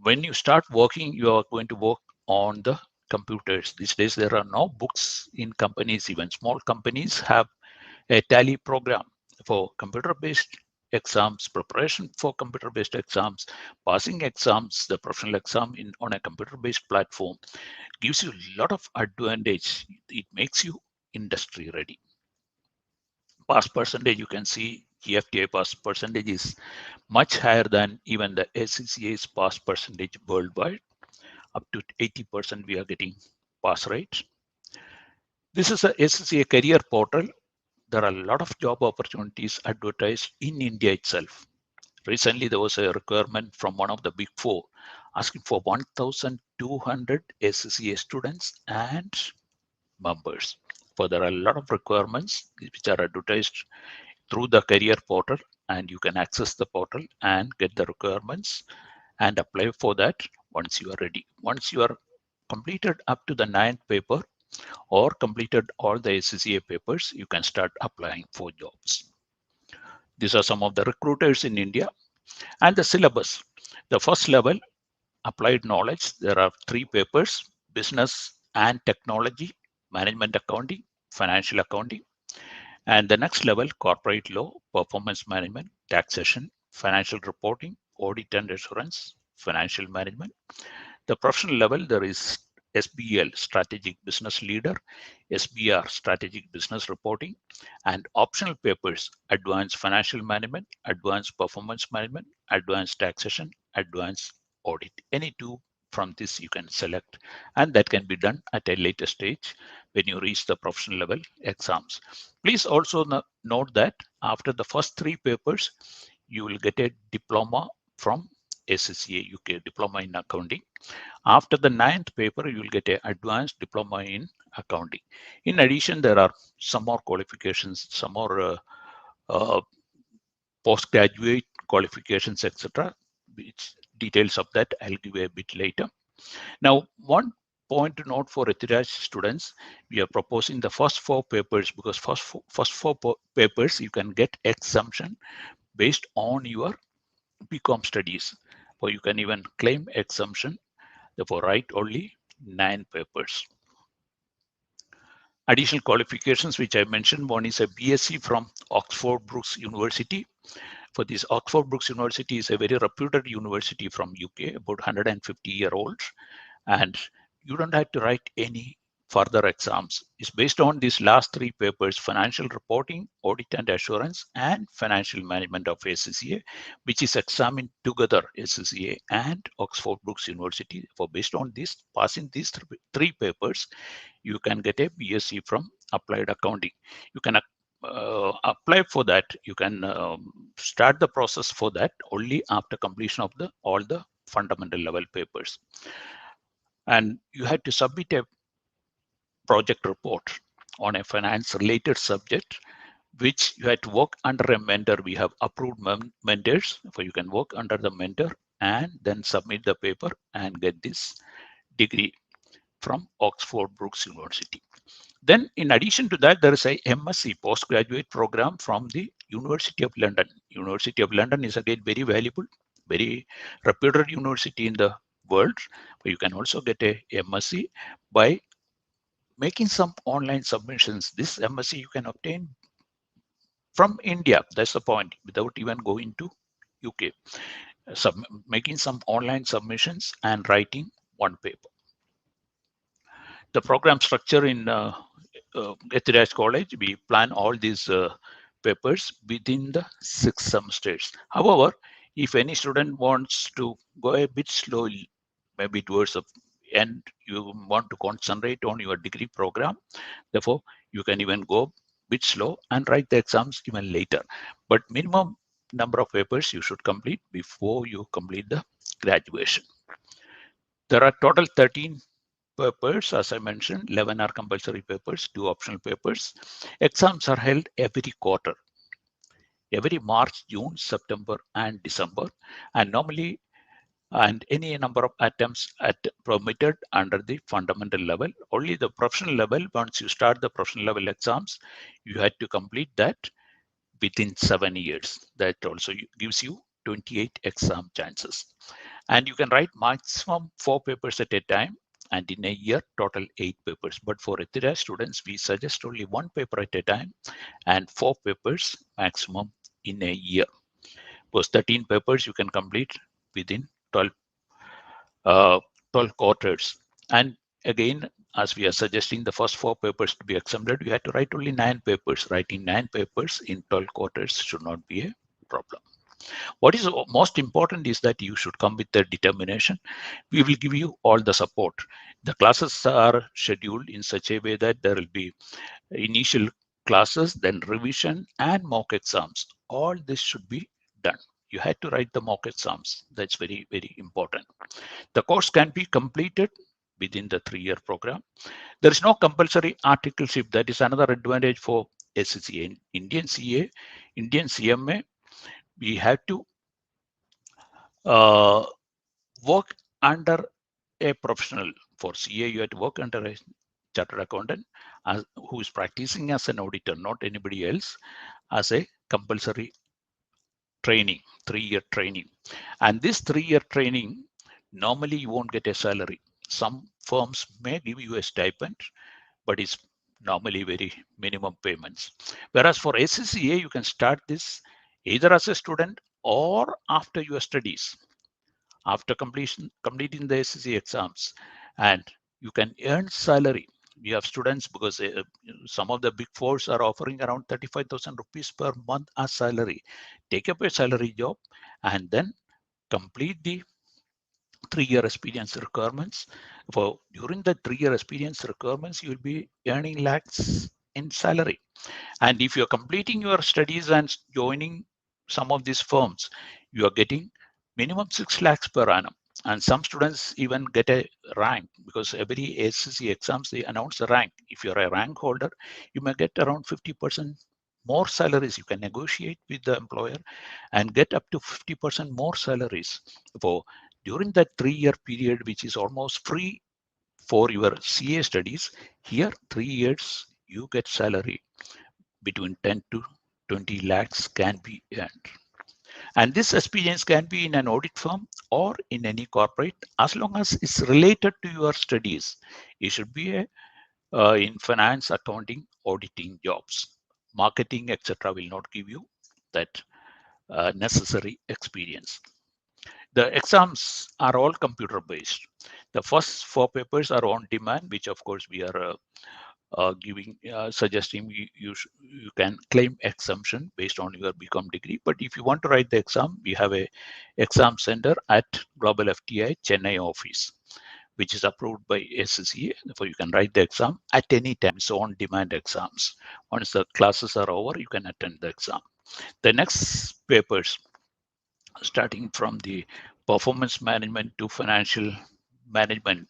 when you start working, you are going to work on the computers. These days, there are no books in companies. Even small companies have a tally program for computer-based exams, preparation for computer-based exams, passing exams, the professional exam on a computer-based platform gives you a lot of advantage. It makes you industry ready. Pass percentage, you can see GFTA pass percentage is much higher than even the SCCA's pass percentage worldwide. Up to 80% we are getting pass rate. This is a SCCA career portal. There are a lot of job opportunities advertised in India itself. Recently, there was a requirement from one of the big 4 asking for 1,200 SCCA students and members. For there are a lot of requirements which are advertised through the career portal, and you can access the portal and get the requirements and apply for that once you are ready. Once you are completed up to the 9th paper, or completed all the SCCA papers, you can start applying for jobs. These are some of the recruiters in India. And the syllabus. The first level, applied knowledge, there are 3 papers: business and technology, management accounting, financial accounting. And the next level, corporate law, performance management, taxation, financial reporting, audit and assurance, financial management. The professional level, there is SBL, strategic business leader, SBR, strategic business reporting, and optional papers, advanced financial management, advanced performance management, advanced taxation, advanced audit. Any 2 from this you can select, and that can be done at a later stage when you reach the professional level exams. Please also note that after the first 3 papers, you will get a diploma from SCCA UK, diploma in accounting. After the 9th paper, you will get an advanced diploma in accounting. In addition, there are some more qualifications, some more uh, postgraduate qualifications, etc. Which details of that I'll give you a bit later. Now, one point to note for Ethiraj students, we are proposing the first 4 papers, because first four papers you can get exemption based on your BCom studies, or you can even claim exemption. Therefore, write only 9 papers. Additional qualifications which I mentioned, one is a BSc from Oxford Brookes University. For this, Oxford Brookes University is a very reputed university from UK, about 150-year-old, and you don't have to write any further exams. It's based on these last 3 papers: financial reporting, audit and assurance, and financial management of SCCA, which is examined together, SCCA and Oxford Brookes University. For based on this, passing these 3 papers, you can get a BSc from applied accounting. You can apply for that. You can start the process for that only after completion of all the fundamental level papers. And you had to submit a project report on a finance related subject, which you had to work under a mentor. We have approved mentors, so you can work under the mentor and then submit the paper and get this degree from Oxford Brookes University. Then in addition to that, there is a MSc postgraduate program from the University of London. University of London is again very valuable, very reputed university in the world. But you can also get a MSc by making some online submissions. This MSc you can obtain from India. That's the point, without even going to UK. Making some online submissions and writing 1 paper. The program structure in Ethiraj College, we plan all these papers within the 6 semesters. However, if any student wants to go a bit slowly, maybe towards the end, you want to concentrate on your degree program, therefore you can even go a bit slow and write the exams even later. But minimum number of papers you should complete before you complete the graduation. There are total 13 papers, as I mentioned. 11 are compulsory papers, 2 optional papers. Exams are held every quarter, every March, June, September, and December, and normally, and any number of attempts permitted under the fundamental level. Only the professional level, once you start the professional level exams, you had to complete that within 7 years. That also gives you 28 exam chances. And you can write maximum 4 papers at a time, and in a year, total 8 papers. But for Ethiraj students, we suggest only 1 paper at a time and 4 papers maximum in a year. Because 13 papers you can complete within 12 quarters. And again, as we are suggesting the first 4 papers to be exempted, you have to write only 9 papers. Writing 9 papers in 12 quarters should not be a problem. What is most important is that you should come with the determination. We will give you all the support. The classes are scheduled in such a way that there will be initial classes, then revision and mock exams. All this should be done. You had to write the mock exams. That's very, very important. The course can be completed within the 3-year program. There is no compulsory articleship. That is another advantage for SCCA. Indian CA, Indian CMA, we have to work under a professional. For CA, you have to work under a chartered accountant who is practicing as an auditor, not anybody else, as a compulsory training, 3-year training. And this 3-year training, normally you won't get a salary. Some firms may give you a stipend, but it's normally very minimum payments. Whereas for ACCA, you can start this either as a student or after your studies, after completing the ACCA exams, and you can earn salary. We have students because some of the big fours are offering around 35,000 rupees per month as salary. Take up a salary job and then complete the 3-year experience requirements. For during the 3-year experience requirements, you will be earning lakhs in salary. And if you're completing your studies and joining some of these firms, you are getting minimum 6 lakhs per annum. And some students even get a rank, because every ACC exams, they announce a rank. If you're a rank holder, you may get around 50% more salaries. You can negotiate with the employer and get up to 50% more salaries for during that 3-year period, which is almost free for your CA studies. Here, 3 years, you get salary between 10 to 20 lakhs can be earned. And this experience can be in an audit firm or in any corporate, as long as it's related to your studies. It should be in finance, accounting, auditing jobs. Marketing, etc. will not give you that necessary experience. The exams are all computer based. The first 4 papers are on demand, which of course we are suggesting you can claim exemption based on your BCom degree. But if you want to write the exam, we have a exam center at Global FTI Chennai office, which is approved by ACCA. Therefore, you can write the exam at any time. So on-demand exams. Once the classes are over, you can attend the exam. The next papers, starting from the performance management to financial management,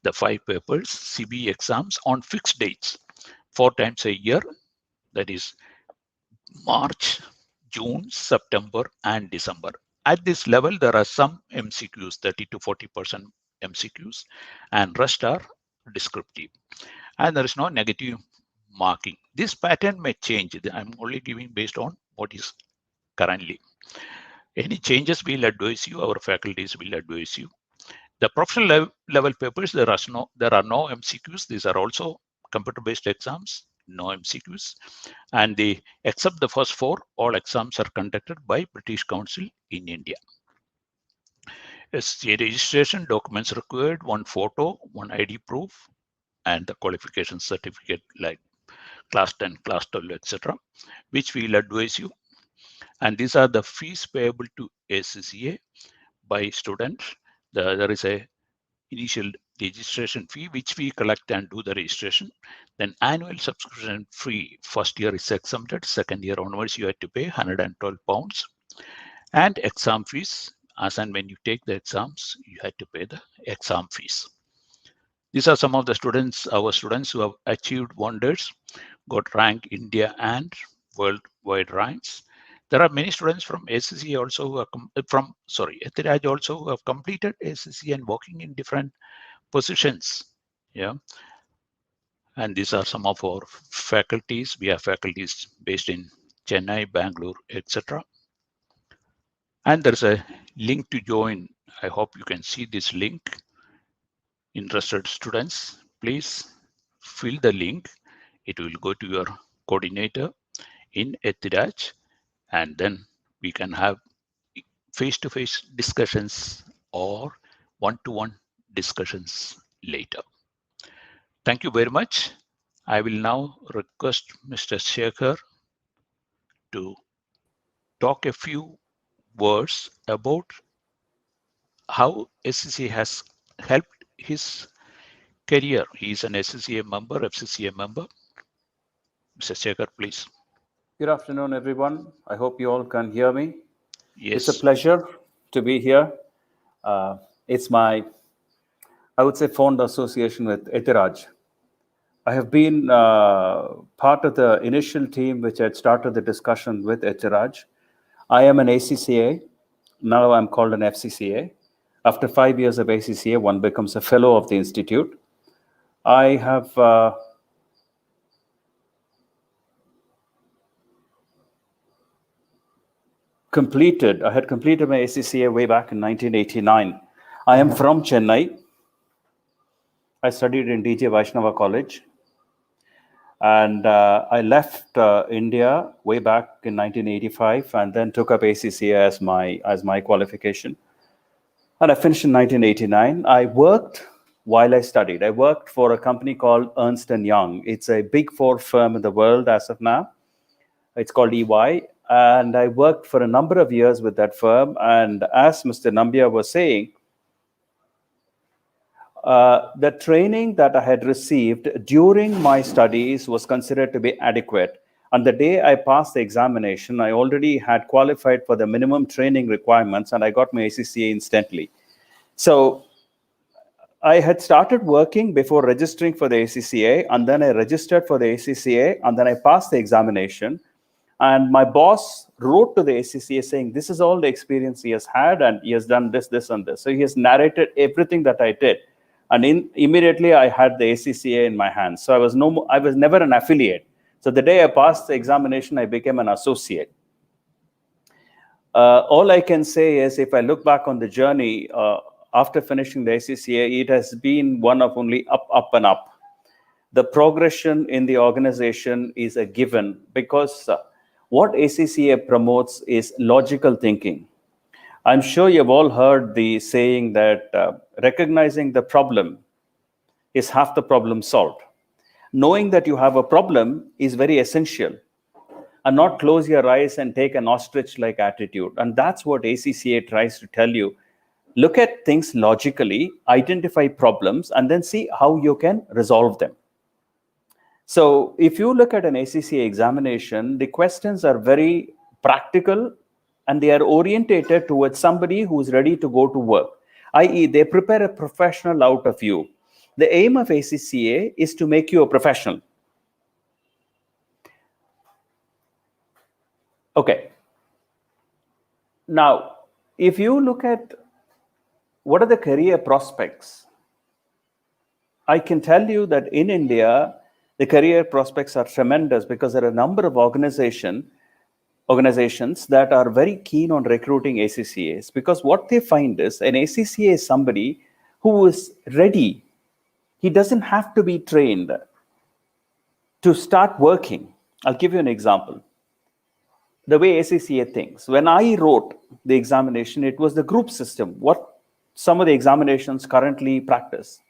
the 5 papers, CB exams on fixed dates, 4 times a year, that is March, June, September, and December. At this level, there are some MCQs, 30 to 40% MCQs, and rest are descriptive. And there is no negative marking. This pattern may change. I'm only giving based on what is currently. Any changes we'll advise you, our faculties will advise you. The professional level papers, there are no MCQs. These are also computer-based exams, no MCQs. And except the first 4, all exams are conducted by British Council in India. SCA registration documents required, 1 photo, 1 ID proof, and the qualification certificate like class 10, class 12, etc., which we will advise you. And these are the fees payable to ACCA by students. There is a initial registration fee which we collect and do the registration. Then annual subscription fee, first year is exempted, second year onwards you have to pay £112. And exam fees, as and when you take the exams, you have to pay the exam fees. These are some of the students, our students who have achieved wonders, got rank India and worldwide ranks. There are many students from ACC also who are Ethiraj also who have completed ACC and working in different positions. Yeah. And these are some of our faculties. We have faculties based in Chennai, Bangalore, etc. And there's a link to join. I hope you can see this link. Interested students, please fill the link. It will go to your coordinator in Ethiraj, and then we can have face-to-face discussions or one-to-one discussions later. Thank you very much. I will now request Mr. Shekhar to talk a few words about how SCCA has helped his career. He is an SCCA member, FCCA member. Mr. Shekhar, please. Good afternoon, everyone. I hope you all can hear me. Yes. It's a pleasure to be here. It's my, I would say, fond association with Ethiraj. I have been part of the initial team which had started the discussion with Ethiraj. I am an ACCA. Now I'm called an FCCA. After 5 years of ACCA, one becomes a fellow of the institute. I have I had completed my ACCA way back in 1989. I am from Chennai. I studied in DJ Vaishnava College. And I left India way back in 1985 and then took up ACCA as my qualification. And I finished in 1989. I worked while I studied. I worked for a company called Ernst & Young. It's a big four firm in the world as of now. It's called EY. And I worked for a number of years with that firm. And as Mr. Nambia was saying, the training that I had received during my studies was considered to be adequate. On the day I passed the examination, I already had qualified for the minimum training requirements and I got my ACCA instantly. So I had started working before registering for the ACCA, and then I registered for the ACCA, and then I passed the examination. And my boss wrote to the ACCA saying, this is all the experience he has had, and he has done this, this, and this. So he has narrated everything that I did. And immediately I had the ACCA in my hands. So I was never an affiliate. So the day I passed the examination, I became an associate. All I can say is, if I look back on the journey, after finishing the ACCA, it has been one of only up, up, and up. The progression in the organization is a given because what ACCA promotes is logical thinking. I'm sure you've all heard the saying that recognizing the problem is half the problem solved. Knowing that you have a problem is very essential, and not close your eyes and take an ostrich-like attitude. And that's what ACCA tries to tell you. Look at things logically, identify problems, and then see how you can resolve them. So if you look at an ACCA examination, the questions are very practical and they are orientated towards somebody who's ready to go to work, i.e. they prepare a professional out of you. The aim of ACCA is to make you a professional. Okay. Now, if you look at what are the career prospects, I can tell you that in India, the career prospects are tremendous because there are a number of organizations that are very keen on recruiting ACCAs, because what they find is an ACCA is somebody who is ready. He doesn't have to be trained to start working. I'll give you an example. The way ACCA thinks. When I wrote the examination, it was the group system, what some of the examinations currently practice.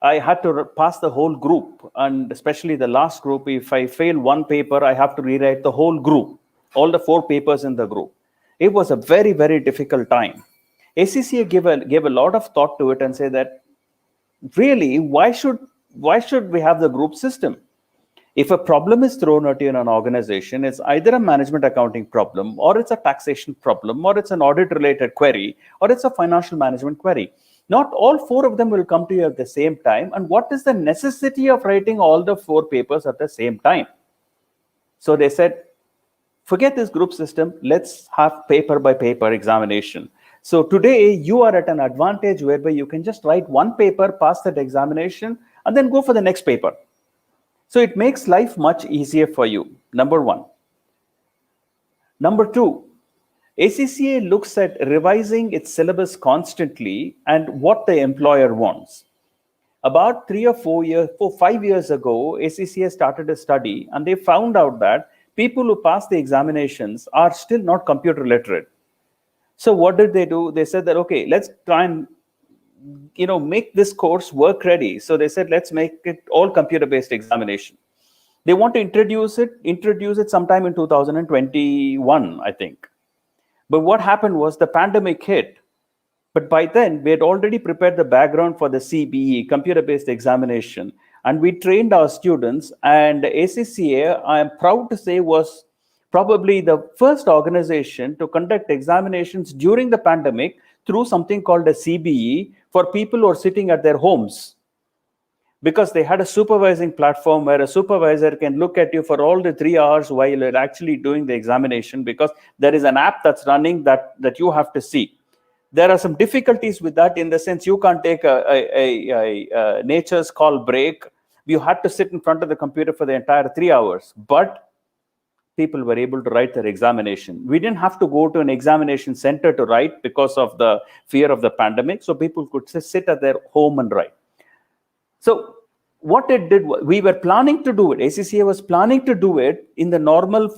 I had to pass the whole group, and especially the last group. If I fail one paper, I have to rewrite the whole group, all the 4 papers in the group. It was a very, very difficult time. ACCA gave a lot of thought to it and said that, really, why should we have the group system? If a problem is thrown at you in an organization, it's either a management accounting problem, or it's a taxation problem, or it's an audit-related query, or it's a financial management query. Not all 4 of them will come to you at the same time. And what is the necessity of writing all the 4 papers at the same time? So they said, forget this group system. Let's have paper by paper examination. So today you are at an advantage whereby you can just write one paper, pass that examination, and then go for the next paper. So it makes life much easier for you, number 1. Number 2, ACCA looks at revising its syllabus constantly and what the employer wants. About 5 years ago, ACCA started a study and they found out that people who pass the examinations are still not computer literate. So what did they do? They said that, okay, let's try and make this course work ready. So they said, let's make it all computer-based examination. They want to introduce it sometime in 2021, I think. But what happened was the pandemic hit. But by then, we had already prepared the background for the CBE, computer-based examination. And we trained our students. And ACCA, I am proud to say, was probably the first organization to conduct examinations during the pandemic through something called a CBE for people who are sitting at their homes. Because they had a supervising platform where a supervisor can look at you for all the 3 hours while you're actually doing the examination, because there is an app that's running that you have to see. there are some difficulties with that, in the sense you can't take a nature's call break. You had to sit in front of the computer for the entire 3 hours, but people were able to write their examination. We didn't have to go to an examination center to write because of the fear of the pandemic, so people could sit at their home and write. So what it did, we were planning to do it. ACCA was planning to do it in the normal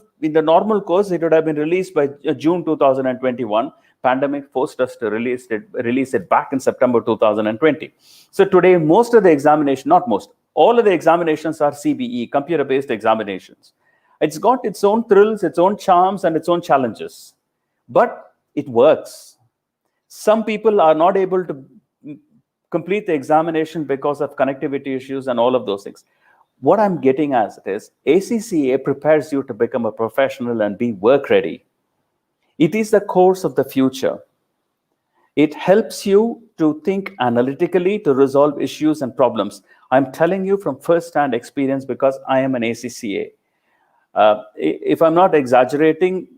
course. It would have been released by June 2021. Pandemic forced us to release it back in September 2020. So today, most of the examination, not most, all of the examinations are CBE, computer-based examinations. It's got its own thrills, its own charms, and its own challenges, but it works. Some people are not able to complete the examination because of connectivity issues and all of those things. What I'm getting at is ACCA prepares you to become a professional and be work ready. It is the course of the future. It helps you to think analytically, to resolve issues and problems. I'm telling you from first-hand experience because I am an ACCA. If I'm not exaggerating,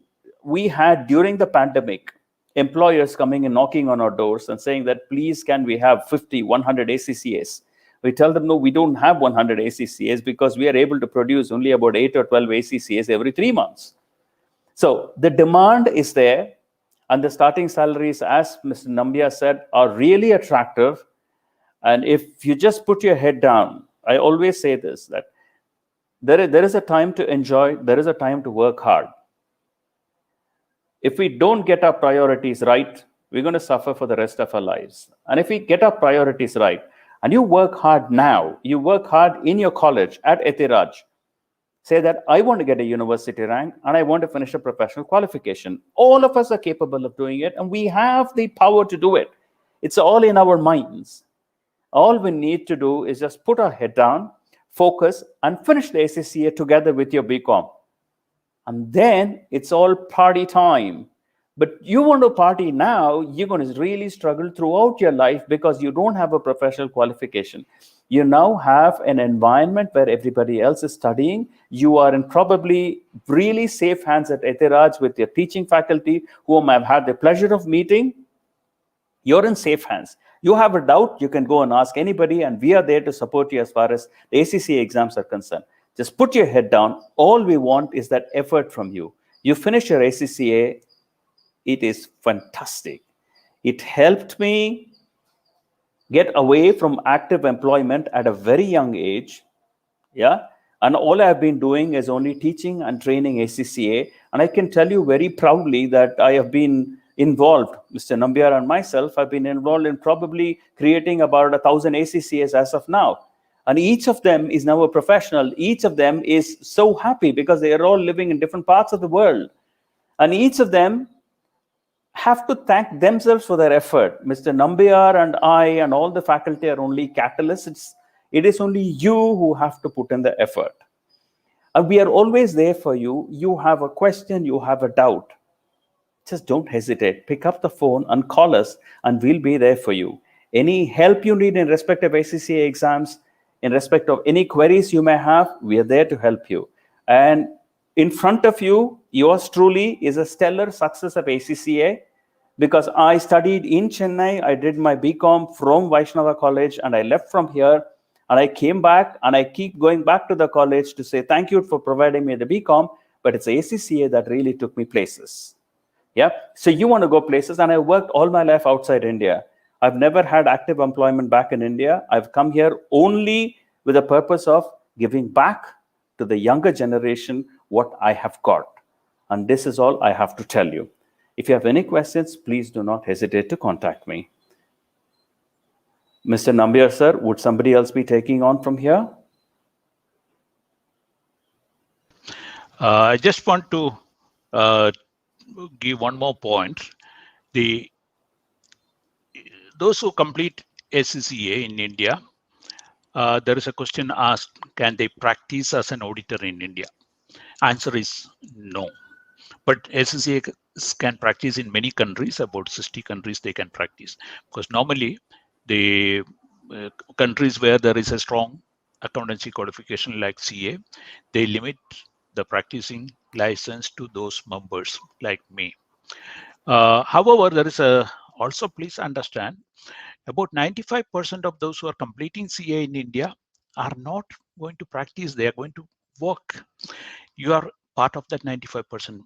we had, during the pandemic, employers coming and knocking on our doors and saying that, please, can we have 50, 100 ACCAs? We tell them, no, we don't have 100 ACCAs because we are able to produce only about 8 or 12 ACCAs every 3 months. So the demand is there, and the starting salaries, as Mr. Nambia said, are really attractive. And if you just put your head down, I always say this, that there is a time to enjoy, there is a time to work hard. If we don't get our priorities right, we're going to suffer for the rest of our lives. And if we get our priorities right, and you work hard now, you work hard in your college at Ethiraj, say that I want to get a university rank and I want to finish a professional qualification. All of us are capable of doing it, and we have the power to do it. It's all in our minds. All we need to do is just put our head down, focus, and finish the ACCA together with your BCom. And then it's all party time. But you want to party now, you're going to really struggle throughout your life because you don't have a professional qualification. You now have an environment where everybody else is studying. You are in probably really safe hands at Ethiraj with your teaching faculty, whom I've had the pleasure of meeting. You're in safe hands. You have a doubt, you can go and ask anybody, and we are there to support you as far as the ACCA exams are concerned. Just put your head down. All we want is that effort from you. You finish your ACCA, it is fantastic. It helped me get away from active employment at a very young age. Yeah. And all I've been doing is only teaching and training ACCA. And I can tell you very proudly that I have been involved, Mr. Nambiar and myself have been involved in probably creating about 1,000 ACCAs as of now. And each of them is now a professional. Each of them is so happy because they are all living in different parts of the world. And each of them have to thank themselves for their effort. Mr. Nambiar and I and all the faculty are only catalysts. It is only you who have to put in the effort. And we are always there for you. You have a question, you have a doubt. Just don't hesitate. Pick up the phone and call us, and we'll be there for you. Any help you need in respect of ACCA exams, in respect of any queries you may have, we are there to help you. And in front of you, yours truly is a stellar success of ACCA, because I studied in Chennai. I did my BCom from Vaishnava College, and I left from here, and I came back, and I keep going back to the college to say thank you for providing me the BCom, but it's ACCA that really took me places. Yeah. So you want to go places, and I worked all my life outside India. I've never had active employment back in India. I've come here only with the purpose of giving back to the younger generation what I have got. And this is all I have to tell you. If you have any questions, please do not hesitate to contact me. Mr. Nambiar, sir, would somebody else be taking on from here? I just want to give one more point. Those who complete ACCA in India, there is a question asked, can they practice as an auditor in India? Answer is no. But ACCA can practice in many countries, about 60 countries they can practice. Because normally the countries where there is a strong accountancy qualification like CA, they limit the practicing license to those members like me. However, there is a also please understand, about 95% of those who are completing CA in India are not going to practice, they are going to work. You are part of that 95%.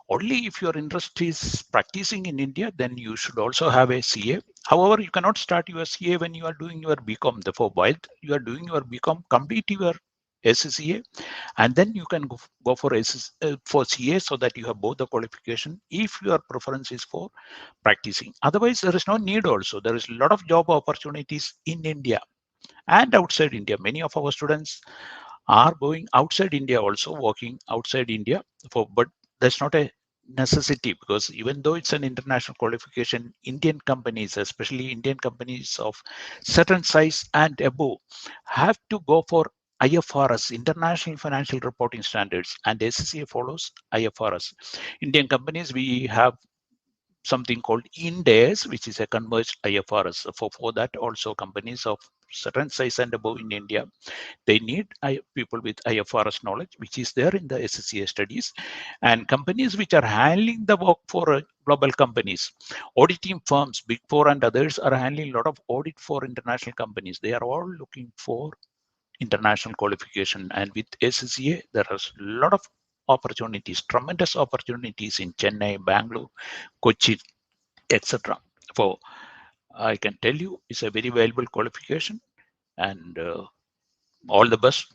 Only if your interest is practicing in India, then you should also have a CA. However, you cannot start your CA when you are doing your BCom. Therefore, while you are doing your BCom, complete your SCA, and then you can go for CA, so that you have both the qualification if your preference is for practicing. Otherwise, there is no need also. There is a lot of job opportunities in India and outside India. Many of our students are going outside India also, working outside India, but that's not a necessity, because even though it's an international qualification, Indian companies, especially Indian companies of certain size and above, have to go for IFRS, International Financial Reporting Standards, and SCCA follows IFRS. Indian companies, we have something called Ind AS, which is a converged IFRS. For that also, companies of certain size and above in India, they need people with IFRS knowledge, which is there in the SCCA studies. And companies which are handling the work for global companies, auditing firms, Big Four and others, are handling a lot of audit for international companies. They are all looking for international qualification. And with SCCA, there are a lot of opportunities, tremendous opportunities in Chennai, Bangalore, Kochi, etc. For I can tell you, it's a very valuable qualification, and all the best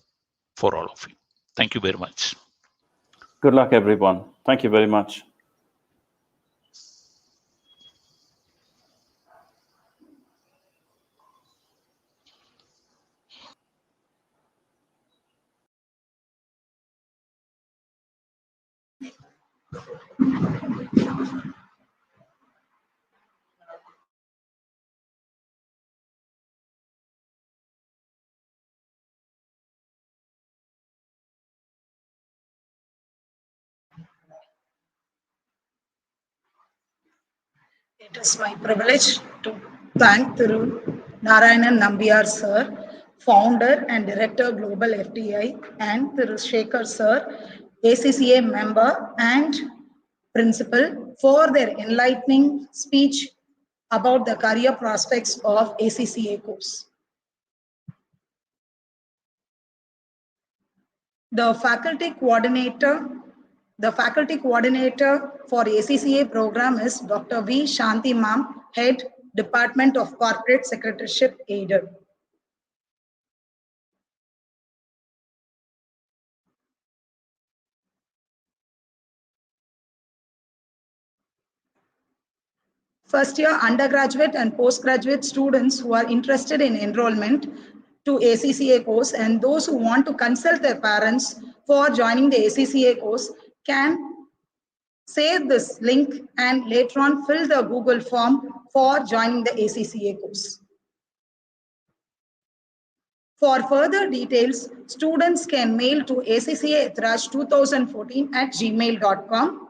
for all of you. Thank you very much. Good luck, everyone. Thank you very much. It is my privilege to thank Thiru Narayanan Nambiar sir, founder and director Global FDI, and Thiru Shekhar sir, ACCA member and principal, for their enlightening speech about the career prospects of ACCA course. The faculty coordinator for ACCA program is Dr. V. Shanti Ma'am, Head, Department of Corporate Secretaryship, Aided. First year undergraduate and postgraduate students who are interested in enrollment to ACCA course, and those who want to consult their parents for joining the ACCA course can save this link and later on fill the Google form for joining the ACCA course. For further details, students can mail to acca@ethiraj2014@gmail.com.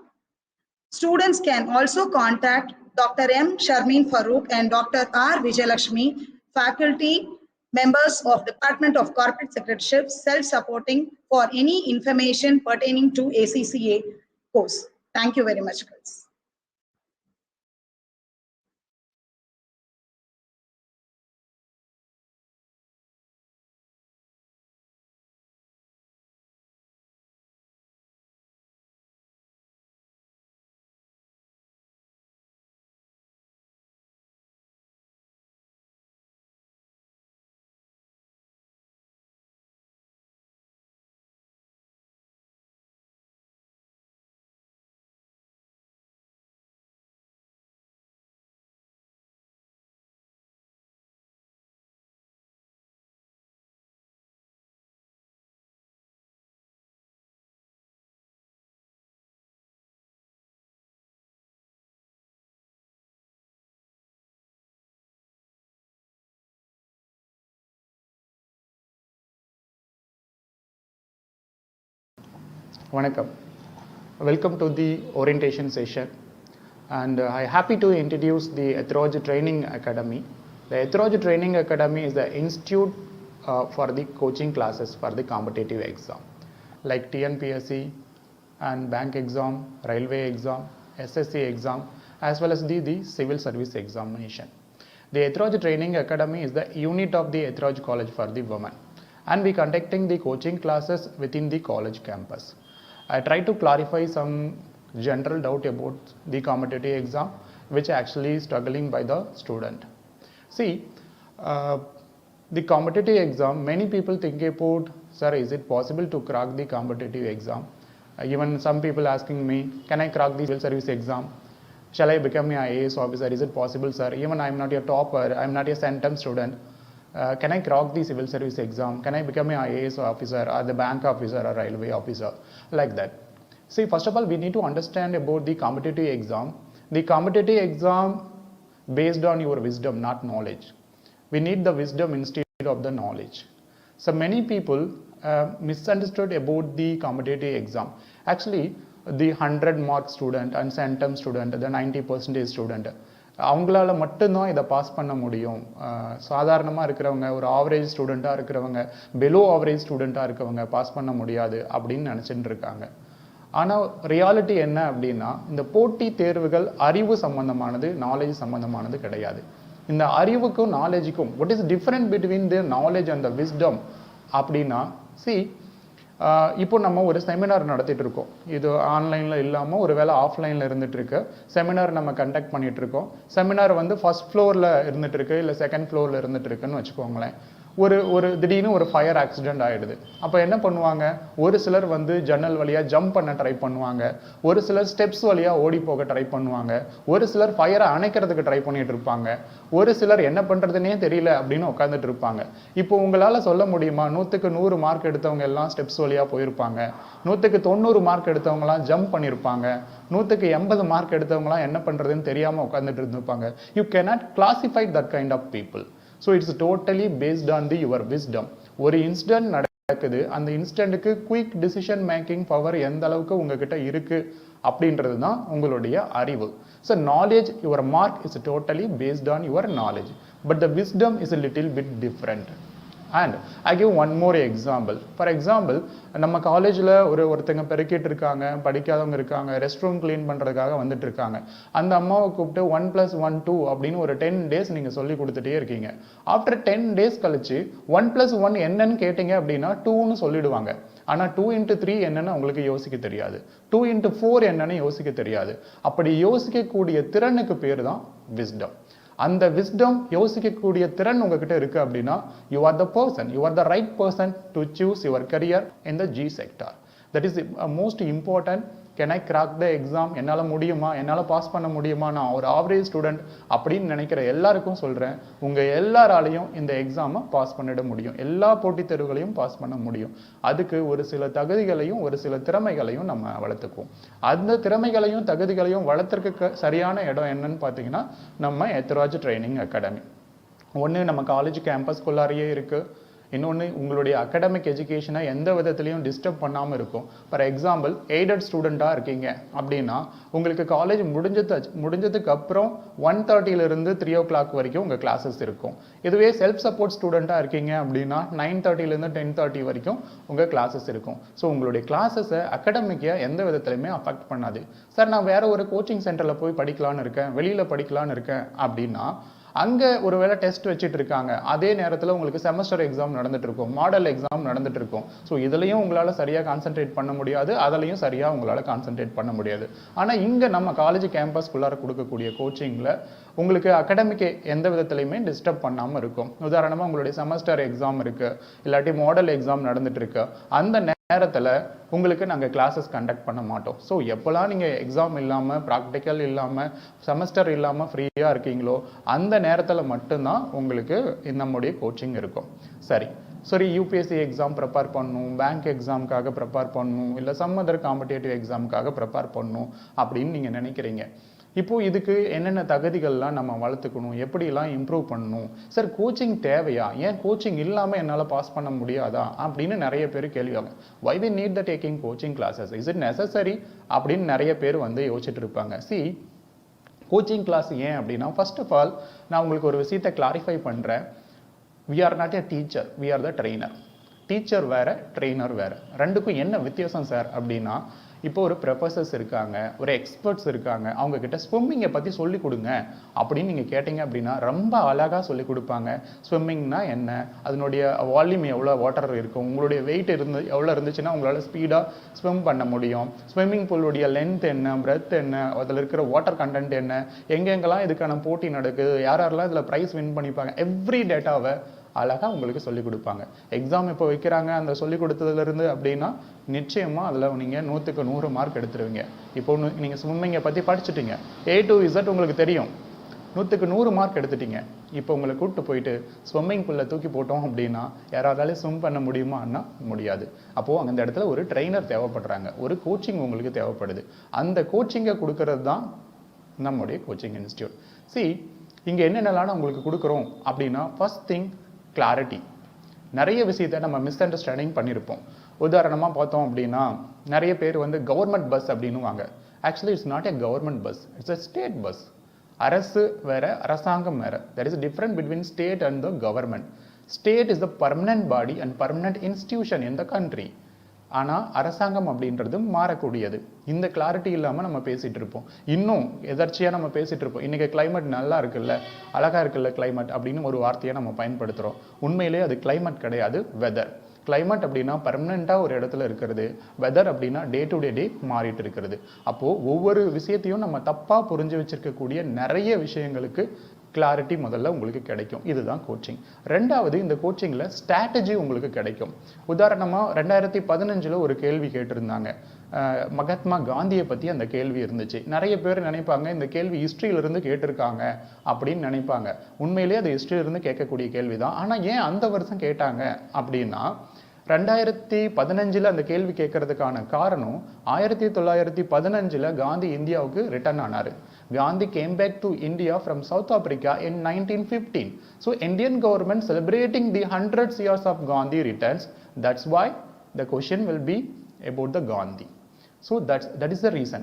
Students can also contact Dr. M. Sharmeen Farooq and Dr. R. Vijayalakshmi, faculty members of Department of Corporate Secretaryship, self-supporting, for any information pertaining to ACCA course. Thank you very much, guys. Vanakkam. Welcome to the orientation session, and I am happy to introduce the Ethiraj Training Academy. The Ethiraj Training Academy is the institute for the coaching classes for the competitive exam like TNPSC and bank exam, railway exam, SSC exam, as well as the civil service examination. The Ethiraj Training Academy is the unit of the Ethiraj College for the women, and we conducting the coaching classes within the college campus. I try to clarify some general doubt about the competitive exam which actually struggling by the student. See, the competitive exam, many people think about, sir, is it possible to crack the competitive exam? Even some people asking me, can I crack the civil service exam? Shall I become an IAS officer? Is it possible, sir? Even I am not a topper, I am not a centum student. Can I crack the civil service exam? Can I become an IAS officer or the bank officer or railway officer? Like that. See, first of all, we need to understand about the competitive exam. The competitive exam based on your wisdom, not knowledge. We need the wisdom instead of the knowledge. So many people misunderstood about the competitive exam. Actually, the 100-mark student and centum student, the 90% student, அவங்களால மட்டும்தான் இதை pass பண்ண முடியும். சாதாரணமாக இருக்கிறவங்க, ஒரு average ஸ்டூடெண்ட்டாக இருக்கிறவங்க, பெலோ ஆவரேஜ் ஸ்டூடெண்ட்டாக இருக்கவங்க பாஸ் பண்ண முடியாது அப்படின்னு நினச்சிட்டு இருக்காங்க. ஆனால் ரியாலிட்டி என்ன அப்படின்னா, இந்த போட்டி தேர்வுகள் அறிவு சம்பந்தமானது, நாலேஜ் சம்பந்தமானது கிடையாது. இந்த அறிவுக்கும் நாலேஜுக்கும் what is different between the knowledge and the wisdom அப்படின்னா, see, இப்போ நம்ம ஒரு செமினார் நடத்திட்டு இருக்கோம். இது ஆன்லைனில் இல்லாமல் ஒரு வேளை ஆஃப்லைனில் இருந்துட்டு இருக்கு. செமினார் நம்ம கண்டக்ட் பண்ணிட்டு இருக்கோம். செமினார் வந்து ஃபர்ஸ்ட் ஃப்ளோரில் இருந்துட்டு இருக்கு, இல்லை செகண்ட் ஃப்ளோரில் இருந்துட்டு இருக்குன்னு வச்சுக்கோங்களேன். ஒரு திடீர்னு ஒரு ஃபயர் ஆக்சிடென்ட் ஆகிடுது. அப்போ என்ன பண்ணுவாங்க, ஒரு சிலர் வந்து ஜன்னல் வழியாக ஜம்ப் பண்ண ட்ரை பண்ணுவாங்க, ஒரு சிலர் ஸ்டெப்ஸ் வழியாக ஓடி போக ட்ரை பண்ணுவாங்க, ஒரு சிலர் ஃபயரை அணைக்கிறதுக்கு ட்ரை பண்ணிட்டு இருப்பாங்க, ஒரு சிலர் என்ன பண்ணுறதுனே தெரியல அப்படின்னு உட்காந்துட்டு இருப்பாங்க. இப்போ உங்களால் சொல்ல முடியுமா, 100க்கு 100 மார்க் எடுத்தவங்க எல்லாம் ஸ்டெப்ஸ் வழியாக போயிருப்பாங்க, 100க்கு 90 மார்க் எடுத்தவங்களாம் ஜம்ப் பண்ணியிருப்பாங்க, 100க்கு 80 மார்க் எடுத்தவங்களாம் என்ன பண்ணுறதுன்னு தெரியாமல் உட்காந்துட்டு இருந்திருப்பாங்க. You cannot classify that kind of people. So it's totally based on the your wisdom. ஒரு இன்சிடென்ட் நடக்குது, அந்த இன்சிடென்ட்டுக்கு குயிக் டிசிஷன் மேக்கிங் பவர் எந்த அளவுக்கு உங்ககிட்ட இருக்கு அப்படின்றது தான் உங்களுடைய அறிவு. So knowledge, your mark is totally based on your knowledge, but the wisdom is a little bit different. And I give one more example. For example, நம்ம காலேஜில் ஒருத்தங்க பெருக்கிட்டு இருக்காங்க, படிக்காதவங்க இருக்காங்க, ரெஸ்ட் ரூம் கிளீன் பண்ணுறதுக்காக வந்துட்டு இருக்காங்க. அந்த அம்மாவை கூப்பிட்டு 1+1 2 அப்படின்னு ஒரு 10 days நீங்கள் சொல்லி கொடுத்துட்டே இருக்கீங்க. ஆஃப்டர் 10 days கழிச்சு 1+1 என்னன்னு கேட்டீங்க அப்படின்னா 2ன்னு சொல்லிடுவாங்க. ஆனால் 2x3 என்னன்னு அவங்களுக்கு யோசிக்க தெரியாது, 2x4 என்னன்னு யோசிக்க தெரியாது. அப்படி யோசிக்கக்கூடிய திறனுக்கு பேர் தான் விஸ்டம். அந்த விஸ்டம், யோசிக்கக்கூடிய திறன் உங்ககிட்ட இருக்கு அப்படின்னா, you are the person, you are the right person to choose your career in the G sector. That is most important. Can I crack the exam, என்னால் முடியுமா, என்னால் பாஸ் பண்ண முடியுமா, நான் ஒரு ஆவரேஜ் ஸ்டூடெண்ட் அப்படின்னு நினைக்கிற எல்லாருக்கும் சொல்கிறேன், உங்கள் எல்லாராலையும் இந்த எக்ஸாமை பாஸ் பண்ணிட முடியும், எல்லா போட்டித் தேர்வுகளையும் பாஸ் பண்ண முடியும். அதுக்கு ஒரு சில தகுதிகளையும் ஒரு சில திறமைகளையும் நம்ம வளர்த்துக்குவோம். அந்த திறமைகளையும் தகுதிகளையும் வளர்த்துக்க சரியான இடம் என்னன்னு பார்த்தீங்கன்னா, நம்ம எத்திராஜ் ட்ரைனிங் அகாடமி. ஒன்று நம்ம காலேஜ் கேம்பஸ்குள்ளாரையே இருக்குது, இன்னொன்று உங்களுடைய அகடமிக் எஜுகேஷனை எந்த விதத்துலையும் டிஸ்டர்ப் பண்ணாமல் இருக்கும். ஃபார் எக்ஸாம்பிள், எய்டட் ஸ்டூடெண்ட்டாக இருக்கீங்க அப்படின்னா, உங்களுக்கு காலேஜ் முடிஞ்சதுக்கு அப்புறம் 1:30 3 o'clock வரைக்கும் உங்கள் கிளாஸஸ் இருக்கும். இதுவே செல்ஃப் சப்போர்ட் ஸ்டூடெண்ட்டாக இருக்கீங்க அப்படின்னா 9:30 10:30 வரைக்கும் உங்கள் கிளாஸஸ் இருக்கும். ஸோ உங்களுடைய கிளாஸஸை அகடமிக்கை எந்த விதத்துலையுமே அஃபெக்ட் பண்ணாது. சார், நான் வேற ஒரு கோச்சிங் சென்டரில் போய் படிக்கலான்னு இருக்கேன், வெளியில் படிக்கலான்னு இருக்கேன் அப்படின்னா, அங்கே ஒரு வேளை டெஸ்ட் வச்சுட்டு இருக்காங்க, அதே நேரத்தில் உங்களுக்கு செமஸ்டர் எக்ஸாம் நடந்துட்டு இருக்கும், மாடல் எக்ஸாம் நடந்துட்டு இருக்கும். ஸோ இதுலையும் உங்களால் சரியாக கான்சென்ட்ரேட் பண்ண முடியாது, அதுலையும் சரியாக உங்களால் கான்சென்ட்ரேட் பண்ண முடியாது. ஆனால் இங்கே நம்ம காலேஜ் கேம்பஸ்குள்ளார கொடுக்கக்கூடிய கோச்சிங்கில் உங்களுக்கு அகடமிக் எந்த விதத்துலையுமே டிஸ்டர்ப் பண்ணாமல் இருக்கும். உதாரணமாக உங்களுடைய செமஸ்டர் எக்ஸாம் இருக்குது, இல்லாட்டி மாடல் எக்ஸாம் நடந்துட்டு இருக்கு, அந்த நேரத்தில் உங்களுக்கு நாங்கள் கிளாஸஸ் கண்டக்ட் பண்ண மாட்டோம். ஸோ எப்போல்லாம் நீங்கள் எக்ஸாம் இல்லாமல், ப்ராக்டிக்கல் இல்லாமல், செமஸ்டர் இல்லாமல் ஃப்ரீயாக இருக்கீங்களோ அந்த நேரத்தில் மட்டும்தான் உங்களுக்கு நம்முடைய கோச்சிங் இருக்கும். சரி, யூபிஎஸ்சி எக்ஸாம் ப்ரிப்பேர் பண்ணணும், பேங்க் எக்ஸாமுக்காக ப்ரிப்பேர் பண்ணணும், இல்லை சம் அதர் காம்படேட்டிவ் எக்ஸாமுக்காக ப்ரிப்பேர் பண்ணணும் அப்படின்னு நீங்கள் நினைக்கிறீங்க. இப்போது இதுக்கு என்னென்ன தகுதிகள்லாம் நம்ம வளர்த்துக்கணும், எப்படிலாம் இம்ப்ரூவ் பண்ணணும், சார் கோச்சிங் தேவையா, ஏன் கோச்சிங் இல்லாமல் என்னால் பாஸ் பண்ண முடியாதா அப்படின்னு நிறைய பேர் கேள்வியாங்க. Why we need the taking coaching classes, is it necessary அப்படின்னு நிறைய பேர் வந்து யோசிச்சுட்டு இருப்பாங்க. கோச்சிங் கிளாஸ் ஏன் அப்படின்னா, ஃபர்ஸ்ட் ஆஃப் ஆல் நான் உங்களுக்கு ஒரு விஷயத்தை கிளாரிஃபை பண்ணுறேன். We are not a teacher, we are the trainer. Teacher வேறு, ட்ரெயினர் வேறு. ரெண்டுக்கும் என்ன வித்தியாசம் சார் அப்படின்னா, இப்போ ஒரு ப்ரொஃபஸர்ஸ் இருக்காங்க, ஒரு எக்ஸ்பர்ட்ஸ் இருக்காங்க, அவங்க கிட்ட ஸ்விம்மிங்கை பற்றி சொல்லிக் கொடுங்க அப்படின்னு நீங்கள் கேட்டிங்க அப்படின்னா ரொம்ப அழகாக சொல்லிக் கொடுப்பாங்க. ஸ்விம்மிங்னா என்ன, அதனுடைய வால்யூம் எவ்வளோ வாட்டர் இருக்கும், உங்களுடைய வெயிட் எவ்வளோ இருந்துச்சுன்னா உங்களால் ஸ்பீடாக ஸ்விம் பண்ண முடியும், ஸ்விம்மிங் பூலுடைய லென்த் என்ன, பிரெத் என்ன, அதில் இருக்கிற வாட்டர் கண்டென்ட் என்ன, எங்கெங்கெல்லாம் இதுக்கான போட்டி நடக்குது, யாரெல்லாம் இதில் ப்ரைஸ் வின் பண்ணிப்பாங்க, எவ்ரி டேட்டாவை அழகாக உங்களுக்கு சொல்லிக் கொடுப்பாங்க. எக்ஸாம் இப்போ வைக்கிறாங்க அந்த சொல்லிக் கொடுத்ததுலேருந்து அப்படின்னா நிச்சயமாக அதில் நீங்கள் 100க்கு 100 மார்க் எடுத்துருவீங்க. இப்போ நீங்கள் ஸ்விம்மிங்கை பற்றி படிச்சுட்டீங்க, A to Z உங்களுக்கு தெரியும், 100க்கு 100 மார்க் எடுத்துட்டீங்க. இப்போ உங்களை கூப்பிட்டு போயிட்டு ஸ்விம்மிங் பூலில் தூக்கி போட்டோம் அப்படின்னா யாராலும் ஸ்விம் பண்ண முடியுமான்னா முடியாது. அப்போது அந்த இடத்துல ஒரு ட்ரெயினர் தேவைப்படுறாங்க, ஒரு கோச்சிங் உங்களுக்கு தேவைப்படுது. அந்த கோச்சிங்கை கொடுக்கறது தான் நம்முடைய கோச்சிங் இன்ஸ்டியூட். இங்கே என்னென்னலாம் உங்களுக்கு கொடுக்குறோம் அப்படின்னா, ஃபர்ஸ்ட் திங் கிளாரிட்டி. நிறைய விஷயத்தை நம்ம மிஸ் அண்டர்ஸ்டாண்டிங் பண்ணியிருப்போம். உதாரணமாக பார்த்தோம் அப்படின்னா நிறைய பேர் வந்து கவர்மெண்ட் பஸ் அப்படின்னு வாங்க. Actually it's not a government bus, it's a state bus. அரசு வேற, அரசாங்கம் வேற. There is difference between state and the government. State is the permanent body and permanent institution in the country. ஆனால் அரசாங்கம் அப்படின்றது மாறக்கூடியது. இந்த கிளாரிட்டி இல்லாமல் நம்ம பேசிகிட்டு இருப்போம். இன்னும் எதர்ச்சியாக நம்ம பேசிகிட்டு இருப்போம். இன்றைக்கி கிளைமேட் நல்லா இருக்குல்ல, அழகாக இருக்குல்ல கிளைமேட் அப்படின்னு ஒரு வார்த்தையை நம்ம பயன்படுத்துகிறோம். உண்மையிலேயே அது கிளைமேட் கிடையாது, வெதர். கிளைமேட் அப்படின்னா பர்மனெண்ட்டாக ஒரு இடத்துல இருக்கிறது, வெதர் அப்படின்னா டே டு டே மாறிட்டு இருக்கிறது. அப்போது ஒவ்வொரு விஷயத்தையும் நம்ம தப்பாக புரிஞ்சு வச்சிருக்கக்கூடிய நிறைய விஷயங்களுக்கு கிளாரிட்டி முதல்ல உங்களுக்கு கிடைக்கும். இதுதான் கோச்சிங். ரெண்டாவது, இந்த கோச்சிங்கில் ஸ்ட்ராட்டஜி உங்களுக்கு கிடைக்கும். உதாரணமாக 2015 ஒரு கேள்வி கேட்டிருந்தாங்க. மகாத்மா காந்தியை பற்றி அந்த கேள்வி இருந்துச்சு. நிறைய பேர் நினைப்பாங்க இந்த கேள்வி ஹிஸ்ட்ரியிலிருந்து கேட்டிருக்காங்க அப்படின்னு நினைப்பாங்க. உண்மையிலேயே அது ஹிஸ்ட்ரியிலிருந்து கேட்கக்கூடிய கேள்வி தான். ஆனால் ஏன் அந்த வருஷம் கேட்டாங்க அப்படின்னா, 2015 அந்த கேள்வி கேட்கறதுக்கான காரணம், 1915 காந்தி இந்தியாவுக்கு ரிட்டர்ன் ஆனார். Gandhi came back to India from South Africa in 1915. So Indian government celebrating the 100 years of Gandhi returns. That's why the question will be about the Gandhi. So that is the reason.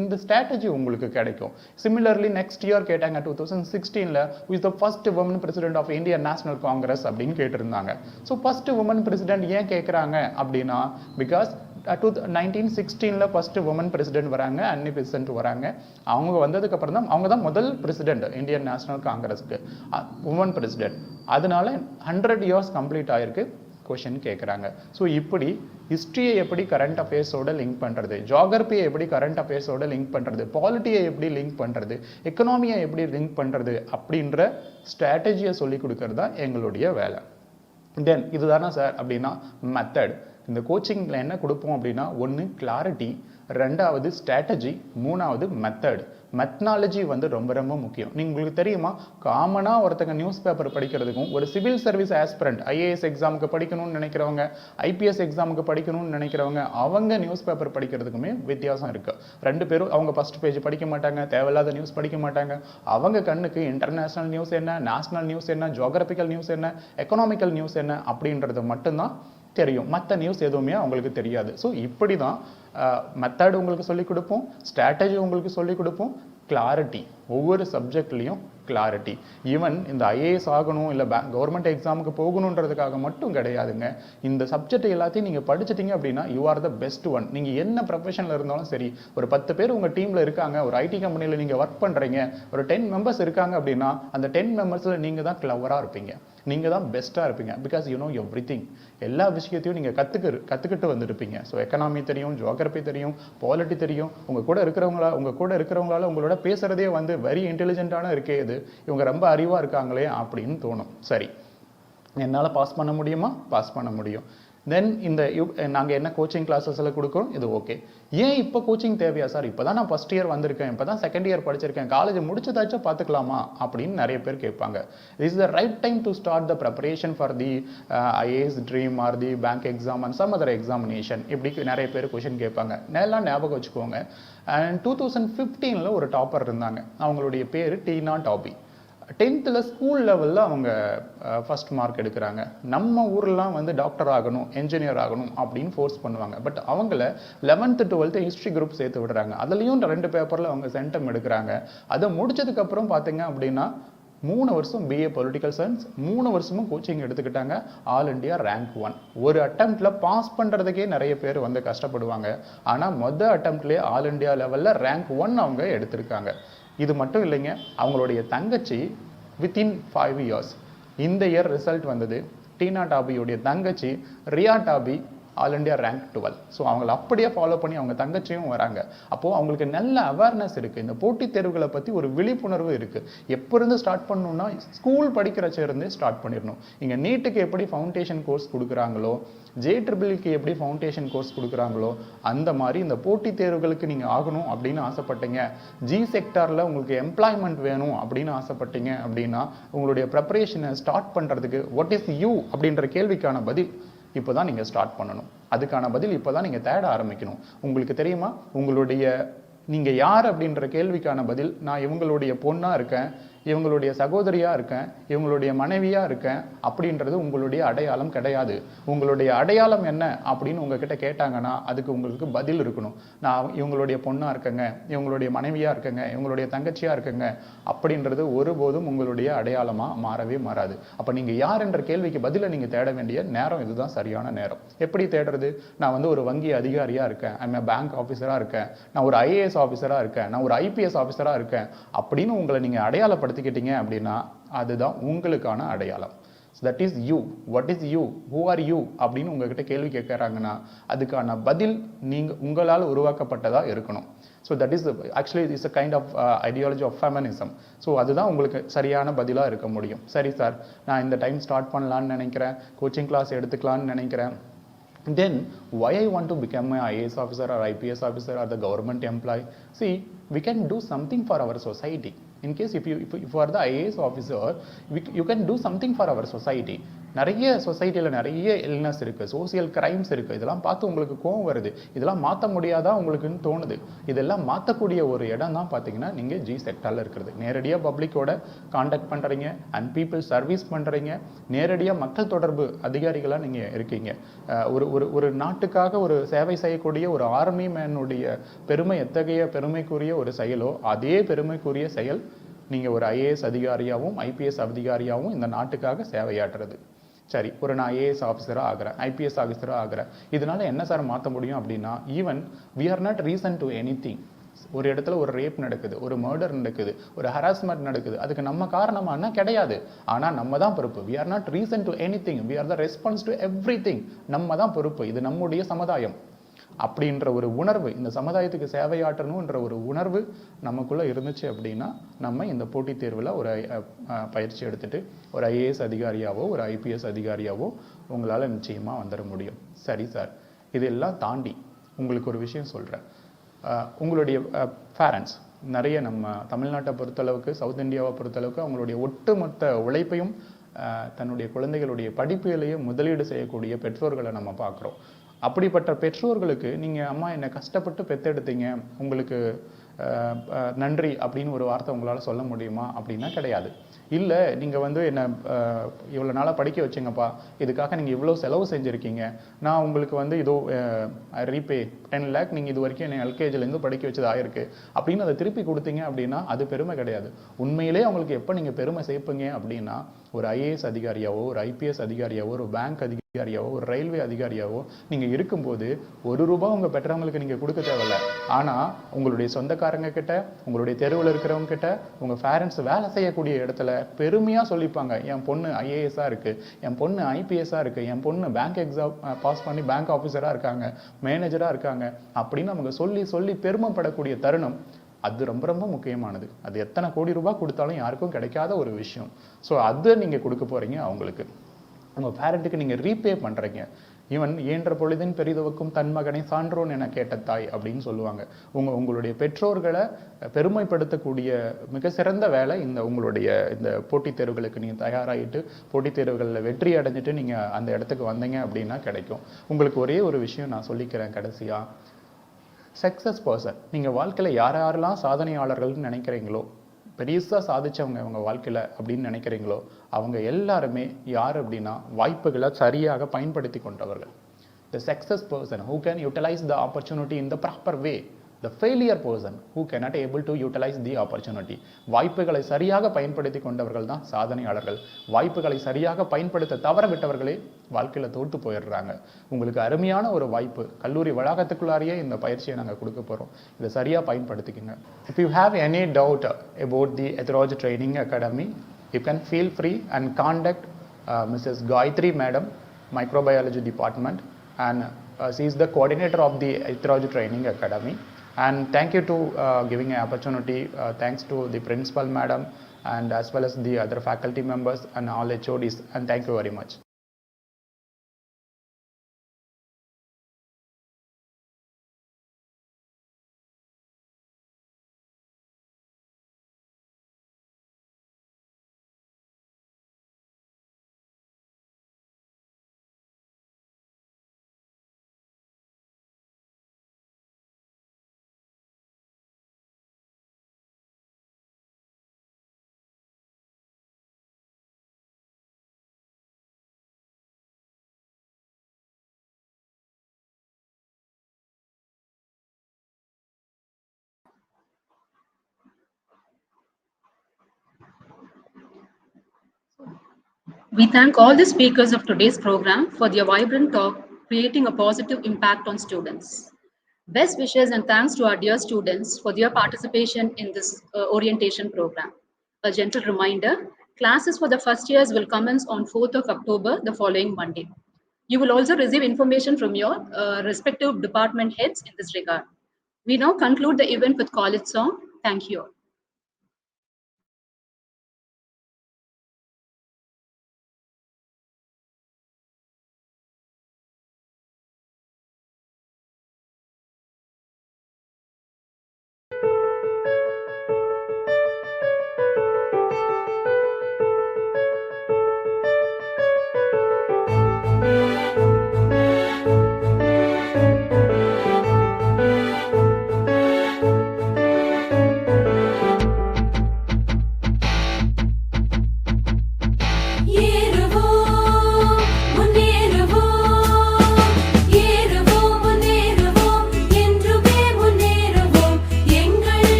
இந்த strategy உங்களுக்கு கிடைக்கும். Similarly next year கேட்டாங்க 2016 who is the first woman president of Indian National Congress அப்படின்னு கேட்டிருந்தாங்க. So first woman president ஏன் கேட்குறாங்க அப்படின்னா, because 1916 first woman president வராங்க, அன்னி பெசன்ட் வராங்க. அவங்க வந்ததுக்கு அப்புறம் தான் அவங்க தான் முதல் பிரசிடென்ட் இந்தியன் நேஷனல் காங்கிரஸ்க்கு, உமன் பிரசிடென்ட். அதனால 100 இயர்ஸ் கம்ப்ளீட் ஆயிருக்கு, கொஷின் கேட்குறாங்க. ஸோ இப்படி ஹிஸ்ட்ரியை எப்படி கரண்ட் அஃபேர்ஸோட லிங்க் பண்ணுறது, ஜியாகிரபியை எப்படி கரண்ட் அஃபேர்ஸோட லிங்க் பண்ணுறது, பாலிட்டியை எப்படி லிங்க் பண்ணுறது, எக்கனாமியை எப்படி லிங்க் பண்ணுறது அப்படின்ற ஸ்ட்ராட்டஜியை சொல்லி கொடுக்கறது தான் எங்களுடைய வேலை. தென் இதுதானா சார் அப்படின்னா மெத்தட். இந்த கோச்சிங்கில் என்ன கொடுப்போம் அப்படின்னா, ஒன்று கிளாரிட்டி, ரெண்டாவது ஸ்ட்ராட்டஜி, மூணாவது மெத்தட். மெத்னாலஜி வந்து ரொம்ப ரொம்ப முக்கியம். உங்களுக்கு தெரியுமா, காமனாக ஒருத்தங்க நியூஸ் பேப்பர் படிக்கிறதுக்கும் ஒரு சிவில் சர்வீஸ் ஆஸ்பிரண்ட் ஐஏஎஸ் எக்ஸாமுக்கு படிக்கணும்னு நினைக்கிறவங்க, ஐபிஎஸ் எக்ஸாமுக்கு படிக்கணும்னு நினைக்கிறவங்க, அவங்க நியூஸ் பேப்பர் படிக்கிறதுக்குமே வித்தியாசம் இருக்குது. ரெண்டு பேரும் அவங்க ஃபர்ஸ்ட் பேஜ் படிக்க மாட்டாங்க, தேவையில்லாத நியூஸ் படிக்க மாட்டாங்க. அவங்க கண்ணுக்கு இன்டர்நேஷ்னல் நியூஸ் என்ன, நேஷனல் நியூஸ் என்ன, ஜியோகிராபிக்கல் நியூஸ் என்ன, எக்கனாமிக்கல் நியூஸ் என்ன அப்படின்றது மட்டும்தான் தெரியும். மற்ற நியூஸ் எதுவுமே அவங்களுக்கு தெரியாது. ஸோ இப்படி தான் மெத்தட் உங்களுக்கு சொல்லிக் கொடுப்போம், ஸ்ட்ராட்டஜி உங்களுக்கு சொல்லிக் கொடுப்போம், கிளாரிட்டி, ஒவ்வொரு சப்ஜெக்ட்லேயும் கிளாரிட்டி. ஈவன் இந்த ஐஏஎஸ் ஆகணும் இல்லை கவர்மெண்ட் எக்ஸாமுக்கு போகணுன்றதுக்காக மட்டும் கிடையாதுங்க. இந்த சப்ஜெக்ட் எல்லாத்தையும் நீங்கள் படிச்சிட்டிங்க அப்படின்னா you are the best one. நீங்கள் என்ன ப்ரொஃபஷனில் இருந்தாலும் சரி, ஒரு 10 பேர் உங்கள் டீமில் இருக்காங்க, ஒரு ஐடி கம்பெனியில் நீங்கள் ஒர்க் பண்ணுறீங்க, ஒரு 10 மெம்பர்ஸ் இருக்காங்க அப்படின்னா அந்த 10 மெம்பர்ஸில் நீங்கள் தான் கிளவராக இருப்பீங்க, நீங்கள் தான் பெஸ்ட்டாக இருப்பீங்க. Because you know everything. எல்லா விஷயத்தையும் நீங்கள் கற்றுக்கிட்டு வந்துருப்பீங்க. ஸோ எக்கனாமி தெரியும், ஜியோகிரபி தெரியும், பாலிட்டி தெரியும். உங்கள் கூட இருக்கிறவங்களால உங்களோட பேசுகிறதே வந்து வெரி இன்டெலிஜென்ட்டான இருக்கே, இது இவங்க ரொம்ப அறிவாக இருக்காங்களே அப்படின்னு தோணும். சரி, என்னால் பாஸ் பண்ண முடியுமா? பாஸ் பண்ண முடியும். தென் இந்த நாங்கள் என்ன கோச்சிங் கிளாஸஸில் கொடுக்குறோம், இது ஓகே. ஏன் இப்போ கோச்சிங் தேவையா சார்? இப்போ தான் நான் ஃபஸ்ட் இயர் வந்திருக்கேன், இப்போ தான் செகண்ட் இயர் படிச்சிருக்கேன், காலேஜ் முடிச்சதாச்சும் பார்த்துக்கலாமா அப்படின்னு நிறைய பேர் கேட்பாங்க. This is the right time to start the preparation for the IAS dream or the bank exam and some other examination. இப்படி நிறைய பேர் கொஷின் கேட்பாங்க. நல்லா ஞாபகம் வச்சுக்கோங்க. அண்ட் 2015 ஒரு டாப்பர் இருந்தாங்க, அவங்களுடைய பேர் டீனா டாபி. 10th ஸ்கூல் லெவலில் அவங்க ஃபர்ஸ்ட் மார்க் எடுக்கிறாங்க. நம்ம ஊர்லாம் வந்து டாக்டர் ஆகணும், என்ஜினியர் ஆகணும் அப்படின்னு ஃபோர்ஸ் பண்ணுவாங்க. பட் அவங்கள 11th 12th ஹிஸ்ட்ரி குரூப் சேர்த்து விடுறாங்க. அதுலேயும் 2 பேப்பரில் அவங்க சென்டம் எடுக்கிறாங்க. அதை முடிச்சதுக்கப்புறம் பார்த்தீங்க அப்படின்னா 3 வருஷம் பிஏ பொலிட்டிக்கல் சயின்ஸ், 3 வருஷமும் கோச்சிங் எடுத்துக்கிட்டாங்க. All India rank 1. ஒரு அட்டெம்ப்ட்ல பாஸ் பண்ணுறதுக்கே நிறைய பேர் வந்து கஷ்டப்படுவாங்க. ஆனால் அட்டெம்ப்ட்லேயே ஆல் இண்டியா லெவலில் ரேங்க் 1 அவங்க எடுத்திருக்காங்க. இது மட்டும் இல்லைங்க, அவங்களுடைய தங்கச்சி வித்தின் 5 இயர்ஸ் இந்த இயர் ரிசல்ட் வந்தது. டீனா டாபியோடைய தங்கச்சி Ria Dabi all India rank 12. So அவங்களை அப்படியே ஃபாலோ பண்ணி அவங்க தங்கச்சியும் வராங்க. அப்போது அவங்களுக்கு நல்ல அவேர்னஸ் இருக்குது. இந்த போட்டித் தேர்வுகளை பற்றி ஒரு விழிப்புணர்வு இருக்குது. எப்போ இருந்து ஸ்டார்ட் பண்ணணும்னா ஸ்கூல் படிக்கிறச்சிருந்தே ஸ்டார்ட் பண்ணிடணும். இங்கே நீட்டுக்கு எப்படி ஃபவுண்டேஷன் கோர்ஸ் கொடுக்குறாங்களோ, JEEக்கு எப்படி ஃபவுண்டேஷன் கோர்ஸ் கொடுக்குறாங்களோ, அந்த மாதிரி இந்த போட்டித் தேர்வுகளுக்கு நீங்கள் ஆகணும் அப்படின்னு ஆசைப்பட்டீங்க, செக்டாரில் உங்களுக்கு எம்ப்ளாய்மெண்ட் வேணும் அப்படின்னு ஆசைப்பட்டீங்க அப்படின்னா உங்களுடைய ப்ரிப்பரேஷனை ஸ்டார்ட் பண்ணுறதுக்கு வாட் இஸ் யூ அப்படின்ற கேள்விக்கான பதில் இப்போ தான் நீங்கள் ஸ்டார்ட் பண்ணணும். அதுக்கான பதில் இப்போ தான் நீங்கள் தேட ஆரம்பிக்கணும். உங்களுக்கு தெரியுமா, நீங்கள் யார் அப்படின்ற கேள்விக்கான பதில், நான் இவங்களுடைய பொண்ணாக இருக்கேன், இவங்களுடைய சகோதரியாக இருக்கேன், இவங்களுடைய மனைவியாக இருக்கேன் அப்படின்றது உங்களுடைய அடையாளம் கிடையாது. உங்களுடைய அடையாளம் என்ன அப்படின்னு உங்ககிட்ட கேட்டாங்கன்னா அதுக்கு உங்களுக்கு பதில் இருக்கணும். நான் இவங்களுடைய பொண்ணாக இருக்கேங்க, இவங்களுடைய மனைவியாக இருக்கேங்க, இவங்களுடைய தங்கச்சியாக இருக்கேங்க அப்படின்றது ஒருபோதும் உங்களுடைய அடையாளமாக மாறவே மாறாது. அப்போ நீங்கள் யார் என்ற கேள்விக்கு பதிலை நீங்கள் தேட வேண்டிய நேரம் இதுதான் சரியான நேரம். எப்படி தேடுறது? நான் வந்து ஒரு வங்கி அதிகாரியாக இருக்கேன், ஐம் பேங்க் ஆஃபீஸராக இருக்கேன், நான் ஒரு IAS ஆஃபீஸராக இருக்கேன், நான் ஒரு IPS ஆஃபீஸராக இருக்கேன் அப்படின்னு உங்களை நீங்கள் அடையாளப்படுத்திக்கிட்டீங்க அப்படின்னா அதுதான் உங்களுக்கான அடையாளம். That is you. What is you? Who are you அப்படின்னு உங்ககிட்ட கேள்வி கேட்குறாங்கன்னா அதுக்கான பதில் உங்களால் உருவாக்கப்பட்டதாக இருக்கணும். So that is actually it's a kind of ideology of feminism. ஸோ அதுதான் உங்களுக்கு சரியான பதிலாக இருக்க முடியும். சரி சார், நான் இந்த டைம் ஸ்டார்ட் பண்ணலான்னு நினைக்கிறேன், கோச்சிங் கிளாஸ் எடுத்துக்கலான்னு நினைக்கிறேன். Then why I want to become an IAS officer or IPS officer or the government employee? See, we can do something for our society. In case if you are the IAS officer, you can do something for our society. நிறைய சொசைட்டியில் நிறைய illness இருக்குது, social crimes இருக்குது. இதெல்லாம் பார்த்து உங்களுக்கு கோவம் வருது. இதெல்லாம் மாற்ற முடியாதா உங்களுக்குன்னு தோணுது. இதெல்லாம் மாற்றக்கூடிய ஒரு இடம் தான் பார்த்தீங்கன்னா நீங்கள் செக்டாரில் இருக்கிறது. நேரடியாக பப்ளிக்கோட கான்டாக்ட் பண்ணுறீங்க அண்ட் பீப்புள் சர்வீஸ் பண்ணுறீங்க. நேரடியாக மக்கள் தொடர்பு அதிகாரிகளாக நீங்கள் இருக்கீங்க. ஒரு நாட்டுக்காக ஒரு சேவை செய்யக்கூடிய ஒரு ஆர்மி மேனுடைய பெருமை எத்தகைய பெருமைக்குரிய ஒரு செயலோ அதே பெருமைக்குரிய செயல் நீங்கள் ஒரு IAS அதிகாரியாகவும் IPS அதிகாரியாகவும் இந்த நாட்டுக்காக சேவையாற்றுறது. சரி, நான் IAS ஆஃபீஸராக ஆகிறேன், IPS ஆஃபீஸராக ஆகிறேன், இதனால என்ன சார் மாற்ற முடியும் அப்படின்னா, even we are not reason to anything. ஒரு இடத்துல ஒரு ரேப் நடக்குது, ஒரு மர்டர் நடக்குது, ஒரு ஹராஸ்மெண்ட் நடக்குது, அதுக்கு நம்ம காரணமானா கிடையாது. ஆனால் நம்ம தான் பொறுப்பு. We are not reason to anything, we are the response to everything. நம்ம தான் பொறுப்பு. இது நம்முடைய சமுதாயம் அப்படின்ற ஒரு உணர்வு, இந்த சமுதாயத்துக்கு சேவையாற்றணுன்ற ஒரு உணர்வு நமக்குள்ளே இருந்துச்சு அப்படின்னா நம்ம இந்த போட்டித் தேர்வில் ஒரு பயிற்சி எடுத்துகிட்டு ஒரு IAS அதிகாரியாவோ ஒரு IPS அதிகாரியாவோ உங்களால் நிச்சயமாக வந்துட முடியும். சரி சார், இதெல்லாம் தாண்டி உங்களுக்கு ஒரு விஷயம் சொல்கிறேன். உங்களுடைய பேரண்ட்ஸ் நிறைய நம்ம தமிழ்நாட்டை பொறுத்தளவுக்கு, சவுத் இந்தியாவை பொறுத்தளவுக்கு அவங்களுடைய ஒட்டுமொத்த உழைப்பையும் தன்னுடைய குழந்தைகளுடைய படிப்புகளையே முதலீடு செய்யக்கூடிய பெற்றோர்களை நம்ம பார்க்குறோம். அப்படிப்பட்ட பெற்றோர்களுக்கு நீங்கள் அம்மா என்னை கஷ்டப்பட்டு பெற்றெடுத்தீங்க, உங்களுக்கு நன்றி அப்படின்னு ஒரு வார்த்தை உங்களால் சொல்ல முடியுமா அப்படின்னா கிடையாது. இல்லை, நீங்கள் வந்து என்னை இவ்வளோ நாளாக படிக்க வச்சிங்கப்பா, இதுக்காக நீங்கள் இவ்வளோ செலவு செஞ்சுருக்கீங்க, நான் உங்களுக்கு வந்து இதோ ரீபே 10 lakh நீங்கள் இது வரைக்கும் என்னை LKGலேருந்து படிக்க வச்சது ஆயிருக்கு அப்படின்னு அதை திருப்பி கொடுத்தீங்க அப்படின்னா அது பெருமை கிடையாது. உண்மையிலே அவங்களுக்கு எப்போ நீங்கள் பெருமை சேர்ப்பீங்க அப்படின்னா ஒரு IAS அதிகாரியாவோ ஒரு IPS அதிகாரியாவோ ஒரு பேங்க் அதிகாரியாவோ ஒரு ரயில்வே அதிகாரியாவோ நீங்கள் இருக்கும்போது ₹1 உங்கள் பெற்றவங்களுக்கு நீங்கள் கொடுக்க தேவையில்ல. ஆனால் உங்களுடைய சொந்தக்காரங்க கிட்ட, உங்களுடைய தெருவில் இருக்கிறவங்க கிட்ட, உங்கள் பேரண்ட்ஸ் வேலை செய்யக்கூடிய இடத்துல பெருமையாக சொல்லிப்பாங்க, என் பொண்ணு IAS-ஆக இருக்குது, என் பொண்ணு IPS-ஆக இருக்குது, என் பொண்ணு பேங்க் எக்ஸாம் பாஸ் பண்ணி பேங்க் ஆஃபீஸராக இருக்காங்க, மேனேஜராக இருக்காங்க அப்படின்னு அவங்க சொல்லி சொல்லி பெருமைப்படக்கூடிய தருணம் அது ரொம்ப ரொம்ப முக்கியமானது. அது எத்தனை கோடி ரூபாய் கொடுத்தாலும் யாருக்கும் கிடைக்காத ஒரு விஷயம். ஸோ அதை நீங்கள் கொடுக்க போகிறீங்க அவங்களுக்கு. உங்கள் பேரண்ட்டுக்கு நீங்கள் ரீபே பண்ணுறீங்க. ஈவன் ஏன்ற பொழுதின் பெரிதவக்கும் தன் மகனை சான்றோன் என கேட்ட தாய் அப்படின்னு சொல்லுவாங்க. உங்களுடைய பெற்றோர்களை பெருமைப்படுத்தக்கூடிய மிக சிறந்த வேலை உங்களுடைய இந்த போட்டித் தேர்வுகளுக்கு நீங்கள் தயாராகிட்டு போட்டித் தேர்வுகளில் வெற்றி அடைஞ்சிட்டு நீங்கள் அந்த இடத்துக்கு வந்தீங்க அப்படின்னா கிடைக்கும். உங்களுக்கு ஒரே ஒரு விஷயம் நான் சொல்லிக்கிறேன் கடைசியாக. சக்ஸஸ் பர்சன், நீங்கள் வாழ்க்கையில் யாரெல்லாம் சாதனையாளர்கள்னு நினைக்கிறீங்களோ, பெருசாக சாதிச்சவங்க அவங்க வாழ்க்கையில் அப்படின்னு நினைக்கிறீங்களோ, அவங்க எல்லாருமே யார் அப்படின்னா வாய்ப்புகளை சரியாக பயன்படுத்தி கொண்டவர்கள். The success person who can utilize the opportunity in the proper way the failure person who cannot able to utilize the opportunity. வாய்ப்புகளை சரியாக பயன்படுத்தி கொண்டவர்கள் தான் சாதனையாளர்கள். வாய்ப்புகளை சரியாக பயன்படுத்த தவற விட்டவர்களே வாழ்க்கையில் தோற்று போயிடுறாங்க. உங்களுக்கு அருமையான ஒரு வாய்ப்பு, கல்லூரி வளாகத்துக்குள்ளாரியே இந்த பயிற்சியை நாங்கள் கொடுக்க போகிறோம். இதை சரியாக பயன்படுத்திக்கங்க. If you have any doubt about the Ethiraj Training Academy, you can feel free and contact Mrs. Gayatri Madam, Microbiology Department, and she is the coordinator of the Ethiraj Training Academy. And thank you to giving an opportunity. Thanks to the principal madam and as well as the other faculty members and all HODs, and thank you very much. We thank all the speakers of today's program for their vibrant talk, creating a positive impact on students. Best wishes and thanks to our dear students for their participation in this orientation program. A gentle reminder, classes for the first years will commence on 4th of October, the following Monday. You will also receive information from your respective department heads in this regard. We now conclude the event with college song. Thank you.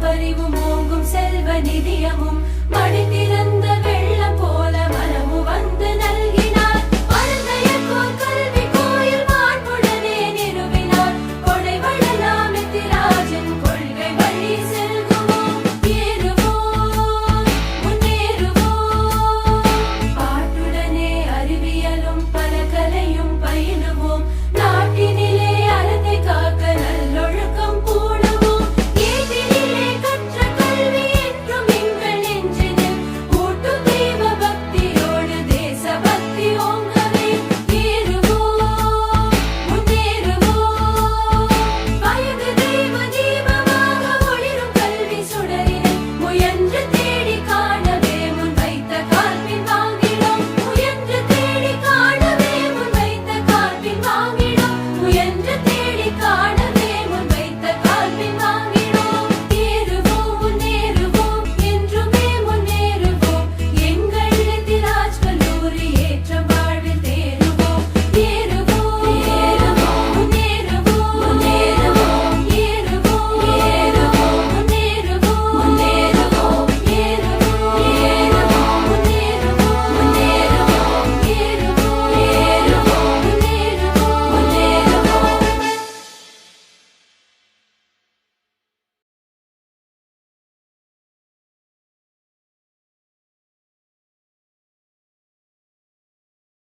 பரிவும் ஓங்கும் செல்வ நிதியமும் மடித்திர